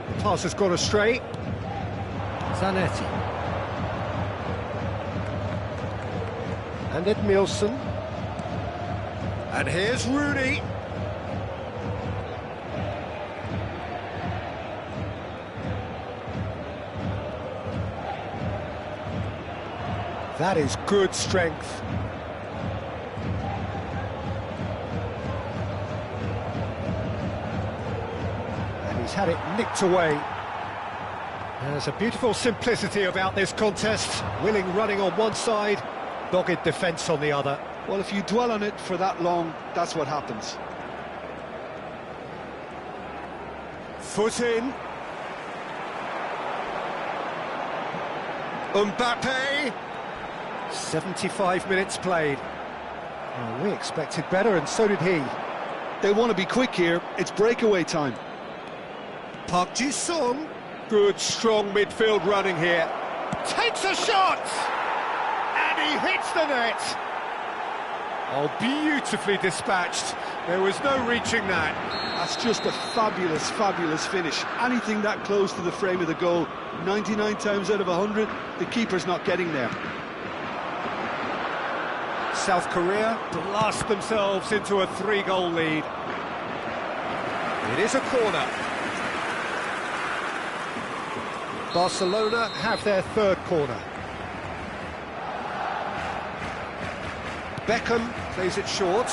The pass has gone astray. Zanetti. And Edmilson. And here's Rooney. That is good strength. And he's had it nicked away. There's a beautiful simplicity about this contest. Willing running on one side, dogged defence on the other. Well, if you dwell on it for that long, that's what happens. Foot in. Mbappe. 75 minutes played. Well, we expected better, and so did he. They want to be quick here. It's breakaway time. Park Ji-sung. Good, strong midfield running here. Takes a shot! And he hits the net! Oh, beautifully dispatched. There was no reaching that. That's just a fabulous, fabulous finish. Anything that close to the frame of the goal, 99 times out of 100, the keeper's not getting there. South Korea blast themselves into a 3-goal lead. It is a corner. Barcelona have their third corner. Beckham plays it short.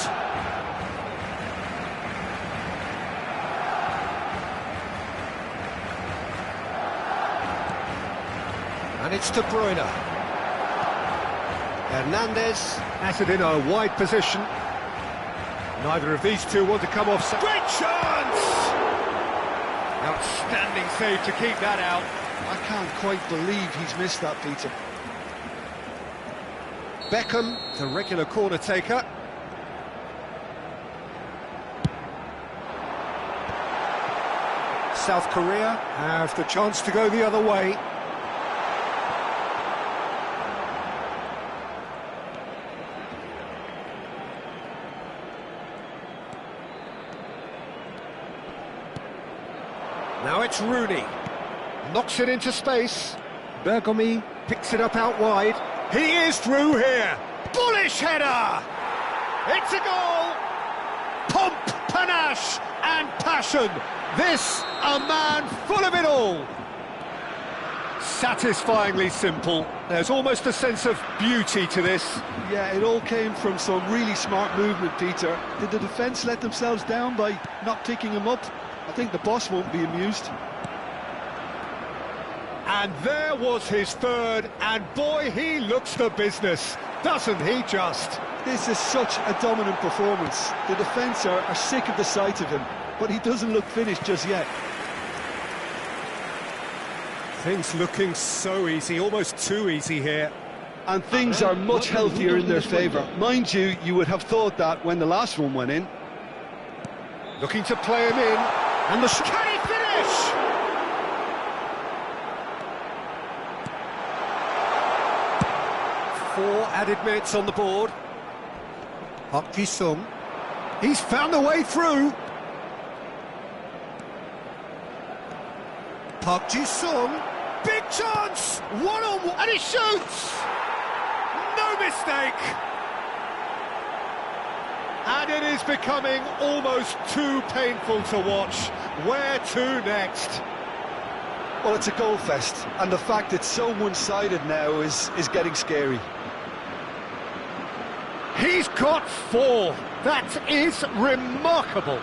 And it's De Bruyne. Hernandez has it in a wide position. Neither of these two want to come off. Great chance! Outstanding save to keep that out. I can't quite believe he's missed that, Peter. Beckham, the regular corner taker. South Korea have the chance to go the other way. Now it's Rooney. Knocks it into space. Bergomi picks it up out wide. He is through here. Bullish header! It's a goal! Pomp, panache and passion. This, a man full of it all. Satisfyingly simple. There's almost a sense of beauty to this. Yeah, it all came from some really smart movement, Peter. Did the defence let themselves down by not picking him up? I think the boss won't be amused. And there was his third, and boy, he looks the business, doesn't he just? This is such a dominant performance. The defence are sick of the sight of him, but he doesn't look finished just yet. Things looking so easy, almost too easy here. And things are much healthier in their favour. Mind you, you would have thought that when the last one went in. Looking to play him in, and the can he finish? Four added minutes on the board. Park Ji-sung, he's found the way through. Park Ji-sung, big chance, one-on-one, and he shoots! No mistake! And it is becoming almost too painful to watch. Where to next? Well, it's a goal fest, and the fact it's so one-sided now is getting scary. He's got four. That is remarkable.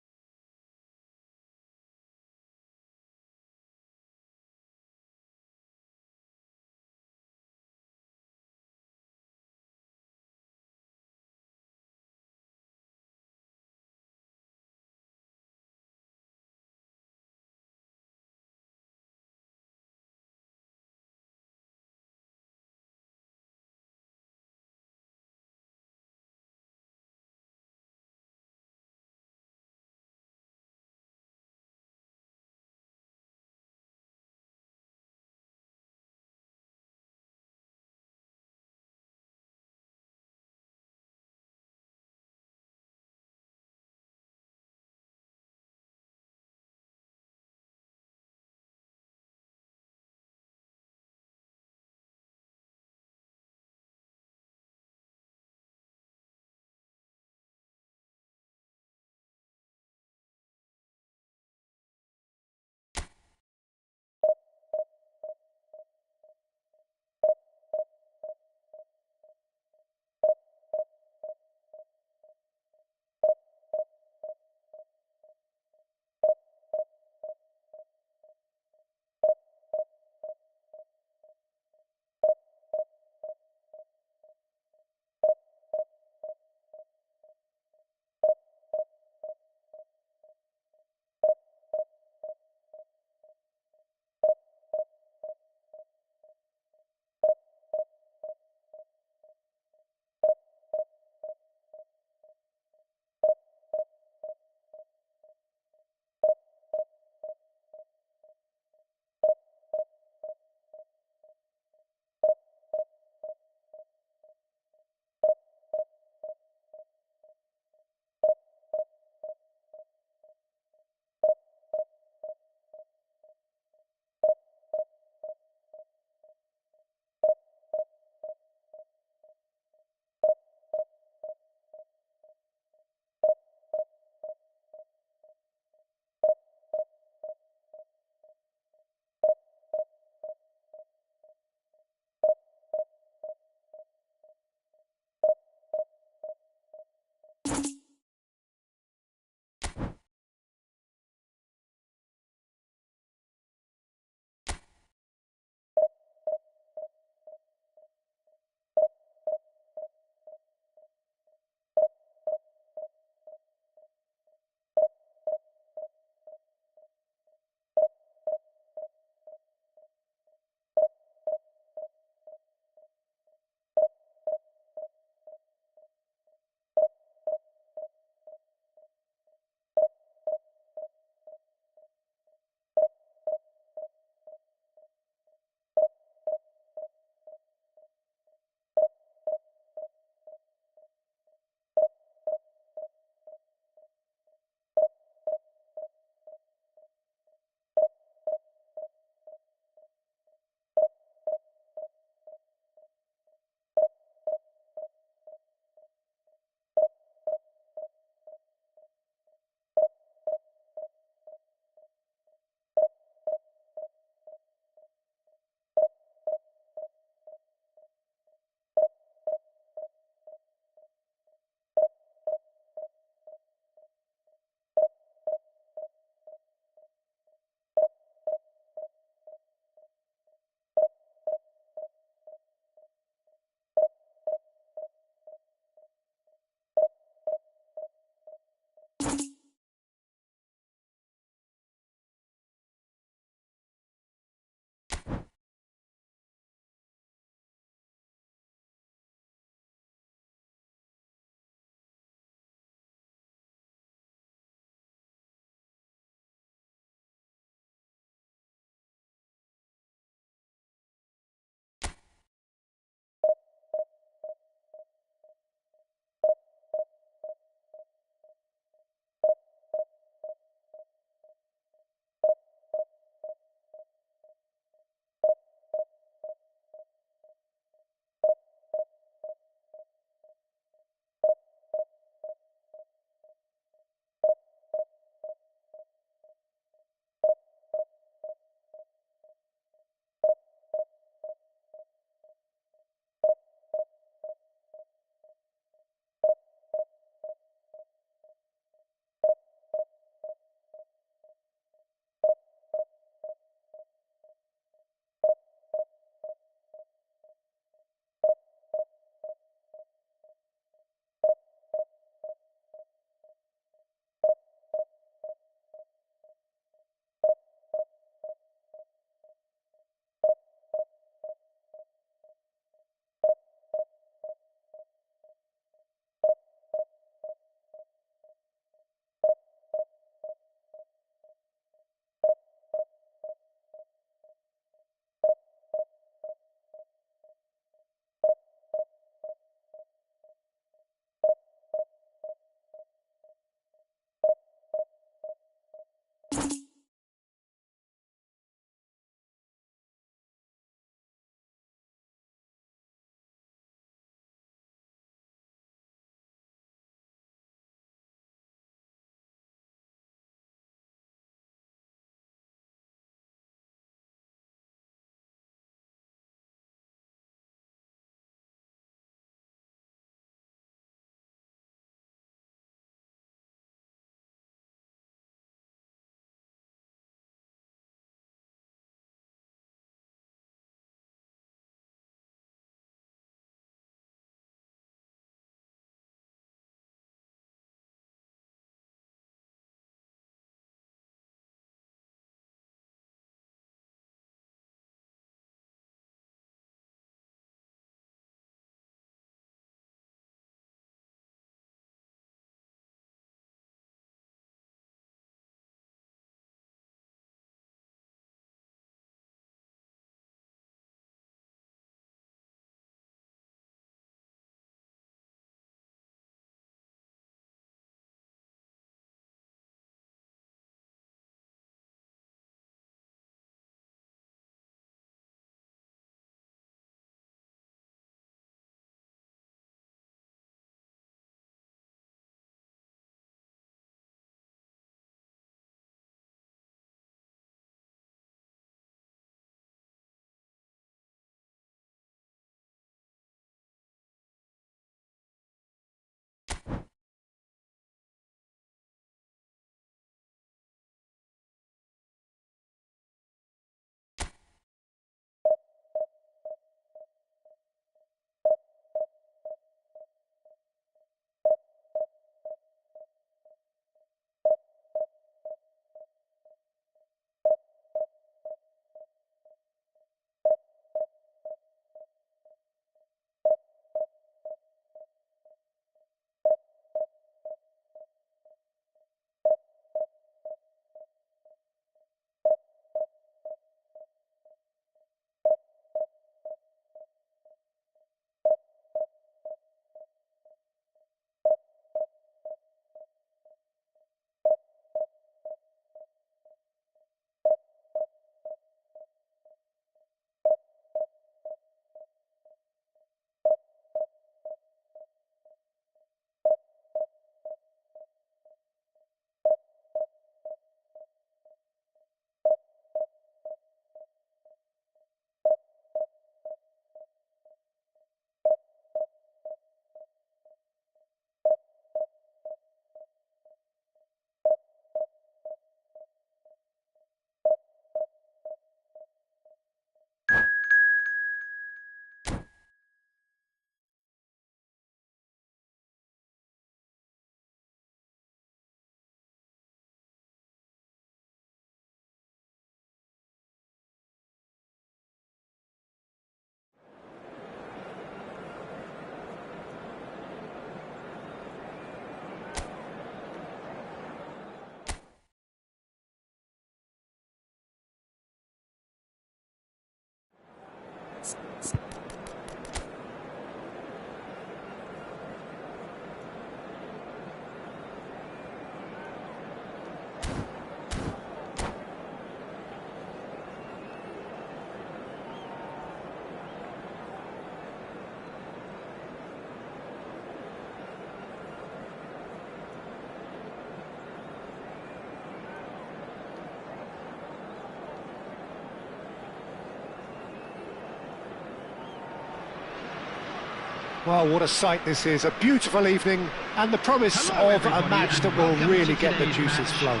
Well, what a sight this is, a beautiful evening, and the promise of a match that will really get the juices flowing.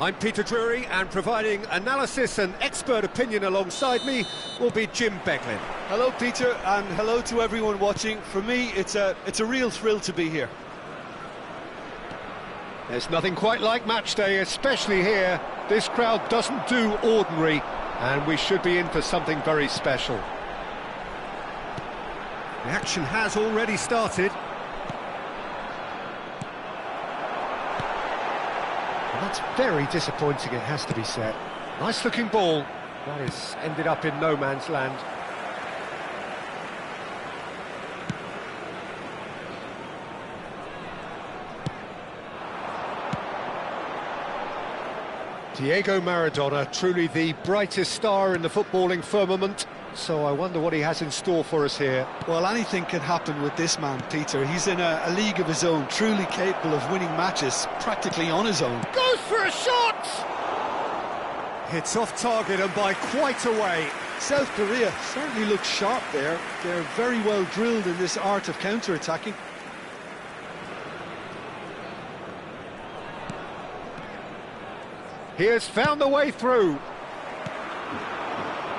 I'm Peter Drury, and providing analysis and expert opinion alongside me will be Jim Beglin. Hello, Peter, and hello to everyone watching. For me, it's a real thrill to be here. There's nothing quite like match day, especially here. This crowd doesn't do ordinary, and we should be in for something very special. The action has already started. And that's very disappointing, it has to be said. Nice looking ball. That is ended up in no man's land. Diego Maradona, truly the brightest star in the footballing firmament. So I wonder what he has in store for us here. Well, anything can happen with this man, Peter. He's in a league of his own, truly capable of winning matches, practically on his own. Goes for a shot! Hits off target and by quite a way. South Korea certainly looks sharp there. They're very well drilled in this art of counter-attacking. He has found the way through.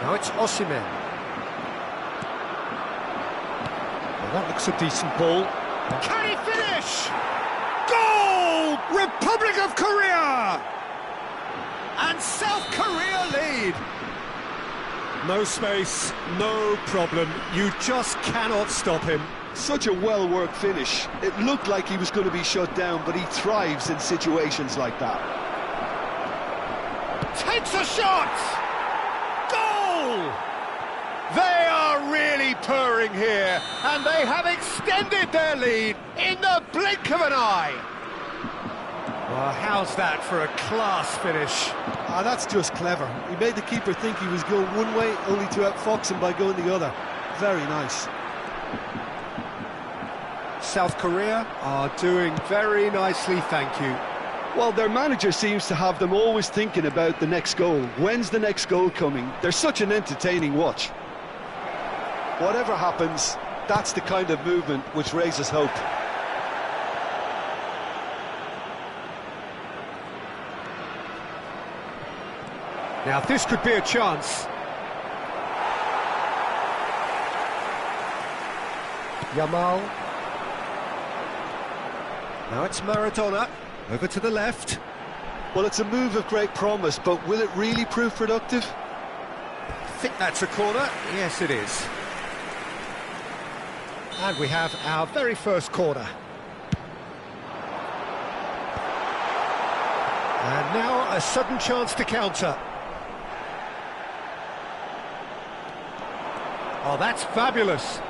Now it's Osimhen. Well, that looks a decent ball. Can he finish? Goal! Republic of Korea! And South Korea lead. No space, no problem. You just cannot stop him. Such a well-worked finish. It looked like he was going to be shut down, but he thrives in situations like that. Takes a shot! Goal! They are really purring here, and they have extended their lead in the blink of an eye. Well, how's that for a class finish? That's just clever. He made the keeper think he was going one way, only to outfox him by going the other. Very nice. South Korea are doing very nicely, thank you. Well, their manager seems to have them always thinking about the next goal. When's the next goal coming? They're such an entertaining watch. Whatever happens, that's the kind of movement which raises hope. Now this could be a chance. Yamal. Now it's Maradona. Over to the left. Well, it's a move of great promise, but will it really prove productive? I think that's a corner. Yes, it is. And we have our very first corner. And now a sudden chance to counter. Oh, that's fabulous.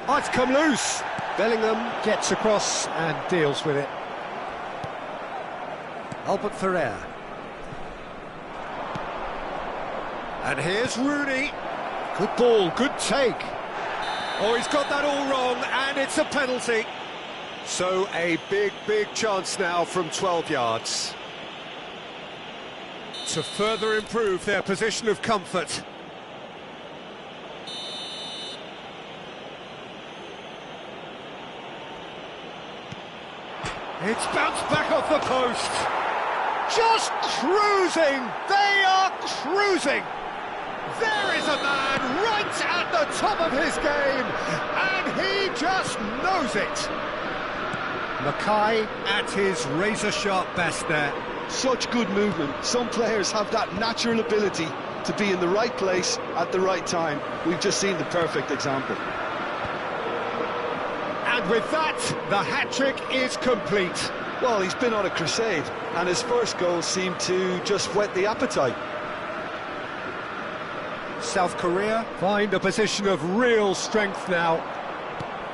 Oh, it's come loose. Bellingham gets across and deals with it. Albert Ferrer. And here's Rooney. Good ball, good take. Oh, he's got that all wrong, and it's a penalty. So a big, big chance now from 12 yards. To further improve their position of comfort. It's bounced back off the post. Just cruising. They are cruising. There is a man right at the top of his game, and he just knows it. Mackay at his razor-sharp best there. Such good movement. Some players have that natural ability to be in the right place at the right time. We've just seen the perfect example. And with that, the hat-trick is complete. Well, he's been on a crusade, and his first goal seemed to just whet the appetite. South Korea find a position of real strength now.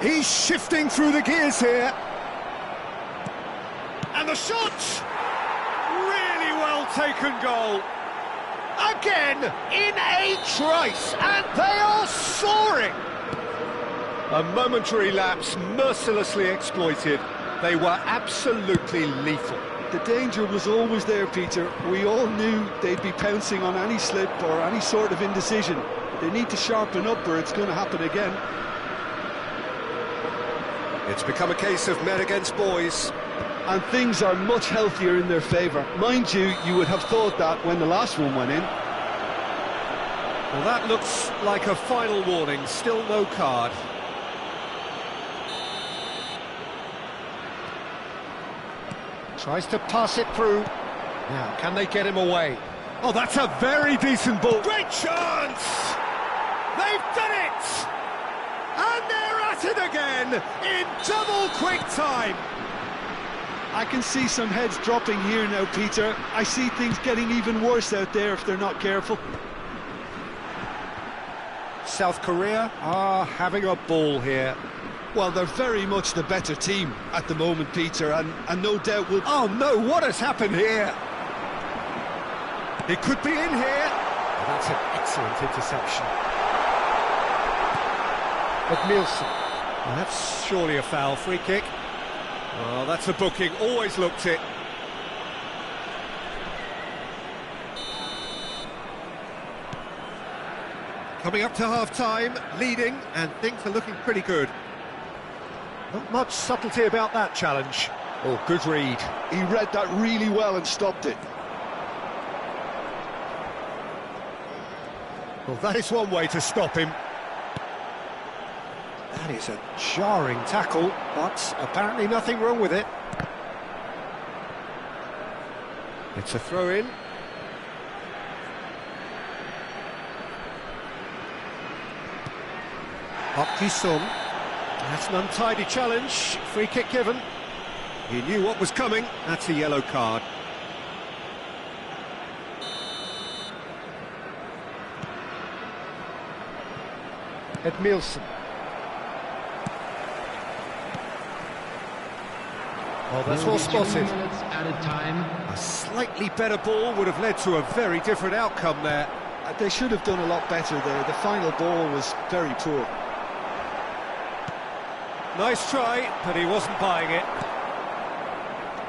He's shifting through the gears here. And the shot! Really well taken goal. Again, in a trice, and they are soaring! A momentary lapse mercilessly exploited. They were absolutely lethal. The danger was always there, Peter. We all knew they'd be pouncing on any slip or any sort of indecision. They need to sharpen up or it's going to happen again. It's become a case of men against boys. And things are much healthier in their favour. Mind you, you would have thought that when the last one went in. Well, that looks like a final warning. Still no card. Tries to pass it through. Now, can they get him away? Oh, that's a very decent ball. Great chance! They've done it! And they're at it again in double quick time. I can see some heads dropping here now, Peter. I see things getting even worse out there if they're not careful. South Korea are having a ball here. Well, they're very much the better team at the moment, Peter, and no doubt will... Oh no, what has happened here? It could be in here. Oh, that's an excellent interception. But Nielsen. Well, that's surely a foul. Free kick. Oh, that's a booking. Always looked it. Coming up to half-time, leading, and things are looking pretty good. Not much subtlety about that challenge. Oh, good read. He read that really well and stopped it. Well, that is one way to stop him. That is a jarring tackle, but apparently nothing wrong with it. It's a throw-in. Park Ji-sung. That's an untidy challenge. Free kick given. He knew what was coming. That's a yellow card. Edmilson. Oh, that's well spotted. Added time. A slightly better ball would have led to a very different outcome there. They should have done a lot better there. The final ball was very poor. Nice try, but he wasn't buying it.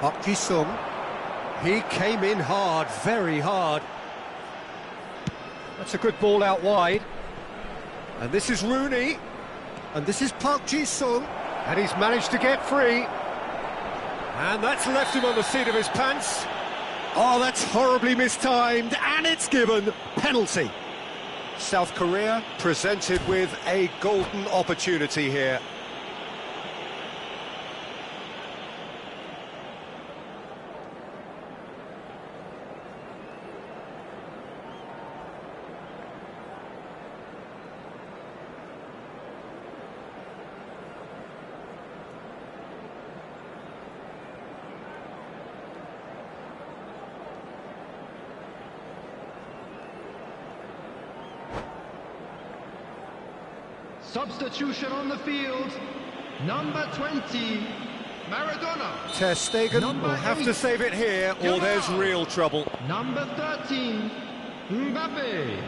Park Ji-sung. He came in hard, very hard. That's a good ball out wide. And this is Rooney. And this is Park Ji-sung. And he's managed to get free. And that's left him on the seat of his pants. Oh, that's horribly mistimed. And it's given. Penalty. South Korea presented with a golden opportunity here. Substitution on the field. Number 20, Maradona. Ter Stegen will have to save it here, or there's real trouble. Number 13, Mbappe.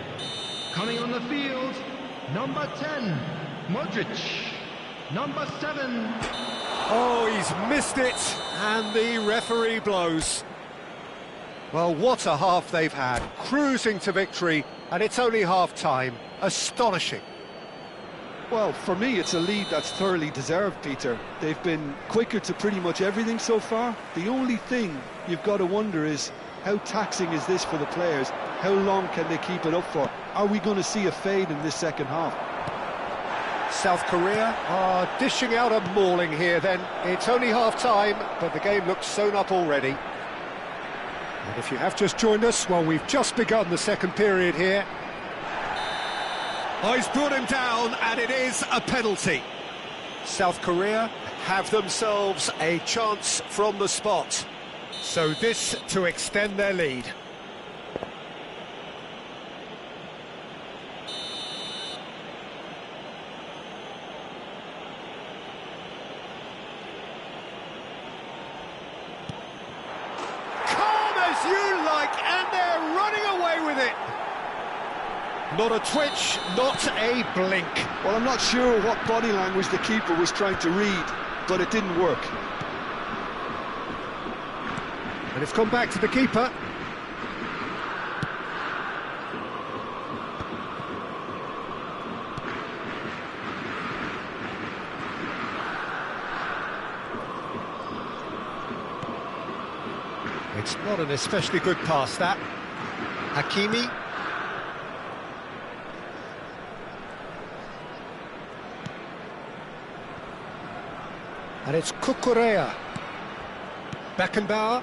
Coming on the field, number 10, Modric. Number 7. Oh, he's missed it, and the referee blows. Well, what a half they've had. Cruising to victory, and it's only half-time. Astonishing. Well, for me, it's a lead that's thoroughly deserved, Peter. They've been quicker to pretty much everything so far. The only thing you've got to wonder is, how taxing is this for the players? How long can they keep it up for? Are we going to see a fade in this second half? South Korea are dishing out a mauling here then. It's only half-time, but the game looks sewn up already. And if you have just joined us, well, we've just begun the second period here. Oh, he's brought him down, and it is a penalty. South Korea have themselves a chance from the spot. So this to extend their lead. Not a twitch, not a blink. Well, I'm not sure what body language the keeper was trying to read, but it didn't work. And it's come back to the keeper. It's not an especially good pass, that. Hakimi. And it's Cucurella. Beckenbauer.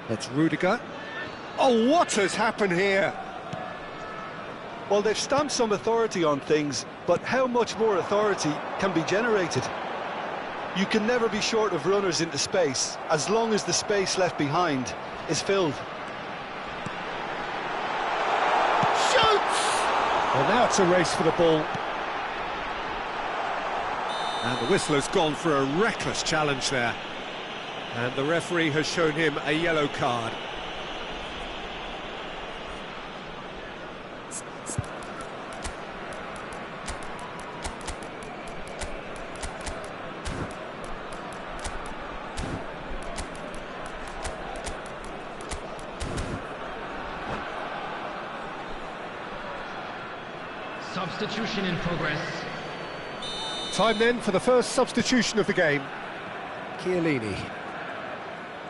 It's Rudiger. Oh, what has happened here? Well, they've stamped some authority on things, but how much more authority can be generated? You can never be short of runners into space, as long as the space left behind is filled. Shoots! Well, now it's a race for the ball. And the whistle has gone for a reckless challenge there. And the referee has shown him a yellow card. Substitution in progress. Time then for the first substitution of the game. Chiellini.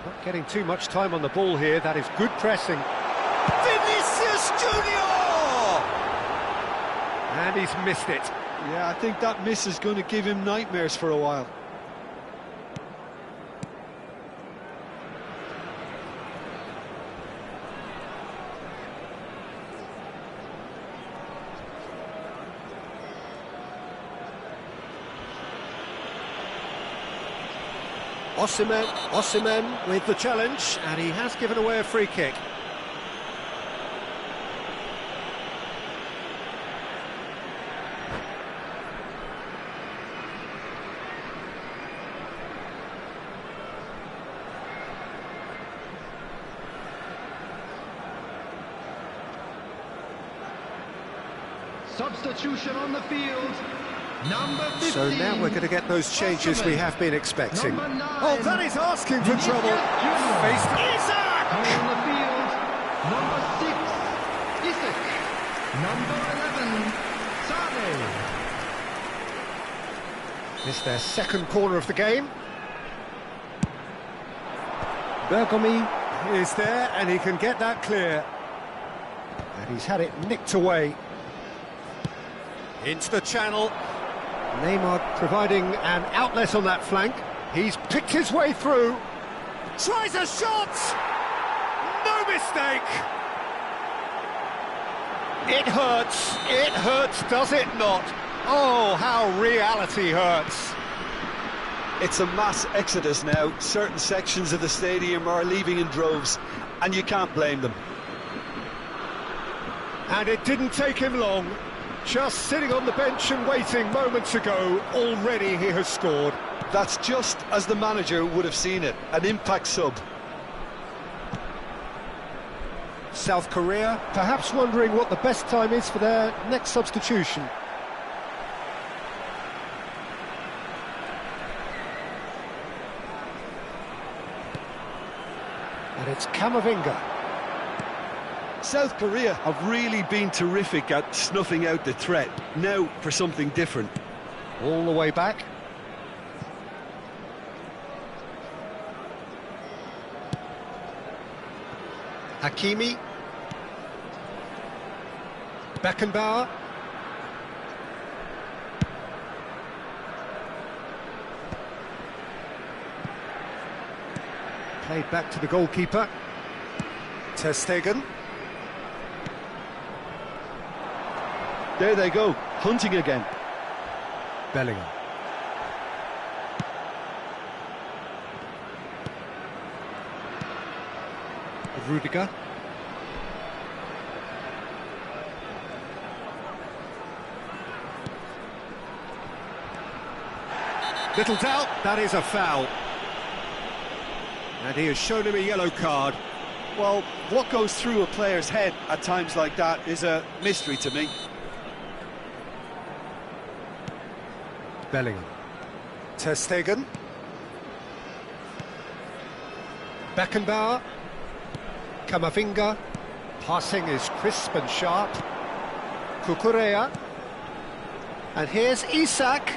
Not getting too much time on the ball here, that is good pressing. Vinicius Junior! And he's missed it. Yeah, I think that miss is going to give him nightmares for a while. Osimhen with the challenge, and he has given away a free kick. Substitution on the field. Number 15. So now we're going to get those changes we have been expecting. Number 9. Oh, that is asking for trouble. Faced Isak! Coming on the field. Number 6, Isak. Number 11, Sane. It's their second corner of the game. Bergomi is there, and he can get that clear. And he's had it nicked away. Into the channel. Neymar providing an outlet on that flank. He's picked his way through. Tries a shot! No mistake! It hurts, does it not? Oh, how reality hurts. It's a mass exodus now. Certain sections of the stadium are leaving in droves, and you can't blame them. And it didn't take him long. Just sitting on the bench and waiting moments ago, already he has scored. That's just as the manager would have seen it, an impact sub. South Korea perhaps wondering what the best time is for their next substitution. And it's Camavinga. South Korea have really been terrific at snuffing out the threat. Now for something different. All the way back. Hakimi. Beckenbauer. Played back to the goalkeeper. Ter Stegen. There they go, hunting again. Bellingham. Rudiger. Little doubt, that is a foul. And he has shown him a yellow card. Well, what goes through a player's head at times like that is a mystery to me. Bellingham. Ter Stegen. Beckenbauer. Camavinga. Passing is crisp and sharp. Cucurella. And here's Isak.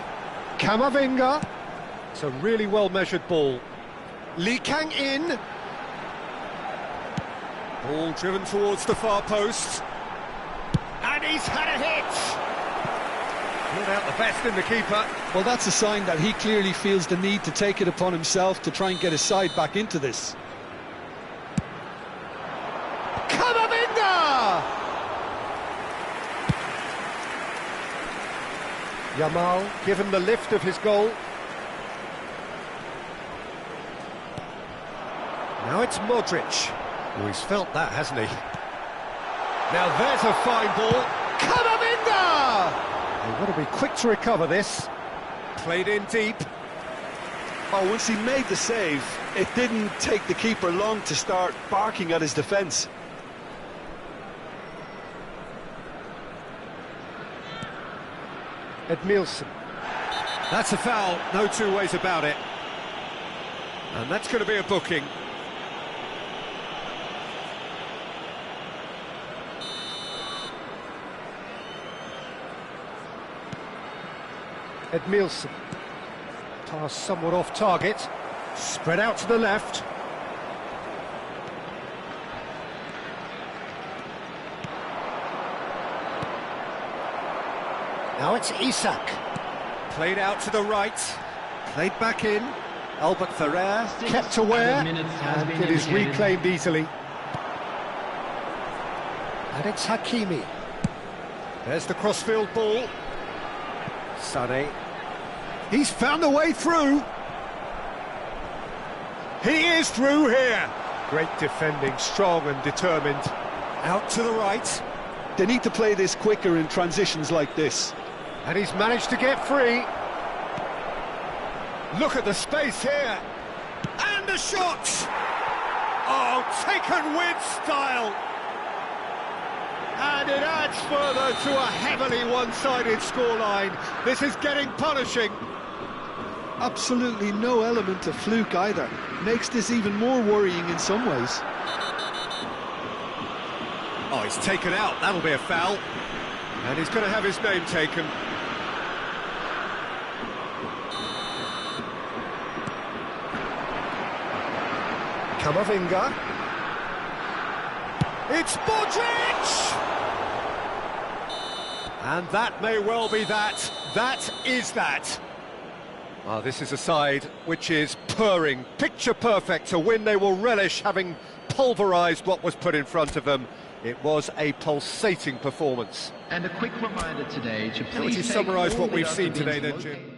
Camavinga. It's a really well-measured ball. Lee Kang in. Ball driven towards the far post. And he's had a hit. Not out the best in the keeper. Well, that's a sign that he clearly feels the need to take it upon himself to try and get his side back into this. Camavinga! Yamal given the lift of his goal. Now it's Modric. Oh, he's felt that, hasn't he? Now there's a fine ball. Camavinga! They've got to be quick to recover this. Played in deep. Oh, once he made the save, it didn't take the keeper long to start barking at his defence. Edmilson. That's a foul, no two ways about it. And that's going to be a booking. Edmilson. Pass somewhat off target. Spread out to the left. Now it's Isak. Played out to the right. Played back in. Albert Ferrer kept aware. And it is reclaimed easily. And it's Hakimi. There's the crossfield ball. Sané. He's found a way through. He is through here. Great defending, strong and determined. Out to the right. They need to play this quicker in transitions like this. And he's managed to get free. Look at the space here. And the shot. Oh, taken with style. And it adds further to a heavily one-sided scoreline. This is getting punishing. Absolutely no element of fluke either. Makes this even more worrying in some ways. Oh, he's taken out. That'll be a foul. And he's going to have his name taken. Camavinga. It's Modric! And that may well be that. That is that. Well, this is a side which is purring, picture perfect to win. They will relish having pulverised what was put in front of them. It was a pulsating performance. And a quick reminder today to please Would you summarise what we've seen today then, Jim?